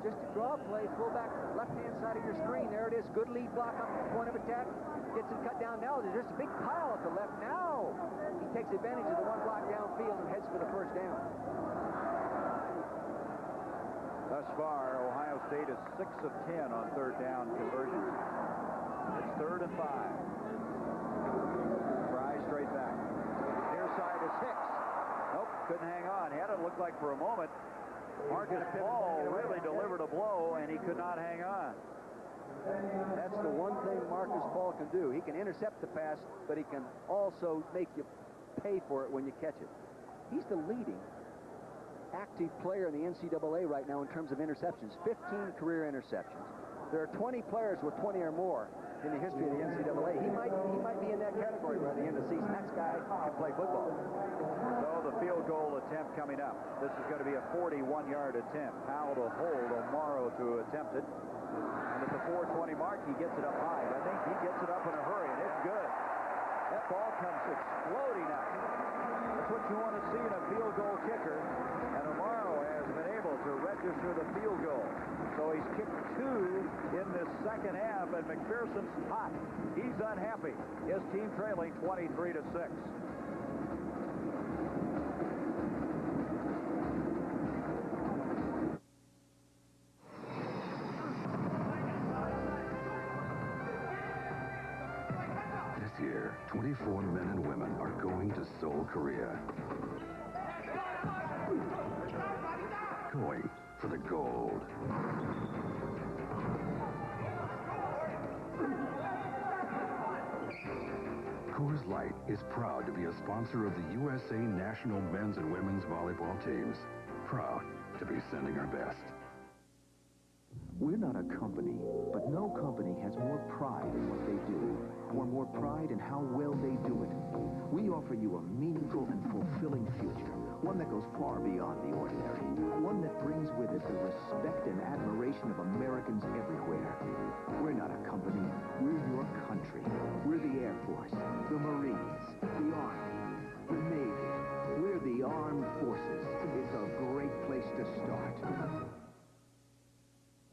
Just a draw play, fullback, left-hand side of your screen. There it is. Good lead block up the point of attack. Gets him cut down now. There's just a big pile at the left. Now he takes advantage of the one block downfield and heads for the first down. Thus far, Ohio State is 6 of 10 on third down conversions. It's 3rd and 5. Fry straight back. Near side is Hicks. Nope, couldn't hang on. He had it look like for a moment. Marcus Ball really delivered a blow, and he could not hang on. That's the one thing Marcus Ball can do. He can intercept the pass, but he can also make you pay for it when you catch it. He's the leading active player in the NCAA right now in terms of interceptions. 15 career interceptions. There are 20 players with 20 or more in the history of the NCAA. He might be in that category by the end of the season. That guy can play football. So the field goal attempt coming up. This is going to be a 41-yard attempt. Powell to hold, O'Morrow to attempt it. And at the 4:20 mark, he gets it up high. I think he gets it up in a hurry, and it's good. That ball comes exploding out. That's what you want to see in a field goal kicker. And O'Morrow has been able to register the field goal. So he's kicked 2 in this second half, and McPherson's hot. He's unhappy. His team trailing 23-6. This year, 24 men and women are going to Seoul, Korea. Going for the gold. Coors Light is proud to be a sponsor of the USA National Men's and Women's Volleyball teams. Proud to be sending our best. We're not a company, but no company has more pride in what they do, or more pride in how well they do it. We offer you a meaningful and fulfilling future, one that goes far beyond the ordinary, one that brings with it the respect and admiration of Americans everywhere. We're not a company, we're your country. We're the Air Force, the Marines, the Army, the Navy. We're the Armed Forces. It's a great place to start.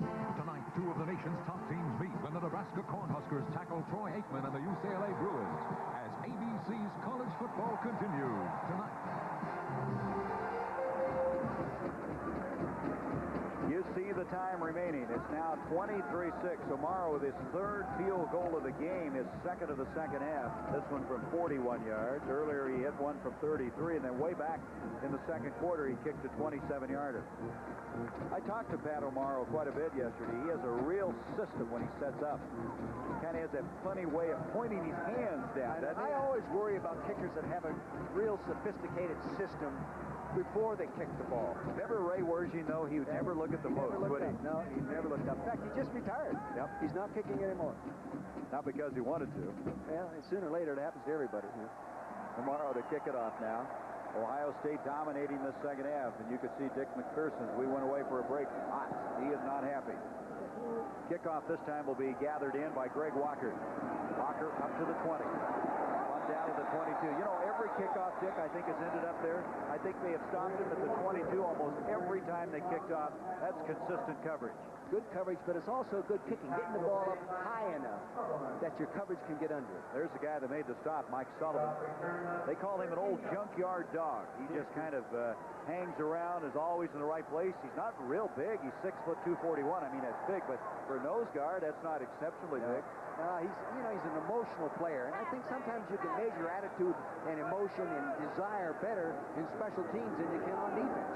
Tonight, two of the nation's top teams meet when the Nebraska Cornhuskers tackle Troy Aikman and the UCLA Bruins as ABC's college football continues tonight. You see the time remaining. It's now 23-6. Amaro with his third field goal of the game, his second of the second half. This one from 41 yards. Earlier he hit one from 33, and then way back in the second quarter he kicked a 27-yarder. I talked to Pat Amaro quite a bit yesterday. He has a real system when he sets up. He kind of has that funny way of pointing his hands down. I always worry about kickers that have a real sophisticated system before they kick the ball. Remember Ray Werging, though? He would never look at the post, would he? No, he never looked up. In fact, he just retired. Yep. He's not kicking anymore. Not because he wanted to. Well, sooner or later, it happens to everybody. Tomorrow to kick it off now. Ohio State dominating the second half, and you could see Dick McPherson, as we went away for a break, hot. He is not happy. Kickoff this time will be gathered in by Greg Walker. Walker up to the 20. Down to the 22. You know, every kickoff, Dick, I think has ended up there. I think they have stopped him at the 22 almost every time they kicked off. That's consistent coverage. Good coverage, but it's also good kicking. Getting the ball up high enough that your coverage can get under it. There's the guy that made the stop, Mike Sullivan. They call him an old junkyard dog. He just kind of hangs around, is always in the right place. He's not real big. He's 6'2", 41. I mean, that's big, but for a nose guard, that's not exceptionally big. He's an emotional player, and I think sometimes you can measure attitude and emotion and desire better in special teams than you can on defense.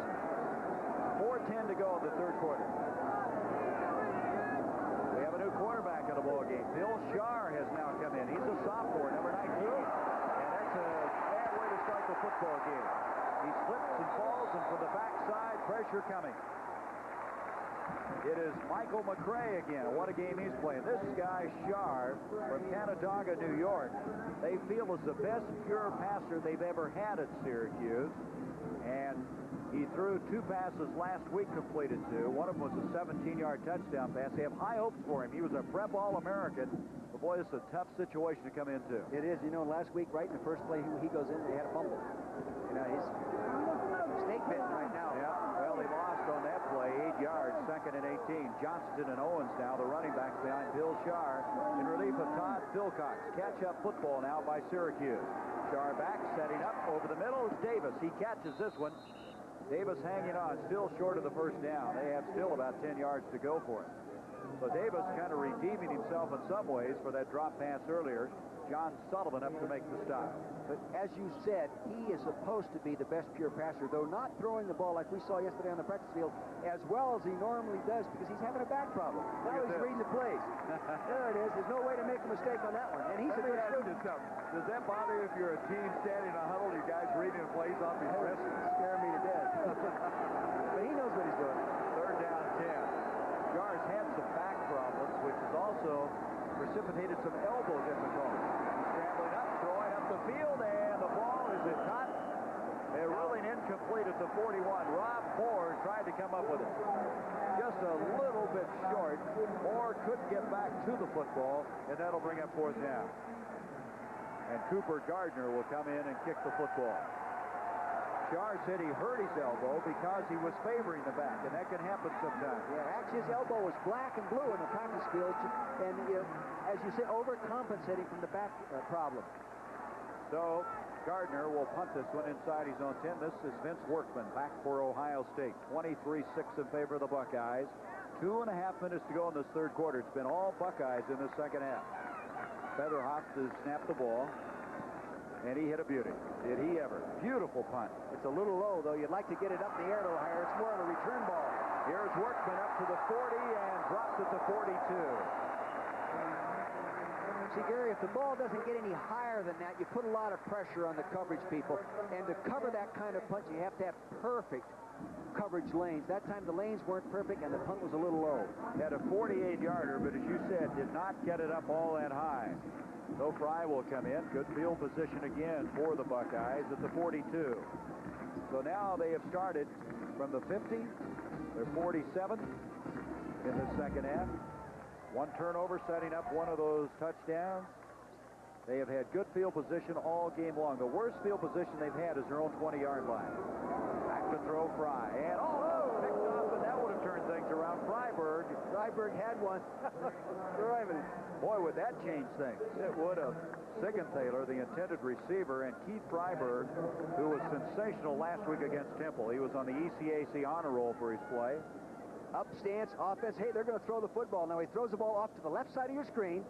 4:10 to go in the third quarter. We have a new quarterback in the ball game. Bill Scharr has now come in. He's a sophomore, number 19, and that's a bad way to start the football game. He slips and falls, and from the backside, pressure coming. It is Michael McCray again. What a game he's playing. This guy, Scharr, from Canadaga, New York, they feel is the best pure passer they've ever had at Syracuse. And he threw two passes last week, completed two. One of them was a 17-yard touchdown pass. They have high hopes for him. He was a prep All-American. But boy, this is a tough situation to come into. It is. You know, last week, right in the first play he goes in, they had a fumble. You know, he's snake bitten right now. Yeah, well, they lost on that play, 8 yards, 2nd and 18. Johnston and Owens now, the running backs behind Bill Scharr, in relief of Todd Philcox. Catch-up football now by Syracuse. Scharr back, setting up over the middle. It's Davis. He catches this one. Davis hanging on, still short of the first down. They have still about 10 yards to go for him. So Davis kind of redeeming himself in some ways for that drop pass earlier. John Sullivan up to make the stop. But as you said, he is supposed to be the best pure passer, though not throwing the ball like we saw yesterday on the practice field as well as he normally does because he's having a back problem. Now he's reading the plays. There it is. There's no way to make a mistake on that one. And he's a good student. Does that bother you if you're a team standing in a huddle, you guys reading the plays off his wrist? Scare me to death. But he knows what he's doing. Third down, 10. Scharr's had some back problems, which has also precipitated some elbow difficulties. Scrambling up, throwing up the field, and the ball is caught. They're rolling incomplete at the 41. Rob Moore tried to come up with it. Just a little bit short. Moore couldn't get back to the football, and that'll bring up fourth down. And Cooper Gardner will come in and kick the football. Scharr said he hurt his elbow because he was favoring the back, and that can happen sometimes. Yeah, actually his elbow was black and blue in the practice field, and as you say, overcompensating from the back problem. So Gardner will punt this one inside his own 10. This is Vince Workman back for Ohio State. 23-6 in favor of the Buckeyes. 2.5 minutes to go in this third quarter. It's been all Buckeyes in the second half. Featherhoff to snap the ball. And he hit a beauty. Did he ever? Beautiful punt. It's a little low, though. You'd like to get it up in the air a little higher. It's more of a return ball. Here's Workman up to the 40 and drops it to 42. See, Gary, if the ball doesn't get any higher than that, you put a lot of pressure on the coverage people. And to cover that kind of punch, you have to have perfect coverage lanes. That time the lanes weren't perfect and the punt was a little low. Had a 48-yarder, but as you said, did not get it up all that high. So Fry will come in. Good field position again for the Buckeyes at the 42. So now they have started from the 50. They're 47 in the second half. One turnover setting up one of those touchdowns. They have had good field position all game long. The worst field position they've had is their own 20-yard line. Back to throw Fry. And picked off, and that would have turned things around. Freiberg had one. Boy, would that change things. It would have. Sigenthaler, the intended receiver, and Keith Freiberg, who was sensational last week against Temple. He was on the ECAC honor roll for his play. Up stance, offense. Hey, they're going to throw the football. Now he throws the ball off to the left side of your screen.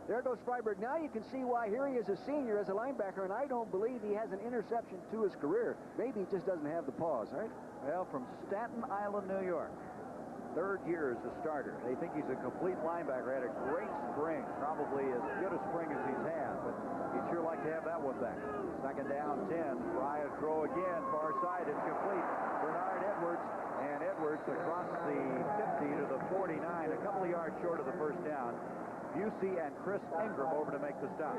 There goes Freiberg. Now you can see why here he is a senior as a linebacker, and I don't believe he has an interception to his career. Maybe he just doesn't have the paws, right? Well, from Staten Island, New York. Third year as a starter. They think he's a complete linebacker. Had a great spring. Probably as good a spring as he's had, but he'd sure like to have that one back. Second down, 10. Fry a throw again. Far side. It's complete. Bernard Edwards. And Edwards across the 50 to the 49. A couple of yards short of the first down. Busey and Chris Ingram over to make the stop.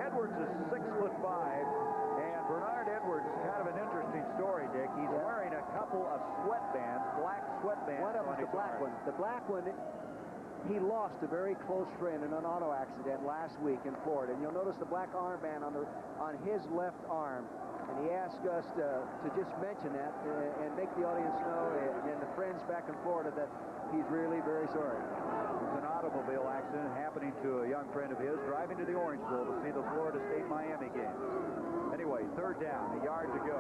Edwards is 6'5", and Bernard Edwards is kind of an interesting story, Dick. He's wearing a couple of sweatbands, black sweatbands. One of them's the black one. The black one, he lost a very close friend in an auto accident last week in Florida. And you'll notice the black armband on his left arm. And he asked us to just mention that and make the audience know and the friends back in Florida that he's really very sorry. An automobile accident happening to a young friend of his driving to the Orange Bowl to see the Florida State-Miami game. Anyway, third down, a yard to go.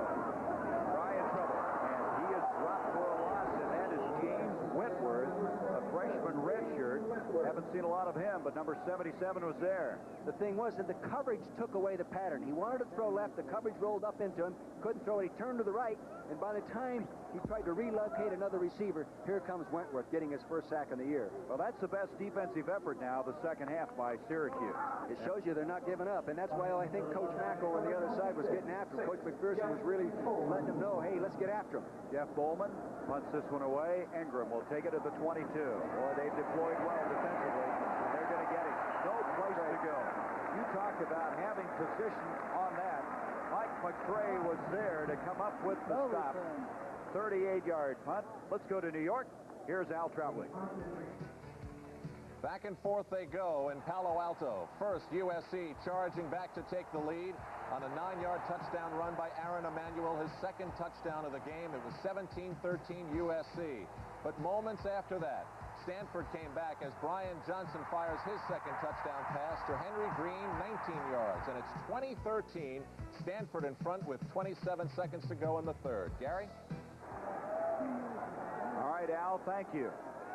Fry in trouble, and he is dropped for a loss, and that is James Wentworth, a freshman redshirt. Haven't seen a lot of him, but number 77 was there. The thing was that the coverage took away the pattern. He wanted to throw left, the coverage rolled up into him, couldn't throw it, he turned to the right, and by the time he tried to relocate another receiver, here comes Wentworth getting his first sack of the year. Well, that's the best defensive effort now, the second half by Syracuse. It shows you they're not giving up, and that's why I think Coach Mack over on the other side was getting after him. Coach McPherson was really letting him know, hey, let's get after him. Jeff Bowman punts this one away. Ingram will take it at the 22. Boy, they've deployed well defensively. They're going to get it. No place to go. You talk about having position on that. Mike McCray was there to come up with the stop. 38-yard punt. Let's go to New York. Here's Al Troutwig. Back and forth they go in Palo Alto. First, USC charging back to take the lead on a 9-yard touchdown run by Aaron Emanuel, his second touchdown of the game. It was 17-13 USC. But moments after that, Stanford came back as Brian Johnson fires his second touchdown pass to Henry Green, 19 yards. And it's 20-13, Stanford in front with 27 seconds to go in the third. Gary? All right, Al, thank you.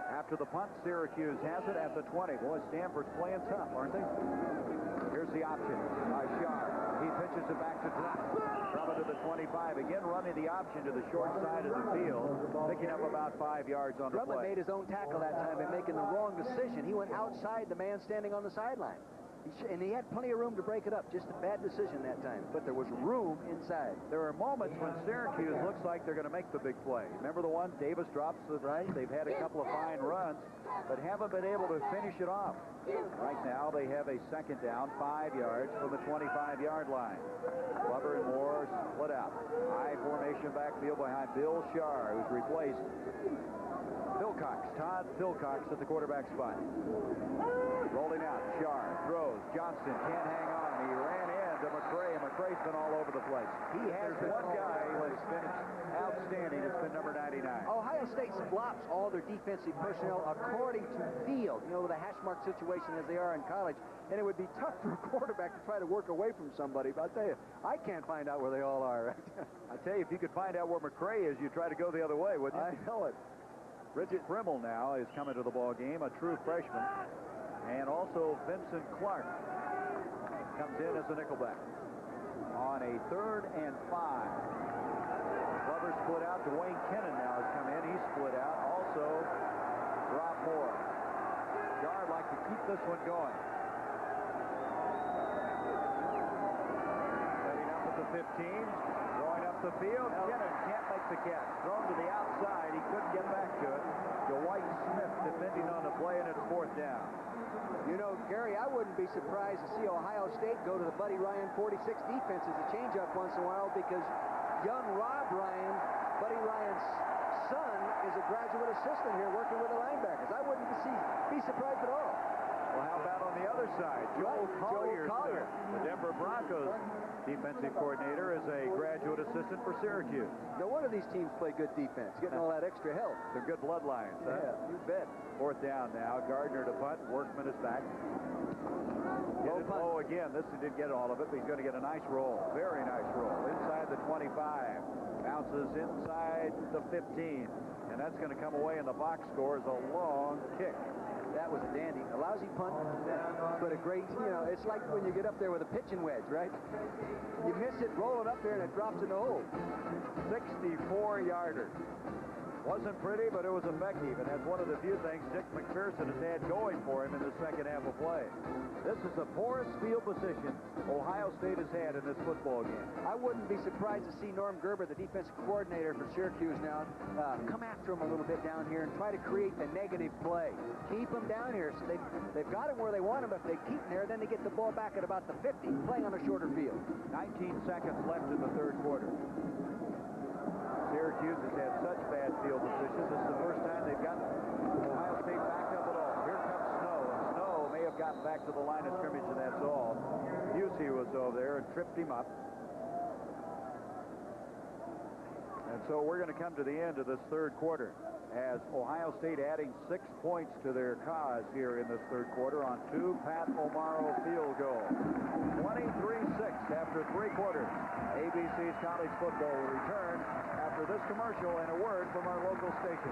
After the punt, Syracuse has it at the 20. Boy, Stanford's playing tough, aren't they? Here's the option by Sharp. He pitches it back to Drummond. Drummond to the 25. Again, running the option to the short side of the field, picking up about 5 yards on the play. Drummond made his own tackle that time by making the wrong decision. He went outside the man standing on the sideline. And he had plenty of room to break it up. Just a bad decision that time. But there was room inside. There are moments when Syracuse looks like they're going to make the big play. Remember the one? Davis drops the right. They've had a couple of fine runs, but haven't been able to finish it off. Right now, they have a second down, 5 yards from the 25-yard line. Glover and Moore split out. High formation backfield behind Bill Sharr, who's replaced Philcox. Todd Philcox at the quarterback spot. Rolling out. Sharr throws. Johnson can't hang on. He ran into McCray, and McCray's been all over the place. He has been one guy who has been outstanding. It's been number 99. Ohio State flops all their defensive personnel according to field. You know, the hash mark situation as they are in college. And it would be tough for a quarterback to try to work away from somebody. But I'll tell you, I can't find out where they all are. I tell you, if you could find out where McCray is, you'd try to go the other way, wouldn't you? I know it. Bridget Frimmel now is coming to the ball game, a true freshman. And also Vincent Clark comes in as a nickelback. On a 3rd and 5. Glover split out. Dwayne Kennan now has come in. He's split out. Also, Rob Moore. Guard like to keep this one going. Setting up at the 15. Going up up the field. Kinnon can't make the catch. Thrown to the outside. He couldn't get back to it. Dwight Smith defending on the play, and it's 4th down. You know, Gary, I wouldn't be surprised to see Ohio State go to the Buddy Ryan 46 defense as a change-up once in a while, because young Rob Ryan, Buddy Ryan's son, is a graduate assistant here working with the linebackers. I wouldn't be surprised at all. Well, how about on the other side? Joel Collier, the Denver Broncos defensive coordinator, is a graduate assistant for Syracuse. No wonder these teams play good defense, getting all that extra help. They're good bloodlines, huh? Yeah, you bet. 4th down now. Gardner to punt. Workman is back. Low again. This didn't get all of it, but he's going to get a nice roll. Very nice roll. Inside the 25. Bounces inside the 15. And that's going to come away, and the box scores a long kick. That was a dandy. A lousy punt, but a great, you know, it's like when you get up there with a pitching wedge, right? You miss it, roll it up there, and it drops in the hole. 64-yarder. Wasn't pretty, but it was effective, and that's one of the few things Dick McPherson has had going for him in the second half of play. This is the poorest field position Ohio State has had in this football game. I wouldn't be surprised to see Norm Gerber, the defensive coordinator for Syracuse now, come after him a little bit down here and try to create the negative play. Keep them down here. So they've got him where they want him. If they keep him there, then they get the ball back at about the 50, playing on a shorter field. 19 seconds left in the 3rd quarter. Syracuse has had such bad field position. This is the first time they've gotten Ohio State backed up at all. Here comes Snow, and Snow may have gotten back to the line of scrimmage, and that's all. Busey was over there and tripped him up. And so we're going to come to the end of this 3rd quarter as Ohio State adding 6 points to their cause here in this 3rd quarter on 2 Pat O'Maro field goals. 23-6 after 3 quarters. ABC's college football will return after this commercial and a word from our local station.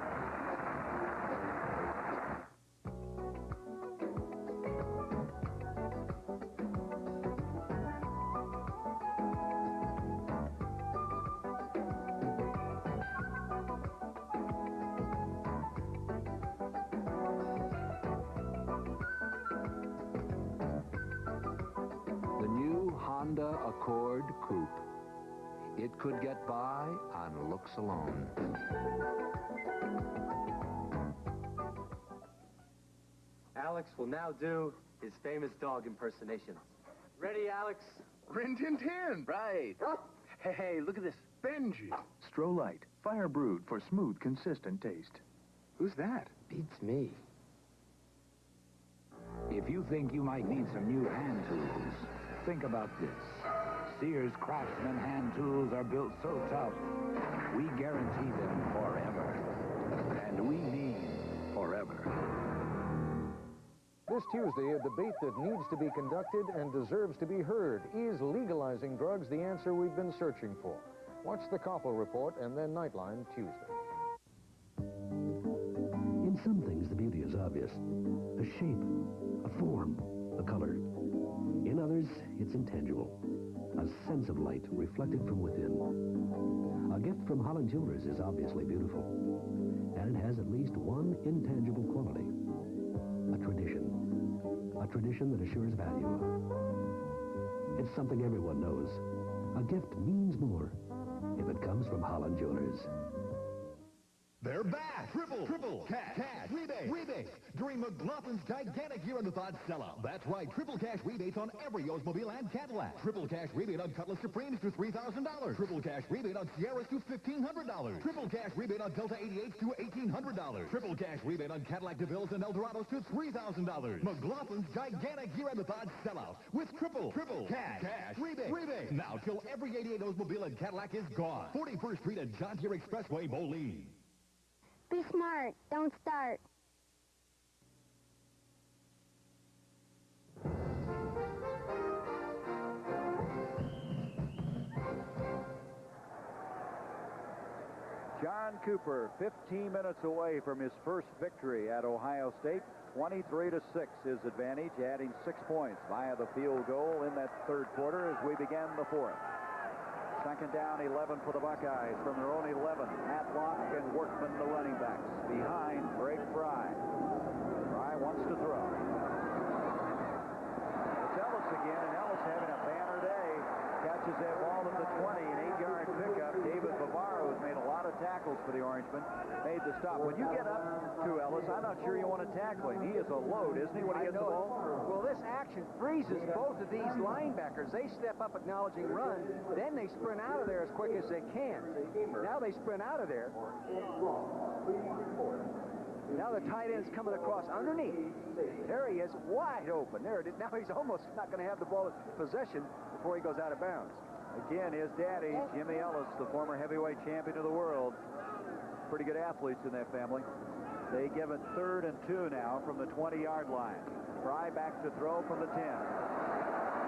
Honda Accord Coupe. It could get by on looks alone. Alex will now do his famous dog impersonation. Ready, Alex? Rin Tin Tin. Right. Hey, look at this. Benji. Stroh-Lite, fire brewed for smooth, consistent taste. Who's that? Beats me. If you think you might need some new hand tools, think about this. Sears Craftsman hand tools are built so tough, we guarantee them forever. And we mean forever. This Tuesday, a debate that needs to be conducted and deserves to be heard. Is legalizing drugs the answer we've been searching for? Watch the Koppel Report and then Nightline Tuesday. In some things, the beauty is obvious. A shape, a form, a color. In others, it's intangible. A sense of light reflected from within. A gift from Holland Jewelers is obviously beautiful. And it has at least one intangible quality. A tradition. A tradition that assures value. It's something everyone knows. A gift means more if it comes from Holland Jewelers. They're back! Triple cash rebate during McLaughlin's gigantic year-in-the-thought sellout. That's right, triple cash rebates on every Oldsmobile and Cadillac. Triple cash rebate on Cutlass Supremes to $3,000. Triple cash rebate on Sierras to $1,500. Triple cash rebate on Delta 88s to $1,800. Triple cash rebate on Cadillac DeVilles and Eldorados to $3,000. McLaughlin's gigantic year-in-the-thought sellout with triple cash rebate. Now, till every 88 Oldsmobile and Cadillac is gone. 41st Street and John Deere Expressway, Moline. Be smart. Don't start. John Cooper, 15 minutes away from his first victory at Ohio State. 23-6 his advantage, adding 6 points via the field goal in that 3rd quarter as we began the 4th. 2nd down, 11 for the Buckeyes from their own 11. Matlock and Workman, the running backs. Behind, Greg Fry. Fry wants to throw. It's Ellis again, and Ellis having a banner day. Catches that ball at the 20, an 8-yard pickup. tackles for the Orangemen. Made the stop. When you get up to Ellis, I'm not sure you want to tackle him. He is a load, isn't he, when he gets the ball? Well, this action freezes both of these linebackers. They step up acknowledging run, then they sprint out of there as quick as they can. Now they sprint out of there. Now the tight end's coming across underneath. There he is, wide open. There it is. Now he's almost not going to have the ball in possession before he goes out of bounds. Again, his daddy, Jimmy Ellis, the former heavyweight champion of the world. Pretty good athletes in that family. They give it 3rd and 2 now from the 20-yard line. Fry back to throw from the 10.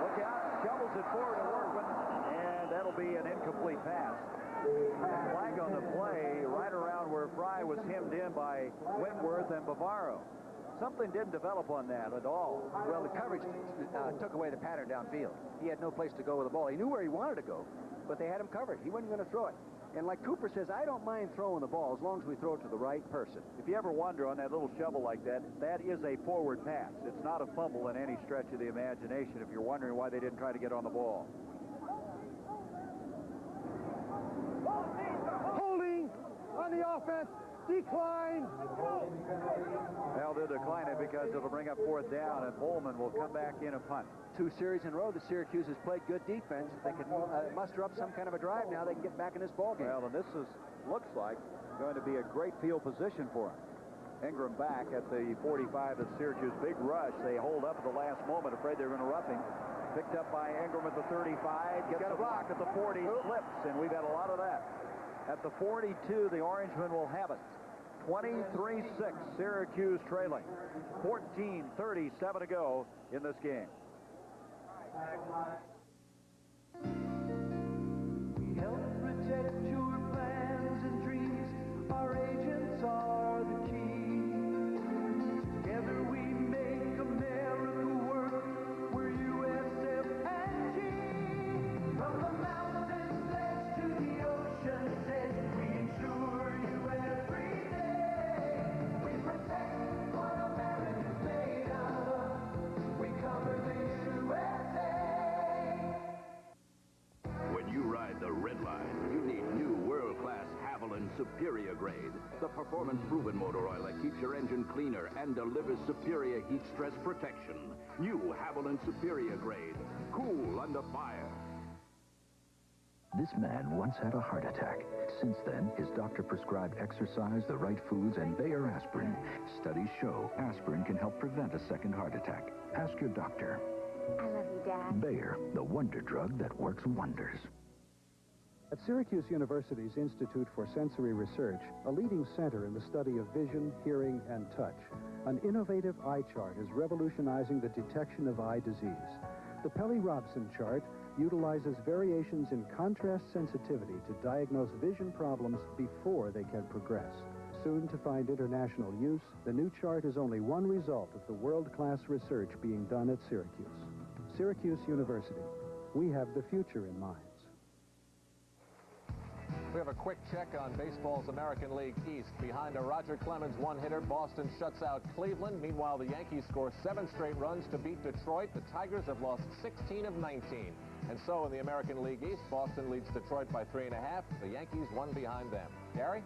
Look out, shovels it forward to Workman, and that'll be an incomplete pass. Flag on the play right around where Fry was hemmed in by Whitworth and Bavaro. Something didn't develop on that at all. Well, the coverage took away the pattern downfield. He had no place to go with the ball. He knew where he wanted to go, but they had him covered. He wasn't going to throw it. And like Cooper says, I don't mind throwing the ball as long as we throw it to the right person. If you ever wonder on that little shovel like that, that is a forward pass. It's not a fumble in any stretch of the imagination if you're wondering why they didn't try to get on the ball. Holding on the offense. Decline. Well, they'll decline it because it'll bring up 4th down, and Bowman will come back in a punt. 2 series in a row, the Syracuse has played good defense. If they can muster up some kind of a drive now, they can get back in this ballgame. Well, and this looks like going to be a great field position for them. Ingram back at the 45 of Syracuse. Big rush. They hold up at the last moment, afraid they're going to rough him. Picked up by Ingram at the 35. Gets a block at the 40. Slips, and we've had a lot of that. At the 42, the Orangemen will have it. 23-6, Syracuse trailing. 14:37 to go in this game. We help protect your plans and dreams. Our agents are the key. Together we make America work. We're USF&G. From the mountains edge to the ocean's edge, we insure you every day. We protect what America's made of. We cover the USA. When you ride the red line, you need new world-class Haviland Superior Grade, the performance-proven motor oil that keeps your engine cleaner and delivers superior heat stress protection. New Haviland Superior Grade, cool under fire. This man once had a heart attack. Since then, his doctor prescribed exercise, the right foods, and Bayer aspirin. Studies show aspirin can help prevent a second heart attack. Ask your doctor. I love you, Dad. Bayer, the wonder drug that works wonders. At Syracuse University's Institute for Sensory Research, a leading center in the study of vision, hearing, and touch, an innovative eye chart is revolutionizing the detection of eye disease. The Pelley-Robson chart utilizes variations in contrast sensitivity to diagnose vision problems before they can progress. Soon to find international use, the new chart is only one result of the world-class research being done at Syracuse. Syracuse University. We have the future in mind. We have a quick check on baseball's American League East. Behind a Roger Clemens one-hitter, Boston shuts out Cleveland. Meanwhile, the Yankees score 7 straight runs to beat Detroit. The Tigers have lost 16 of 19. And so in the American League East, Boston leads Detroit by 3.5. The Yankees one behind them. Gary?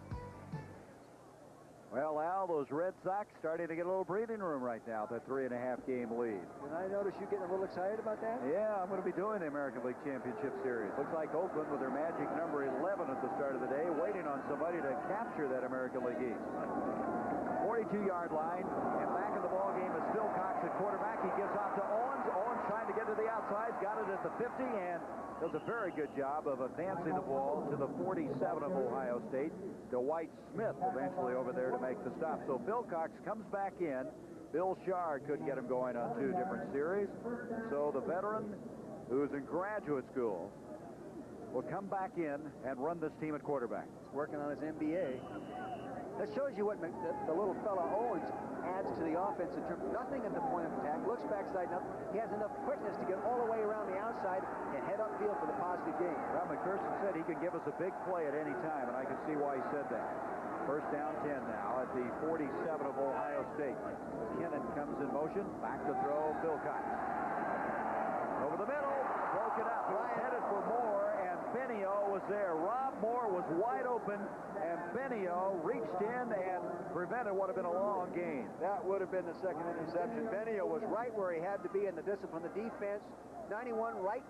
Well, Al, those Red Sox starting to get a little breathing room right now, that 3.5-game lead. Did I notice you getting a little excited about that? Yeah, I'm going to be doing the American League Championship Series. Looks like Oakland with their magic number 11 at the start of the day, waiting on somebody to capture that American League East. 42-yard line, and back in the ball game is Phil Cox at quarterback. He gives off to Owens. Owens trying to get to the outside, got it at the 50, and does a very good job of advancing the ball to the 47 of Ohio State. Dwight Smith eventually over there to make the stop. So Phil Cox comes back in. Bill Shard couldn't get him going on 2 different series. So the veteran, who's in graduate school, will come back in and run this team at quarterback. He's working on his MBA. That shows you what the little fella Owens adds to the offense in terms of nothing at the point of attack, looks backside, nothing. He has enough quickness to get all the way around the outside and head upfield for the positive gain. Well, McPherson said he can give us a big play at any time, and I can see why he said that. First down 10 now at the 47 of Ohio State. McKinnon comes in motion, back to throw, Phil Cox. Over the middle, broken up. He was headed for Moore, and Benio was there. Rob Moore was wide open. open, and Benio reached in and prevented what would have been a long gain. That would have been the second interception. Benio was right where he had to be in the discipline. The defense, 91 right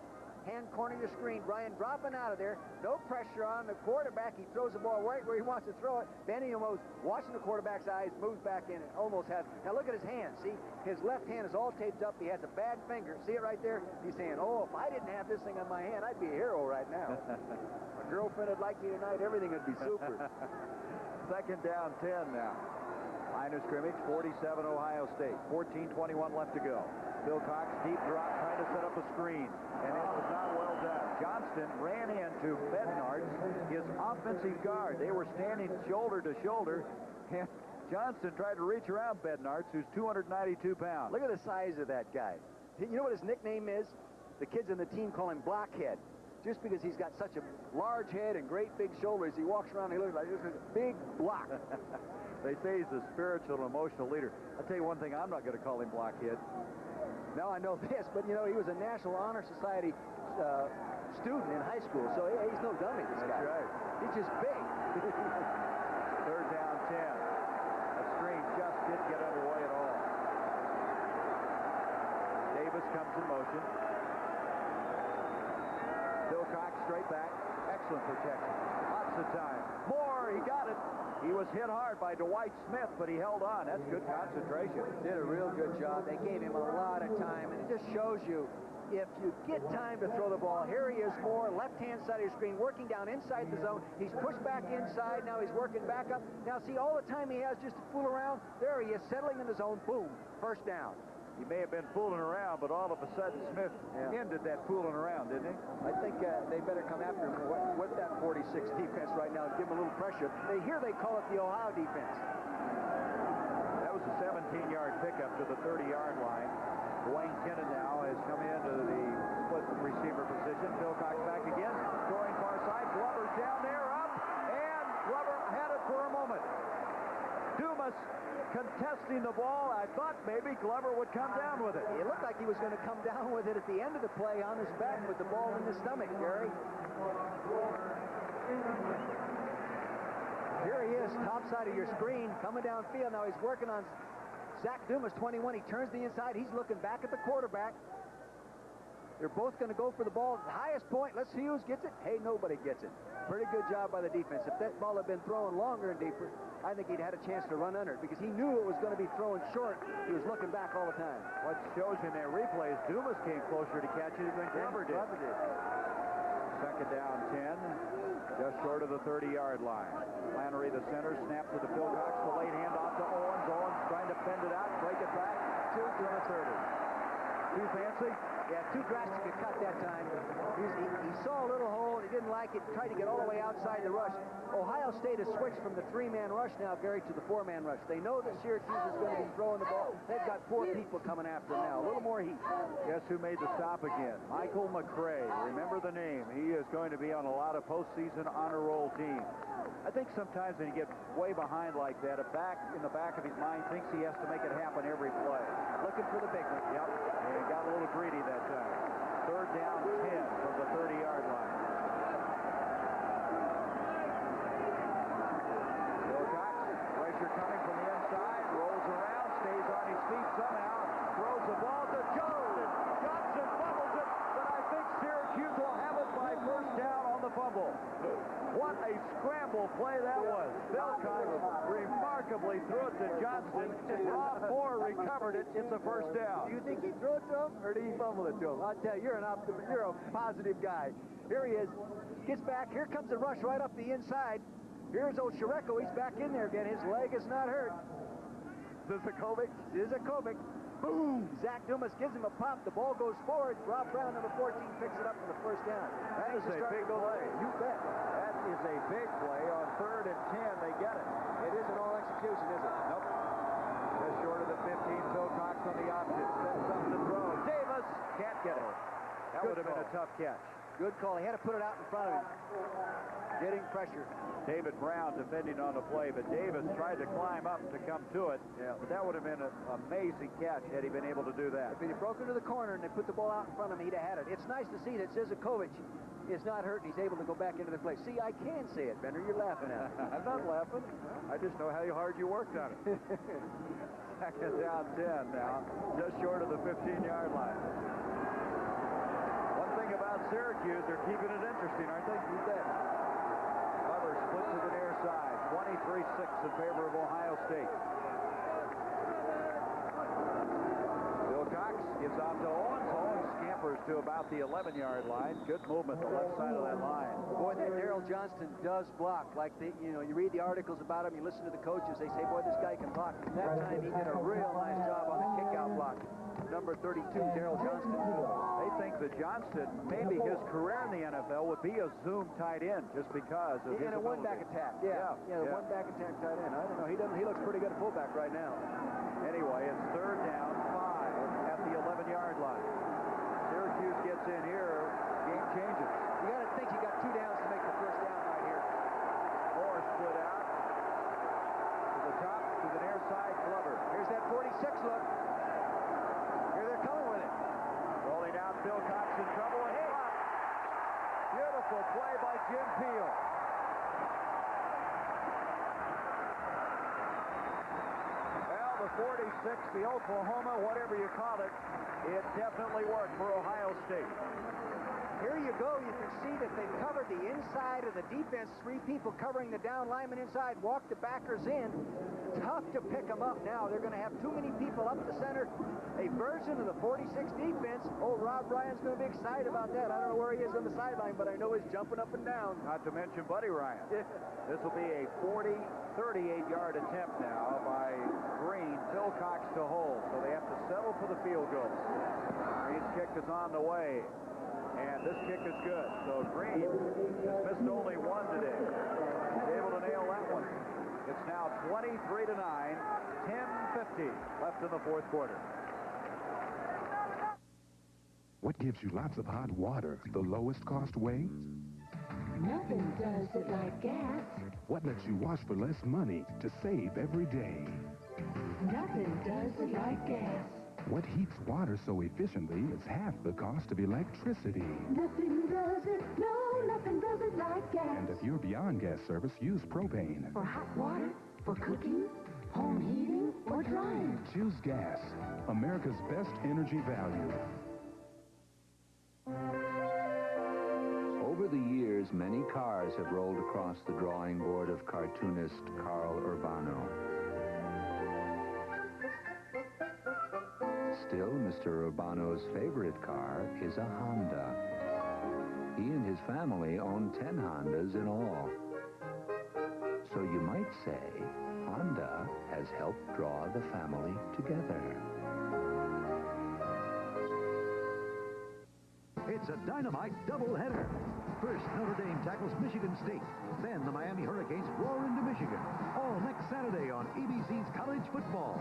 hand corner of your screen. Brian dropping out of there. No pressure on the quarterback. He throws the ball right where he wants to throw it. Benio moves, watching the quarterback's eyes, moves back in and almost has. Now look at his hand. See, his left hand is all taped up. He has a bad finger. See it right there? He's saying, oh, if I didn't have this thing on my hand, I'd be a hero right now. My girlfriend would like me tonight. Everything would be super. Second down, 10 now. Line of scrimmage, 47 Ohio State. 14:21 left to go. Bill Cox, deep drop, trying to set up a screen, and it was not well done. Johnston ran into Bednarz, his offensive guard. They were standing shoulder to shoulder, and Johnston tried to reach around Bednarz, who's 292 pounds. Look at the size of that guy. You know what his nickname is? The kids on the team call him Blockhead. Just because he's got such a large head and great big shoulders, he walks around, he looks like this is a big block. They say he's a spiritual and emotional leader. I'll tell you one thing, I'm not going to call him Blockhead. Now I know this, but you know, he was a National Honor Society student in high school, so he's no dummy, this guy. That's right. He's just big. Third down, 10. A screen just didn't get underway at all. Davis comes in motion. Bill Cox straight back. Excellent protection. Lots of time. Moore, he got it. He was hit hard by Dwight Smith, but he held on. That's good concentration. Did a real good job. They gave him a lot of time, and it just shows you if you get time to throw the ball. Here he is, Moore, left-hand side of your screen, working down inside the zone. He's pushed back inside. Now he's working back up. Now see all the time he has just to fool around. There he is, settling in the zone. Boom, first down. He may have been fooling around, but all of a sudden Smith ended that fooling around, didn't he? I think they better come after him with that 46 defense right now and give him a little pressure. They call it the Ohio defense. That was a 17-yard pickup to the 30-yard line. Dwayne Kennan now has come into the split receiver position. Bill Cox back again, throwing far side. Glover's down there, up, and Glover had it for a moment. Dumas contesting the ball. I thought maybe Glover would come down with it. It looked like he was going to come down with it at the end of the play on his back with the ball in his stomach, Gary. Here he is, top side of your screen, coming downfield. Now he's working on Zach Dumas, 21. He turns the inside. He's looking back at the quarterback. They're both going to go for the ball at the highest point. Let's see who gets it. Hey, nobody gets it. Pretty good job by the defense. If that ball had been thrown longer and deeper, I think he'd had a chance to run under it because he knew it was going to be thrown short. He was looking back all the time. What shows in their replays, Dumas came closer to catch it than Glover did. Second down, 10, just short of the 30-yard line. Flannery, the center, snap to the Phil Cox, the late hand off to Owens. Owens trying to bend it out, break it back, to the 30. Too fancy? Yeah, too drastic a cut that time. He saw a little hole, and he didn't like it, tried to get all the way outside the rush. Ohio State has switched from the three-man rush now, Gary, to the four-man rush. They know that Syracuse is going to be throwing the ball. They've got 4 people coming after them now. A little more heat. Guess who made the stop again? Michael McCray. Remember the name. He is going to be on a lot of postseason honor roll teams. I think sometimes when you get way behind like that, in the back of his mind thinks he has to make it happen every play. Looking for the big one. Yep. And he got a little greedy that time. Third down, 10 from the 30-yard line. Bill Cox, pressure coming from the inside, rolls around, stays on his feet somehow, throws the ball to Johnson. Johnson fumbles it, but I think Syracuse will have it by first down on the fumble. What a scramble play that was. Bill Cox remarkably threw it to Johnson. Rob Moore recovered it. It's a first down. Do you think he threw it to him, or did he fumble it to him? I'll tell you, you're a positive guy. Here he is. Gets back. Here comes the rush right up the inside. Here's Oshereko. He's back in there again. His leg is not hurt. Zizakovic. Boom! Zach Dumas gives him a pop. The ball goes forward. Rob Brown, number 14, picks it up for the first down. That is a big play. You bet. That is a big play. On 3rd and 10, they get it. It isn't all execution, is it? Nope. Just short of the 15. Phil Cox on the option. Sets up the throw. Davis can't get it. That would have been a tough catch. Good call. He had to put it out in front of him. Getting pressure. David Brown defending on the play, but Davis tried to climb up to come to it. Yeah, but that would have been an amazing catch had he been able to do that. If he broke into the corner and they put the ball out in front of him, he'd have had it. It's nice to see that Zizakovic is not hurt, and he's able to go back into the play. See, I can say it, Bender. You're laughing at it. I'm not laughing. I just know how hard you worked on it. Second down 10 now, just short of the 15-yard line. One thing about Syracuse, they're keeping it interesting, aren't they? You bet. Butler split to the near side, 23-6 in favor of Ohio State. Bill Cox gives out to Owens. Owens scampers to about the 11-yard line. Good movement the left side of that line. Boy, that Daryl Johnston does block. Like, you read the articles about him, you listen to the coaches, they say, boy, this guy can block. That time he did a real nice job on the kick-out block. Number 32, Daryl Johnston. They think that Johnston, maybe his career in the NFL would be a zoom tight end just because of his in a one-back attack. Yeah, one-back attack tight end. I don't know. He looks pretty good at fullback right now. Anyway, it's third down, 5 at the 11-yard line. Syracuse gets in here, game changes. You got to think you got 2 downs to make the first down right here. Moore split out to the top, to the near side, Glover. Here's that 46 look. Here they're coming with it. Rolling out, Bill Cox in trouble, and blocked. Beautiful play by Jim Peel. Well, the 46, the Oklahoma, whatever you call it, it definitely worked for Ohio State. Here you go. You can see that they've covered the inside of the defense. 3 people covering the down lineman inside. Walk the backers in. Tough to pick them up now. They're going to have too many people up the center. A version of the 46 defense. Oh, Rob Ryan's going to be excited about that. I don't know where he is on the sideline, but I know he's jumping up and down. Not to mention Buddy Ryan. This will be a 38-yard attempt now by Green. Phil Cox to hold. So they have to settle for the field goal. Green's kick is on the way. And this kick is good. So Green has missed only one today. He's able to nail that one. It's now 23-9, 10:50 left in the fourth quarter. What gives you lots of hot water the lowest cost way? Nothing does it like gas. What lets you wash for less money to save every day? Nothing does it like gas. What heats water so efficiently it's half the cost of electricity? Nothing does it, no, nothing does it like gas. And if you're beyond gas service, use propane. For hot water, for cooking, home heating, or drying. Choose gas, America's best energy value. Over the years, many cars have rolled across the drawing board of cartoonist Carl Urbano. Still, Mr. Urbano's favorite car is a Honda. He and his family own 10 Hondas in all. So you might say, Honda has helped draw the family together. It's a dynamite doubleheader. First, Notre Dame tackles Michigan State. Then the Miami Hurricanes roar into Michigan. All next Saturday on ABC's College Football.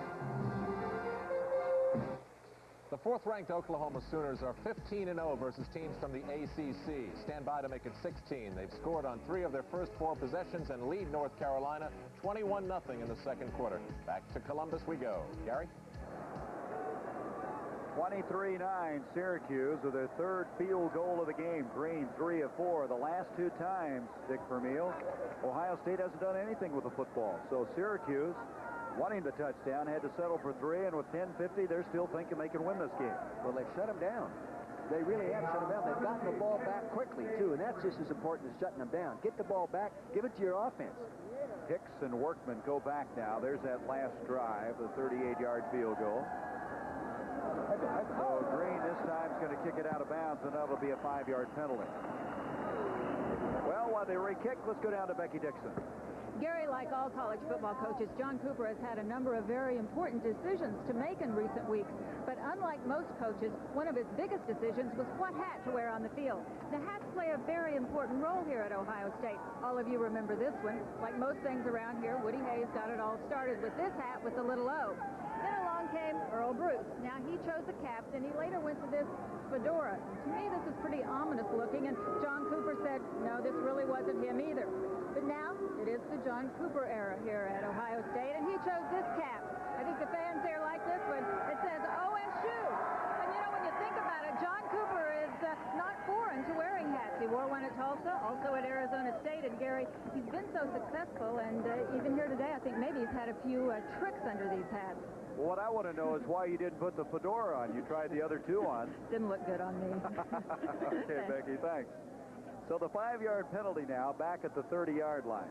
The 4th-ranked Oklahoma Sooners are 15-0 versus teams from the ACC. Stand by to make it 16. They've scored on 3 of their first 4 possessions and lead North Carolina 21-0 in the second quarter. Back to Columbus we go. Gary? 23-9 Syracuse with their 3rd field goal of the game. Green 3 of 4. The last 2 times, Dick Vermeil, Ohio State hasn't done anything with the football. So Syracuse, wanting the touchdown, had to settle for 3, and with 10:50, they're still thinking they can win this game. Well, they've shut them down. They really have shut them down. They've gotten the ball back quickly, too, and that's just as important as shutting them down. Get the ball back, give it to your offense. Hicks and Workman go back now. There's that last drive, the 38-yard field goal. So Green this time is going to kick it out of bounds, and that'll be a 5-yard penalty. Well, while they re-kick, let's go down to Becky Dixon. Gary, like all college football coaches, John Cooper has had a number of very important decisions to make in recent weeks. But unlike most coaches, one of his biggest decisions was what hat to wear on the field. The hats play a very important role here at Ohio State. All of you remember this one. Like most things around here, Woody Hayes got it all started with this hat with the little O. Then along came Earl Bruce. Now he chose a cap, and he later went to this fedora. To me, this is pretty ominous looking, and John Cooper said, no, this really wasn't him either. But now, it is the John Cooper era here at Ohio State, and he chose this cap. I think the fans there like this one. It says OSU. And you know, when you think about it, John Cooper is not foreign to wearing hats. He wore one won at Tulsa, also at Arizona State. And Gary, he's been so successful, and even here today, I think maybe he's had a few tricks under these hats. Well, what I want to know is why you didn't put the fedora on. You tried the other two on. Didn't look good on me. Okay, Becky, thanks. So the 5-yard penalty now back at the 30-yard line.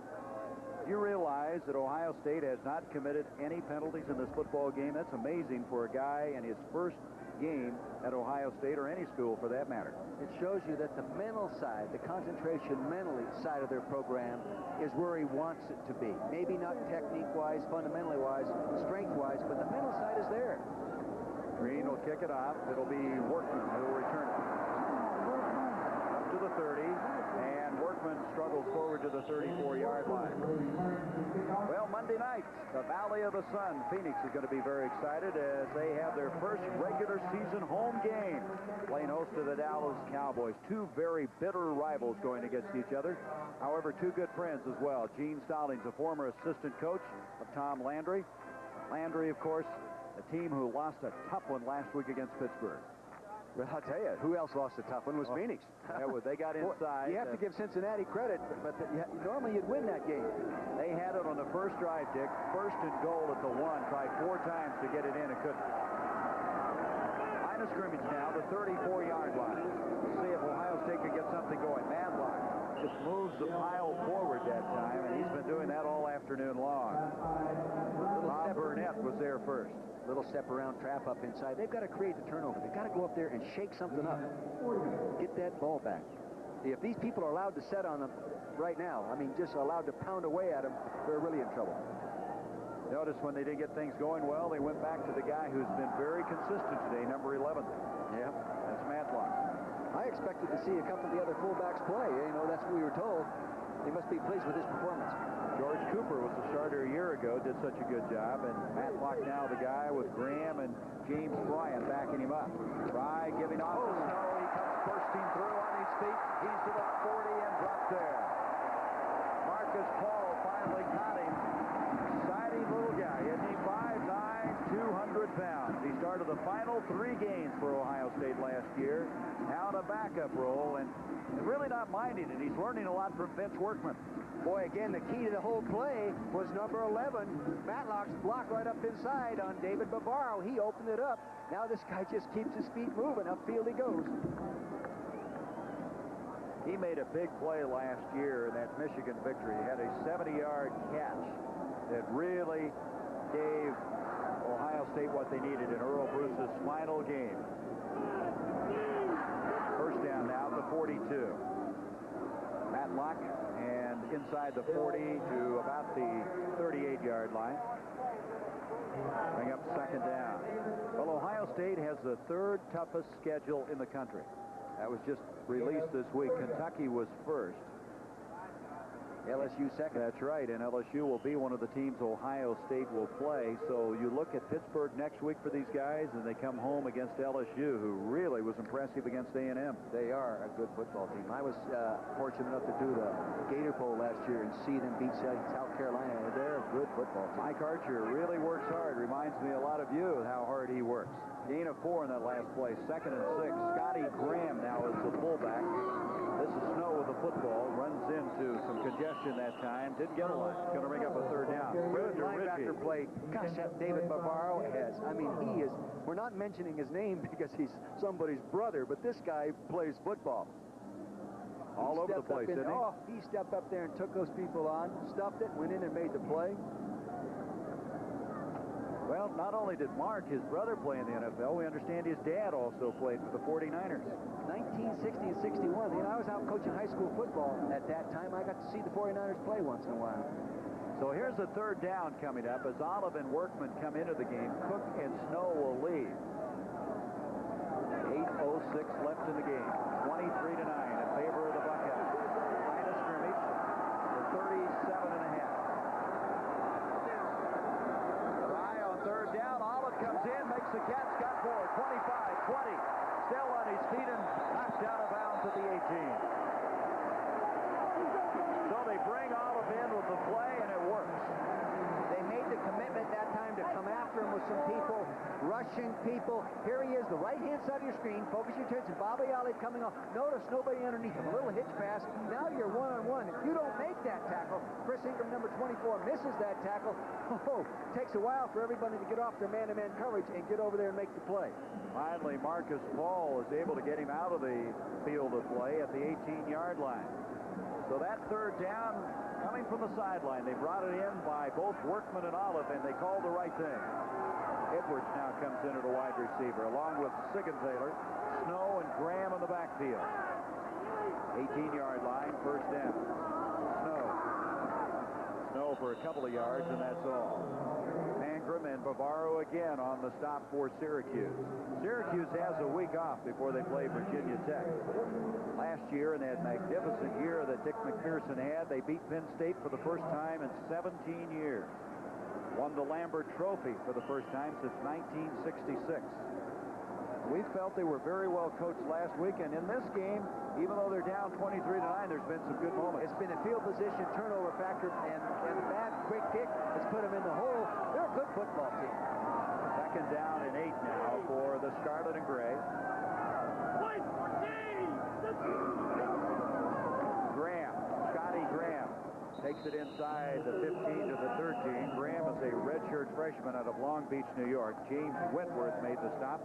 You realize that Ohio State has not committed any penalties in this football game. That's amazing for a guy in his first game at Ohio State, or any school for that matter. It shows you that the mental side, the concentration mentally side of their program is where he wants it to be. Maybe not technique-wise, fundamentally-wise, strength-wise, but the mental side is there. Green will kick it off. It'll be Workman who will return it. Up to the 30, and Workman struggles forward to the 34-yard line. Well, Monday night, the Valley of the Sun. Phoenix is going to be very excited as they have their first regular season home game, playing host to the Dallas Cowboys. Two very bitter rivals going against each other. However, two good friends as well. Gene Stallings, a former assistant coach of Tom Landry. Landry, of course, a team who lost a tough one last week against Pittsburgh. Well, I'll tell you, who else lost a tough one was Phoenix. They got inside. You have to give Cincinnati credit, but normally you'd win that game. They had it on the first drive, Dick. First and goal at the 1. Tried 4 times to get it in and couldn't. Line of scrimmage now, the 34-yard line. Let's see if Ohio State can get something going. Madlock just moves the pile forward that time, and he's been doing that all afternoon long. Bob Burnett was there first. Little step around trap up inside. They've got to create the turnover. They've got to go up there and shake something up. Get that ball back. If these people are allowed to set on them right now, I mean, just allowed to pound away at them, they're really in trouble. Notice when they didn't get things going well, they went back to the guy who's been very consistent today, number 11. Yeah. That's Matlock. I expected to see a couple of the other fullbacks play. You know, that's what we were told. They must be pleased with his performance. George Cooper was the starter a year ago, did such a good job, and Matlock now the guy with Graham and James Bryan backing him up. Fry giving off the snow. He comes bursting through on his feet. He's to the 40 and dropped there. Marcus Paul finally got him. Exciting little guy, isn't he? 5'9", 200 pounds. He started the final 3 games for Ohio State last year. Now in a backup role, and really not minding it. He's learning a lot from Vince Workman. Boy, again, the key to the whole play was number 11. Matlock's block right up inside on David Bavaro. He opened it up. Now this guy just keeps his feet moving. Upfield he goes. He made a big play last year in that Michigan victory. He had a 70-yard catch that really gave Ohio State what they needed in Earl Bruce's final game. First down now at the 42. Matlock, and inside the 40 to about the 38-yard line. Bring up second down. Well, Ohio State has the 3rd toughest schedule in the country. That was just released this week. Kentucky was first. LSU second. That's right, and LSU will be one of the teams Ohio State will play. So you look at Pittsburgh next week for these guys, and they come home against LSU, who really was impressive against A&M. They are a good football team. I was fortunate enough to do the Gator Bowl last year and see them beat South Carolina. They're a good football team. Mike Archer really works hard. Reminds me a lot of you of how hard he works. Gain of 4 in that last play. 2nd and 6. Scotty Graham now is the fullback. This is Snow with the football. Runs into some congestion that time. Didn't get a lot. Going to bring up a 3rd down. Good linebacker play. Gosh, that David Bavaro has. I mean, he is. We're not mentioning his name because he's somebody's brother, but this guy plays football. All over the place, didn't he? Oh, he stepped up there and took those people on, stuffed it, went in and made the play. Well, not only did Mark, his brother, play in the NFL, we understand his dad also played for the 49ers. 1960 and 61. You know, I was out coaching high school football at that time. I got to see the 49ers play once in a while. So here's the 3rd down coming up as Olive and Workman come into the game. Cook and Snow will lead. 8:06 left in the game. 23-9 in favor of the Buckeyes. Line of scrimmage, the 37 and a half. Try on 3rd down. Olive comes in, makes the catch, got 4, 25, 20. Still on his feet and knocked out of bounds at the 18. So they bring Olive in with the play, and it works. They made the commitment that time to come after him with some people, rushing people. Here he is, the right-hand side of your screen. Focus your attention. Bobby Olive coming off. Notice nobody underneath him. A little hitch pass. Now you're one-on-one. If you don't make that tackle, Chris Ingram, number 24, misses that tackle. Oh, takes a while for everybody to get off their man-to-man coverage and get over there and make the play. Finally, Marcus Paul is able to get him out of the field of play at the 18-yard line. So that third down coming from the sideline. They brought it in by both Workman and Olive, and they called the right thing. Edwards now comes in at a wide receiver, along with Siggenthaler, Snow, and Graham in the backfield. 18-yard line, first down. Snow for a couple of yards, and that's all. Mangrum and Bavaro again on the stop for Syracuse. Syracuse has a week off before they play Virginia Tech. Last year, in that magnificent year that Dick McPherson had, they beat Penn State for the first time in 17 years. Won the Lambert Trophy for the first time since 1966. We felt they were very well coached last week, and in this game, even though they're down 23-9, there's been some good moments. It's been a field position turnover factor, and a bad quick kick has put them in the hole. They're a good football team. Second down and 8 now for the Scarlet and Gray. Graham, Scotty Graham, takes it inside the 15 to the 13. Graham is a redshirt freshman out of Long Beach, New York. James Wentworth made the stop.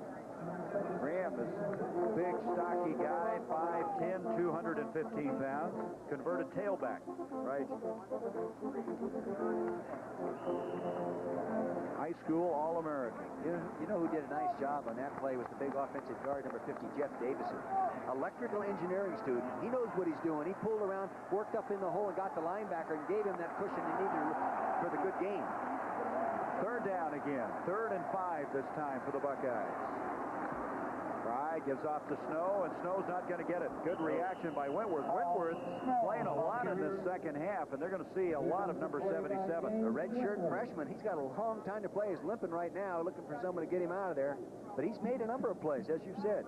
Graham is a big, stocky guy, 5'10", 215 pounds, converted tailback. Right. High school All-American. You know who did a nice job on that play was the big offensive guard, number 50, Jeff Davison. Electrical engineering student. He knows what he's doing. He pulled around, worked up in the hole, and got the linebacker and gave him that cushion he needed for the good game. Third down again. 3rd and 5 this time for the Buckeyes. Fry gives off to Snow, and Snow's not going to get it. Good reaction by Wentworth. Wentworth playing a lot in this second half, and they're going to see a lot of number 77. A redshirt freshman. He's got a long time to play. He's limping right now, looking for someone to get him out of there. But he's made a number of plays, as you said.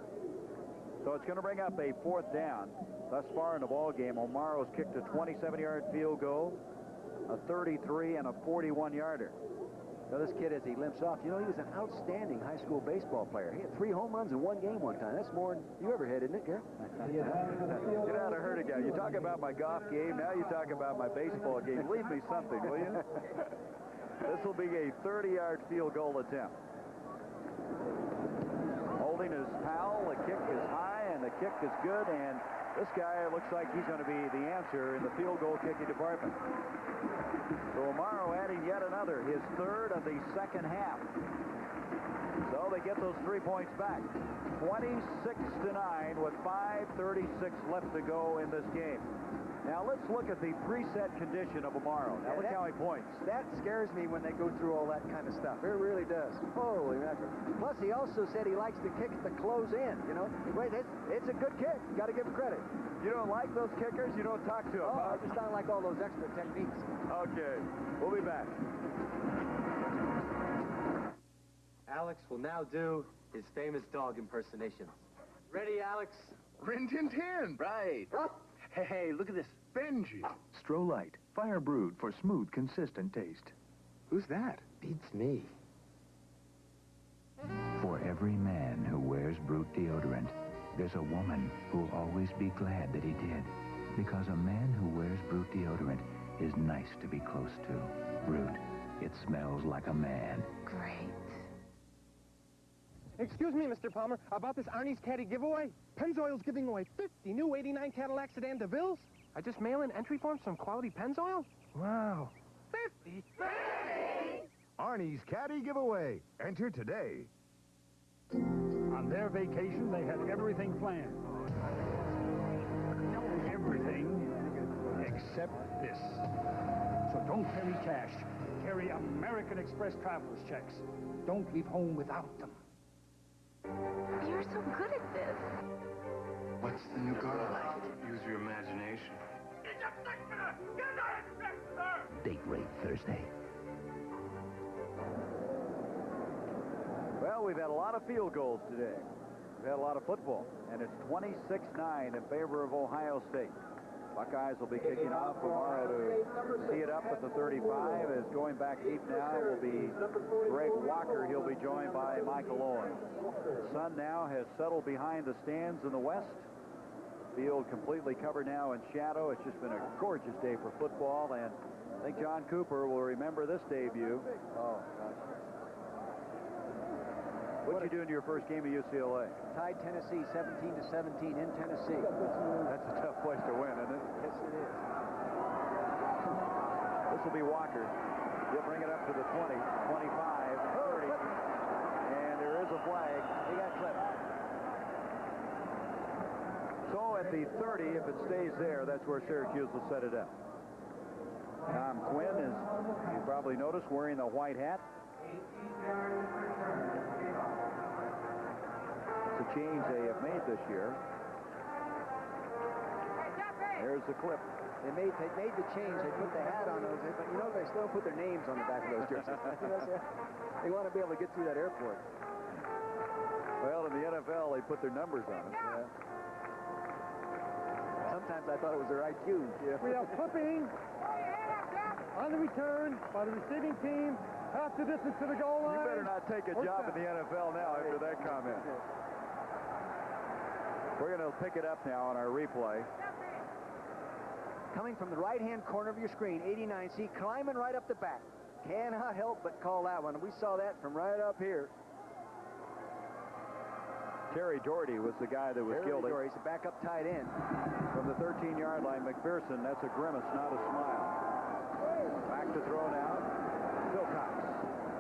So it's going to bring up a 4th down. Thus far in the ball game, O'Mara's kicked a 27-yard field goal, a 33, and a 41-yarder. Now this kid, as he limps off, you know, he was an outstanding high school baseball player. He had 3 home runs in one game one time. That's more than you ever had, isn't it, Gary? Get out of hurt again. You talk about my golf game, now you talk about my baseball game. Leave me something, will you? This will be a 30-yard field goal attempt. Holding is Powell. The kick is high, and the kick is good, and this guy looks like he's going to be the answer in the field goal kicking department. So O'Mara adding yet another, his 3rd of the second half. So they get those 3 points back. 26-9 with 5:36 left to go in this game. Now let's look at the preset condition of O'Mara. Now look how he points. That scares me when they go through all that kind of stuff. It really does. Holy mackerel. Plus, he also said he likes the kicks to close in, you know. Wait, it's a good kick. You got to give him credit. You don't like those kickers? You don't talk to them. Oh, I just don't like all those extra techniques. Okay. We'll be back. Alex will now do his famous dog impersonation. Ready, Alex? Rin Tin Tin. Right. Hey, look at this. Benji. Strolite, fire brewed for smooth, consistent taste. Who's that? Beats me. For every man who wears Brute deodorant, there's a woman who'll always be glad that he did. Because a man who wears Brute deodorant is nice to be close to. Brute, it smells like a man. Great. Excuse me, Mr. Palmer, about this Arnie's Caddy giveaway? Pennzoil's giving away 50 new 89 Cadillac sedan DeVilles. I just mail in entry forms from Quality Pennzoil? Wow. 50? Arnie's Caddy giveaway. Enter today. On their vacation, they had everything planned. Everything except this. So don't carry cash. Carry American Express traveler's checks. Don't leave home without them. You're so good at this. What's the new girl like? Use your imagination. Date rape Thursday. Well, we've had a lot of field goals today. We've had a lot of football, and it's 26-9 in favor of Ohio State. Buckeyes will be kicking off tomorrow to tee it up at the 35. As going back deep now will be Greg Walker. He'll be joined by Michael Owen. The sun now has settled behind the stands in the west. Field completely covered now in shadow. It's just been a gorgeous day for football, and I think John Cooper will remember this debut. Oh, gosh. What'd you do in your first game at UCLA? Tied Tennessee 17-17 in Tennessee. That's a tough place to win, isn't it? Yes, it is. This will be Walker. He'll bring it up to the 20, 25, 30, and there is a flag. He got clipped. So at the 30, if it stays there, that's where Syracuse will set it up. Tom Quinn is, you probably noticed, wearing the white hat. It's a change they have made this year. There's the clip. They made the change. They put the hat on those, but you know they still put their names on the back of those jerseys. They want to be able to get through that airport. Well, in the NFL, they put their numbers on it. Yeah. Sometimes I thought it was their IQ. Yeah. We have clipping on the return by the receiving team. Half the distance to the goal line. You better not take a job in the NFL now after that comment. We're going to pick it up now on our replay. Coming from the right-hand corner of your screen, 89, see, climbing right up the back. Cannot help but call that one. We saw that from right up here. Terry Doherty was the guy that was killed. He's a backup tight end. From the 13-yard line, McPherson, that's a grimace, not a smile. Back to throw now. Wilcox.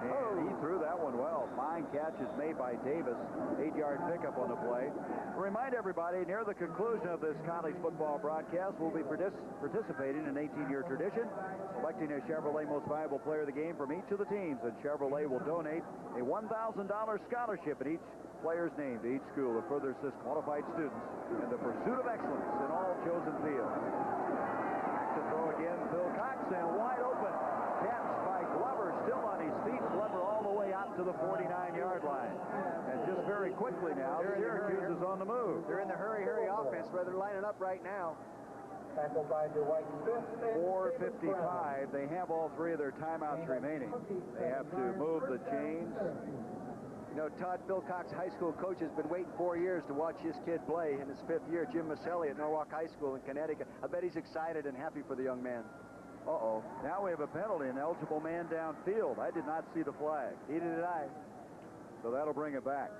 And he threw that one well. Fine catch is made by Davis. 8-yard pickup on the play. Remind everybody, near the conclusion of this college football broadcast, we'll be participating in an 18-year tradition, selecting a Chevrolet Most Valuable Player of the Game from each of the teams, and Chevrolet will donate a $1,000 scholarship in each player's name to each school to further assist qualified students in the pursuit of excellence in all chosen fields. Back to throw again, Bill Cox, and wide open. Catch by Glover, still on his feet. Glover all the way out to the 49-yard line. And just very quickly now, Syracuse is on the move. They're in the hurry offense where they're lining up right now. 4:55. They have all three of their timeouts remaining. They have to move the chains. You know, Todd Philcox, high school coach, has been waiting 4 years to watch his kid play in his 5th year. Jim Maselli at Norwalk High School in Connecticut. I bet he's excited and happy for the young man. Uh-oh. Now we have a penalty, an eligible man downfield. I did not see the flag. Neither did I. So that'll bring it back.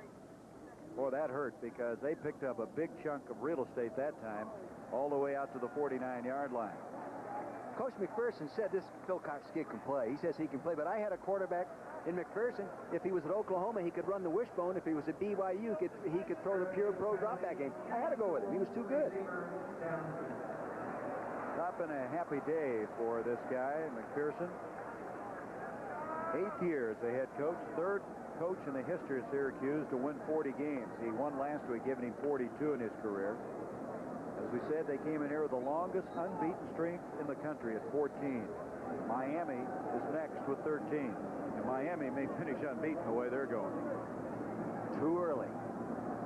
Boy, that hurt because they picked up a big chunk of real estate that time, all the way out to the 49-yard line. Coach McPherson said this Philcox kid can play. He says he can play, but I had a quarterback in McPherson. If he was at Oklahoma, he could run the wishbone. If he was at BYU, he could throw the pure pro drop back game. I had to go with him. He was too good. Not been a happy day for this guy, McPherson. 8 years a head coach, 3rd coach in the history of Syracuse to win 40 games. He won last week, giving him 42 in his career. As we said, they came in here with the longest unbeaten streak in the country at 14. Miami is next with 13. And Miami may finish unbeaten the way they're going. Too early.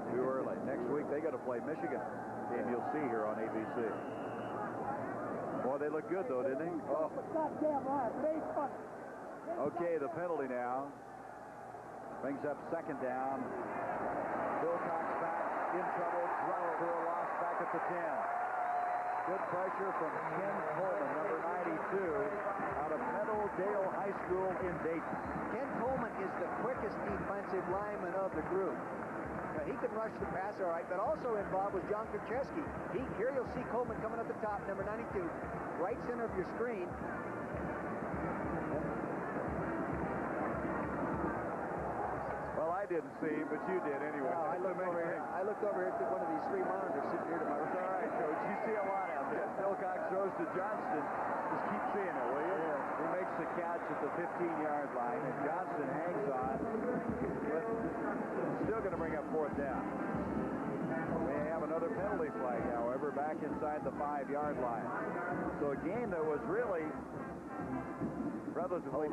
Too early. Next week, they got to play Michigan. Game you'll see here on ABC. Boy, they look good, though, didn't they? Oh. Okay, the penalty now. Brings up 2nd down. Wilcox back in trouble. Throw for a loss back at the 10. Good pressure from Ken Coleman, number 92, out of Meadowdale High School in Dayton. Ken Coleman is the quickest defensive lineman of the group. Now, he can rush the passer all right, but also involved was John Krzyzewski. Here you'll see Coleman coming up the top, number 92, right center of your screen. Well, I didn't see, but you did anyway. No, I looked over here at one of these 3 monitors sitting here to my right. All right, Coach. You see a lot out there. Wilcox throws to Johnston. Just keep seeing it, will you? Yeah. He makes the catch at the 15-yard line, and Johnston hangs on. But still going to bring up 4th down. They have another penalty flag, however, back inside the 5-yard line. So a game that was really Relatively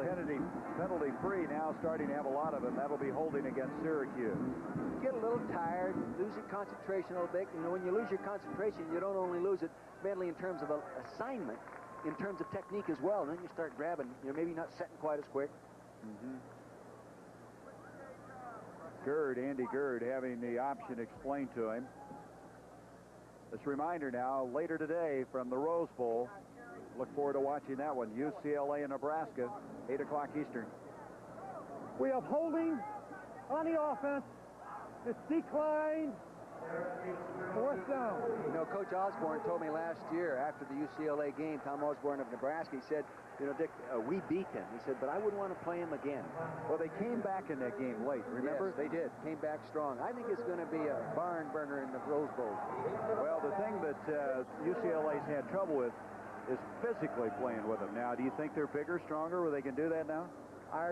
penalty-free now, starting to have a lot of them. That'll be holding against Syracuse. You get a little tired, lose your concentration a little bit. You know, when you lose your concentration, you don't only lose it mentally in terms of assignment, in terms of technique as well. And then you start grabbing, you know, maybe not setting quite as quick. Andy Gerd, having the option explained to him. This reminder now, later today from the Rose Bowl. Look forward to watching that one. UCLA and Nebraska, 8 o'clock Eastern. We have holding on the offense. It's declined. Fourth down. You know, Coach Osborne told me last year after the UCLA game, Tom Osborne of Nebraska, he said, you know, Dick, we beat them. He said, but I wouldn't want to play them again. Well, they came back in that game late, remember? Yes, they did. Came back strong. I think it's going to be a barn burner in the Rose Bowl. Well, the thing that UCLA's had trouble with is physically playing with them. Now, do you think they're bigger, stronger, where they can do that now? I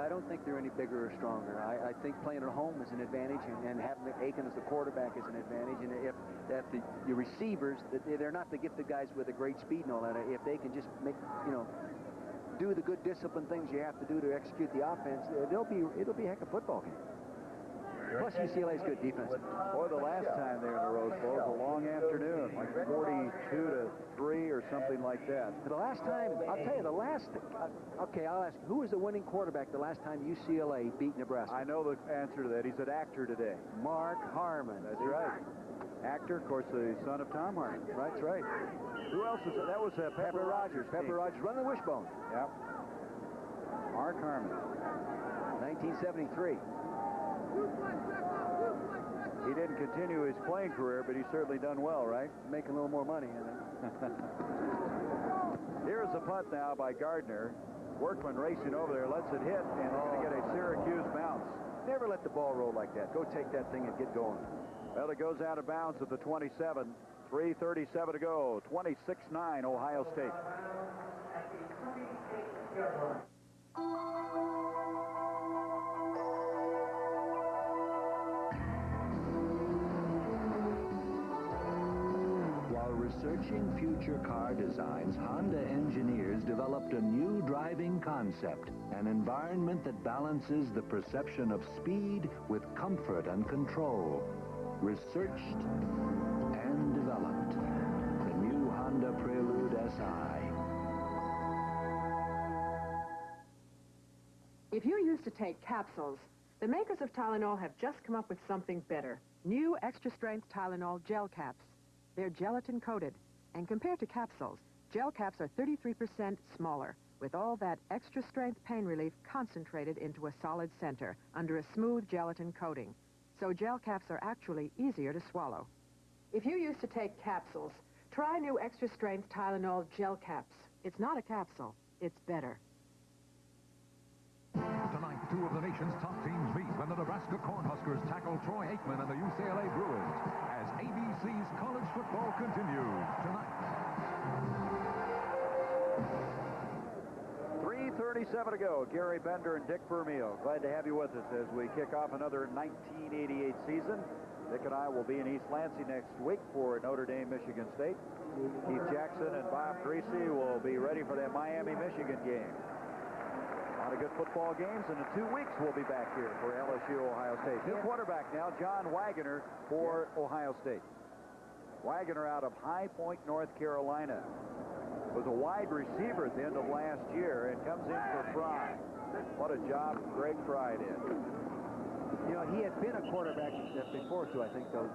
don't think they're any bigger or stronger. I think playing at home is an advantage, and having Aiken as the quarterback is an advantage. And if your receivers, they're not the gifted guys with a great speed and all that. If they can just make, you know, do the good discipline things you have to do to execute the offense, it'll be a heck of a football game. Plus, UCLA's good defense. Boy, the last time they were in the Rose Bowl was a long afternoon, like 42-3 or something like that. The last time, I'll tell you, okay, I'll ask, who was the winning quarterback the last time UCLA beat Nebraska? I know the answer to that. He's an actor today. Mark Harmon. That's right. Actor, of course, the son of Tom Harmon. That's right. Who else was that? That was Pepper Rogers. Pepper Rogers, run the wishbone. Yep. Mark Harmon. 1973. He didn't continue his playing career, but he's certainly done well, right? Making a little more money in it. Here's the punt now by Gardner. Workman racing over there, lets it hit, and going to get a Syracuse bounce. Never let the ball roll like that. Go take that thing and get going. Well, it goes out of bounds at the 27. 3:37 to go. 26-9, Ohio State. Researching future car designs, Honda engineers developed a new driving concept, an environment that balances the perception of speed with comfort and control. Researched and developed. The new Honda Prelude SI. If you used to take capsules, the makers of Tylenol have just come up with something better. New extra-strength Tylenol gel caps. They're gelatin-coated, and compared to capsules, gel caps are 33% smaller, with all that extra-strength pain relief concentrated into a solid center under a smooth gelatin coating. So gel caps are actually easier to swallow. If you used to take capsules, try new extra-strength Tylenol gel caps. It's not a capsule, it's better. Tonight, two of the nation's top teams meet when the Nebraska Cornhuskers tackle Troy Aikman and the UCLA Bruins as ABC's college football continues tonight. 3:37 to go. Gary Bender and Dick Vermeil. Glad to have you with us as we kick off another 1988 season. Dick and I will be in East Lansing next week for Notre Dame, Michigan State. Keith Jackson and Bob Greasy will be ready for that Miami-Michigan game. A lot of good football games, and in 2 weeks we'll be back here for LSU Ohio State. New quarterback now, John Wagoner for Ohio State. Wagoner out of High Point, North Carolina. Was a wide receiver at the end of last year and comes in for Fry. What a job Greg Fry did. You know, he had been a quarterback before, too, I think, though.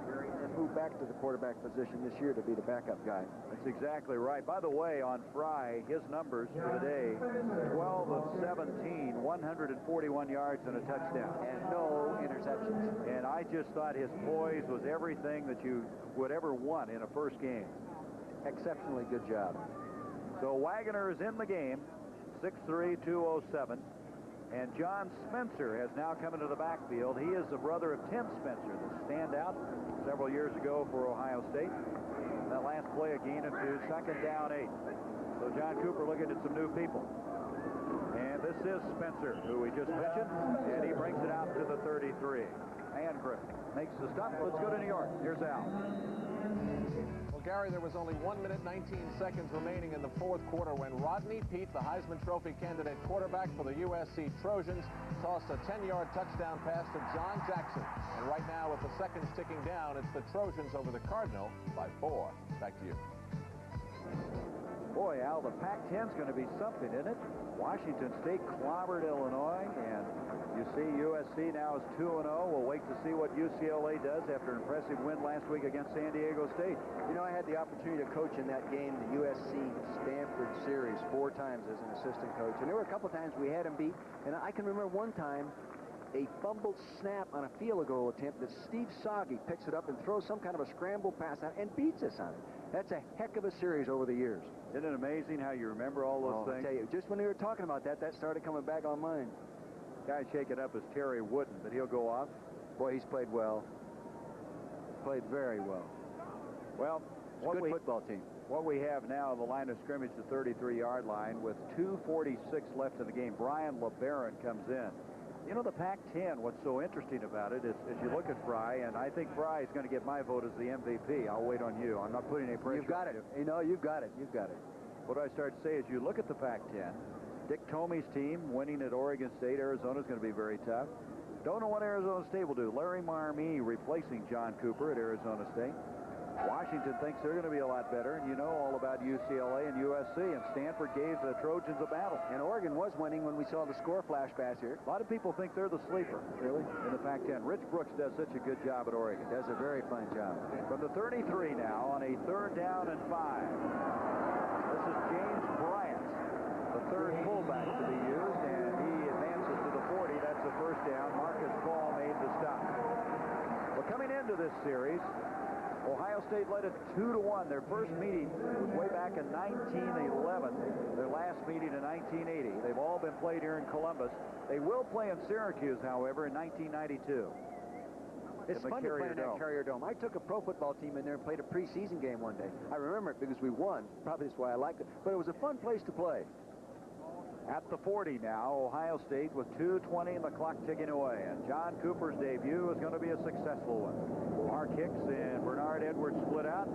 And moved back to the quarterback position this year to be the backup guy. That's exactly right. By the way, on Fry, his numbers for the day, 12 of 17, 141 yards and a touchdown. And no interceptions. And I just thought his poise was everything that you would ever want in a first game. Exceptionally good job. So Wagoner is in the game, 6'3", 207. And John Spencer has now come into the backfield. He is the brother of Tim Spencer, the standout several years ago for Ohio State. That last play, a gain of 2, second down 8. So John Cooper looking at some new people. And this is Spencer, who we just mentioned, and he brings it out to the 33. And Griffin makes the stop. Let's go to New York. Here's Al. Well, Gary, there was only 1 minute, 19 seconds remaining in the fourth quarter when Rodney Peete, the Heisman Trophy candidate quarterback for the USC Trojans, tossed a 10-yard touchdown pass to John Jackson. And right now, with the seconds ticking down, it's the Trojans over the Cardinal by 4. Back to you. Boy, Al, the Pac-10's going to be something, isn't it? Washington State clobbered Illinois, and you see USC now is 2-0. We'll wait to see what UCLA does after an impressive win last week against San Diego State. You know, I had the opportunity to coach in that game, the USC-Stanford series, 4 times as an assistant coach. And there were a couple times we had them beat, and I can remember one time a fumbled snap on a field goal attempt that Steve Soggy picks it up and throws some kind of a scramble pass out and beats us on it. That's a heck of a series over the years. Isn't it amazing how you remember all those things? I tell you, just when we were talking about that, that started coming back on mine. Guy shaking up is Terry Wooden, but he'll go off. Boy, he's played well. Played very well. Well, it's a good football team. What we have now, the line of scrimmage, the 33-yard line, with 2:46 left in the game. Brian LeBaron comes in. You know, the Pac-10, what's so interesting about it is you look at Fry, and I think Fry is going to get my vote as the MVP. I'll wait on you. I'm not putting any pressure. You've got it. You know, you've got it. You've got it. What I start to say is you look at the Pac-10, Dick Tomey's team winning at Oregon State. Arizona's going to be very tough. Don't know what Arizona State will do. Larry Marmee replacing John Cooper at Arizona State. Washington thinks they're going to be a lot better, and you know all about UCLA and USC, and Stanford gave the Trojans a battle. And Oregon was winning when we saw the score flashbacks here. A lot of people think they're the sleeper, really, in the Pac-10. Rich Brooks does such a good job at Oregon. Does a very fine job. From the 33 now on a 3rd down and 5. This is James Bryant, the third fullback to be used, and he advances to the 40. That's the first down. Marcus Ball made the stop. Well, coming into this series, Ohio State led it 2-1. Their first meeting was way back in 1911. Their last meeting in 1980. They've all been played here in Columbus. They will play in Syracuse, however, in 1992. It's fun to play in that Carrier Dome. I took a pro football team in there and played a preseason game one day. I remember it because we won. Probably that's why I liked it. But it was a fun place to play. At the 40 now, Ohio State with 2:20 and the clock ticking away. And John Cooper's debut is going to be a successful one. Mark Hicks and Bernard Edwards split out.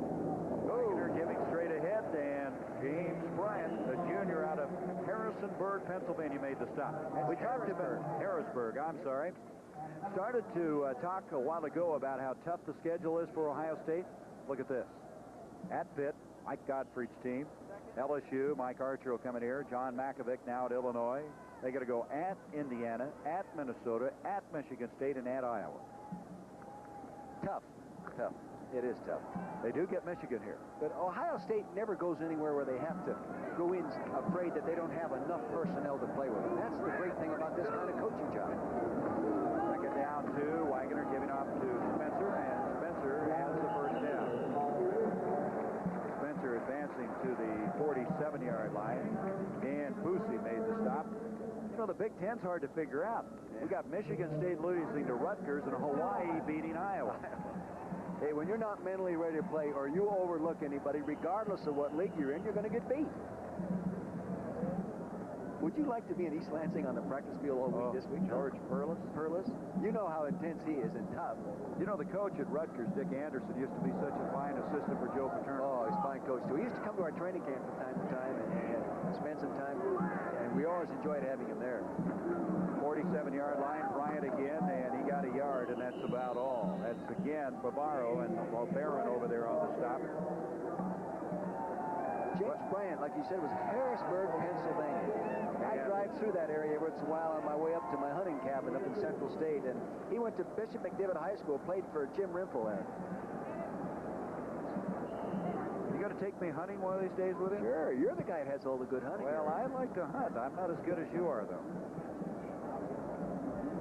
Wagner giving straight ahead, and James Bryant, a junior out of Harrisonburg, Pennsylvania, made the stop. We talked about Harrisburg, I'm sorry. Started to talk a while ago about how tough the schedule is for Ohio State. Look at this. At Pitt, Mike Gottfried's team. LSU, Mike Archer will come in here. John Makovic now at Illinois. They got to go at Indiana, at Minnesota, at Michigan State, and at Iowa. Tough. Tough. It is tough. They do get Michigan here. But Ohio State never goes anywhere where they have to go in afraid that they don't have enough personnel to play with. And that's the great thing about this kind of coaching job. Second down 2. Wagner giving off to Spencer, and Spencer has the first down. Spencer advancing to the 47-yard line. Dan Boosie made the stop. You know, the Big Ten's hard to figure out. We got Michigan State losing to Rutgers and Hawaii beating Iowa. Hey, when you're not mentally ready to play or you overlook anybody, regardless of what league you're in, you're going to get beat. Would you like to be in East Lansing on the practice field all week this week? George Perlis. Perlis? You know how intense he is and tough. You know, the coach at Rutgers, Dick Anderson, used to be such a fine assistant for Joe Paterno. Oh, he's a fine coach, too. He used to come to our training camp from time to time and spend some time, and we always enjoyed having him there. 47-yard line, Bryant again, and he got a yard, and that's about all. That's, again, Bavaro and Barron over there on the stop. James Bryant, like you said, was Harrisburg, Pennsylvania. I drive through that area once in a while on my way up to my hunting cabin up in Central State, and he went to Bishop McDivitt High School, played for Jim Rimple there. You going to take me hunting one of these days with him? Sure, you're the guy that has all the good hunting. Well, I like to hunt. I'm not as good as you are, though.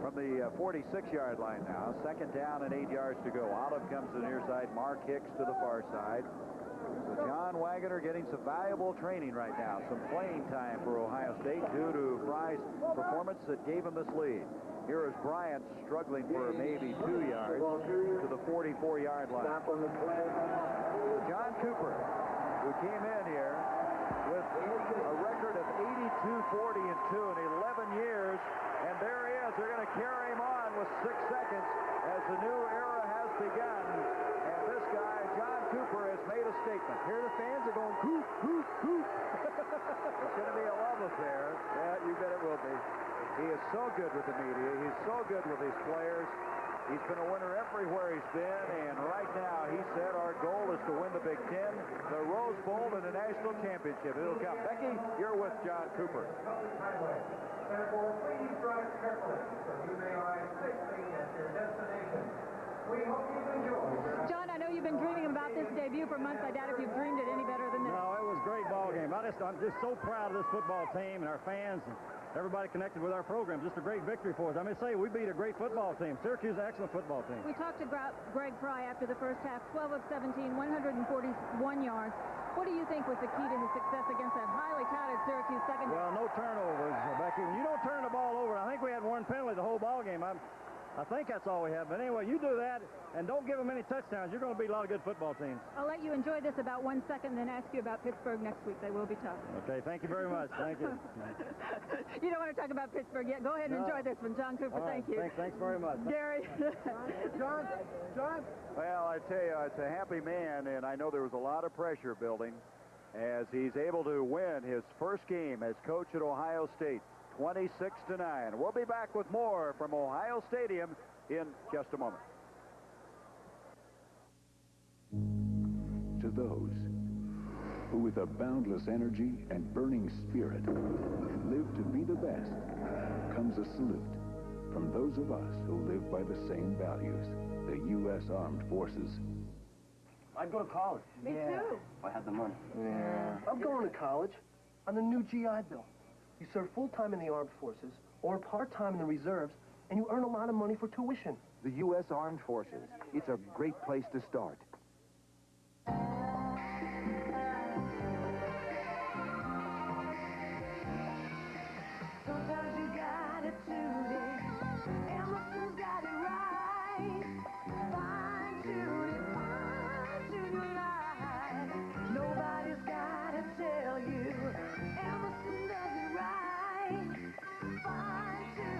From the 46-yard line now, second down and 8 yards to go. Olive comes to the near side, Mark Hicks to the far side. So John Wagner getting some valuable training right now, some playing time for Ohio State due to Fry's performance that gave him this lead. Here is Bryant struggling for maybe 2 yards to the 44-yard line. John Cooper, who came in here with a record of 82-40-2 in 11 years, and there he is. They're going to carry him on with 6 seconds as the new era has begun, and this guy, John Cooper, has made a statement. Here the fans are going, coop, coop, coop. It's going to be a love affair. Yeah, you bet it will be. He is so good with the media. He's so good with his players. He's been a winner everywhere he's been, and right now he said our goal is to win the Big Ten, the Rose Bowl, and the national championship. It'll come. Becky, you're with John Cooper. Therefore, please drive carefully so you may arrive safely at your destination. We hope you've enjoyed. John, I know you've been dreaming about this debut for months. I doubt if you've dreamed it any better than this. No, it was a great ball game. I'm just so proud of this football team and our fans and everybody connected with our program. Just a great victory for us. I may say we beat a great football team. Syracuse is an excellent football team. We talked to Greg Fry after the first half. 12 of 17, 141 yards. What do you think was the key to his success against that highly touted Syracuse secondary? Well, no turnovers, Becky. When you don't turn the ball over, I think we had one penalty the whole ball game. I think that's all we have. But anyway, you do that and don't give them any touchdowns. You're going to beat a lot of good football teams. I'll let you enjoy this about 1 second, then ask you about Pittsburgh next week. They will be tough. Okay, thank you very much. Thank you. You don't want to talk about Pittsburgh yet. Go ahead and enjoy this one. John Cooper, right, thank you. Thanks very much. Gary. John? Well, I tell you, it's a happy man, and I know there was a lot of pressure building as he's able to win his first game as coach at Ohio State, 26-9. We'll be back with more from Ohio Stadium in just a moment. To those who with a boundless energy and burning spirit live to be the best comes a salute from those of us who live by the same values, the U.S. Armed Forces. I'd go to college. Me too. If I had the money. Yeah. I'm going to college on the new GI Bill. You serve full-time in the armed forces or part-time in the reserves, and you earn a lot of money for tuition. The U.S. Armed Forces. It's a great place to start. Sometimes you got it today. Emerson's got it right. Fine-tune your life. Nobody's gotta tell you. Emerson does it right. Fine-tune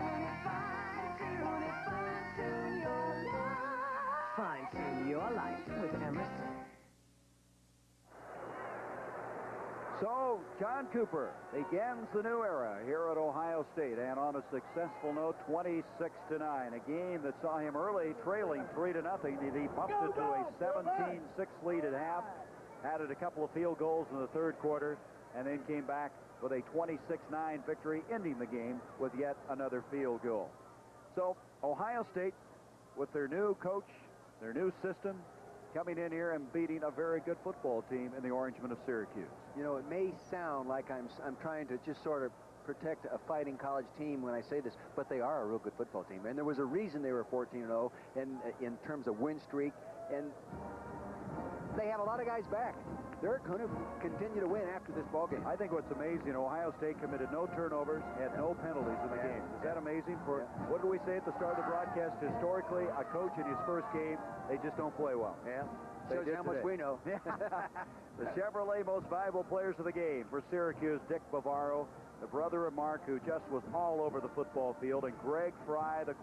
your life. Fine-tune your life with Emerson. So, John Cooper begins the new era here at Ohio State, and on a successful note, 26-9, a game that saw him early trailing 3-0. He bumped it to a 17-6 lead at half, added a couple of field goals in the third quarter, and then came back with a 26-9 victory, ending the game with yet another field goal. So, Ohio State, with their new coach, their new system, coming in here and beating a very good football team in the Orangemen of Syracuse. You know, it may sound like I'm trying to just sort of protect a fighting college team when I say this, but they are a real good football team. And there was a reason they were 14-0 in terms of win streak, and they have a lot of guys back. They're going to continue to win after this ball game. I think what's amazing, Ohio State committed no turnovers, had no penalties in the game. Is that amazing? For what did we say at the start of the broadcast? Historically, a coach in his first game, they just don't play well. Yeah. They Shows you how much we know. The Chevrolet most valuable players of the game for Syracuse, Dick Bavaro, the brother of Mark, who just was all over the football field, and Greg Fry, the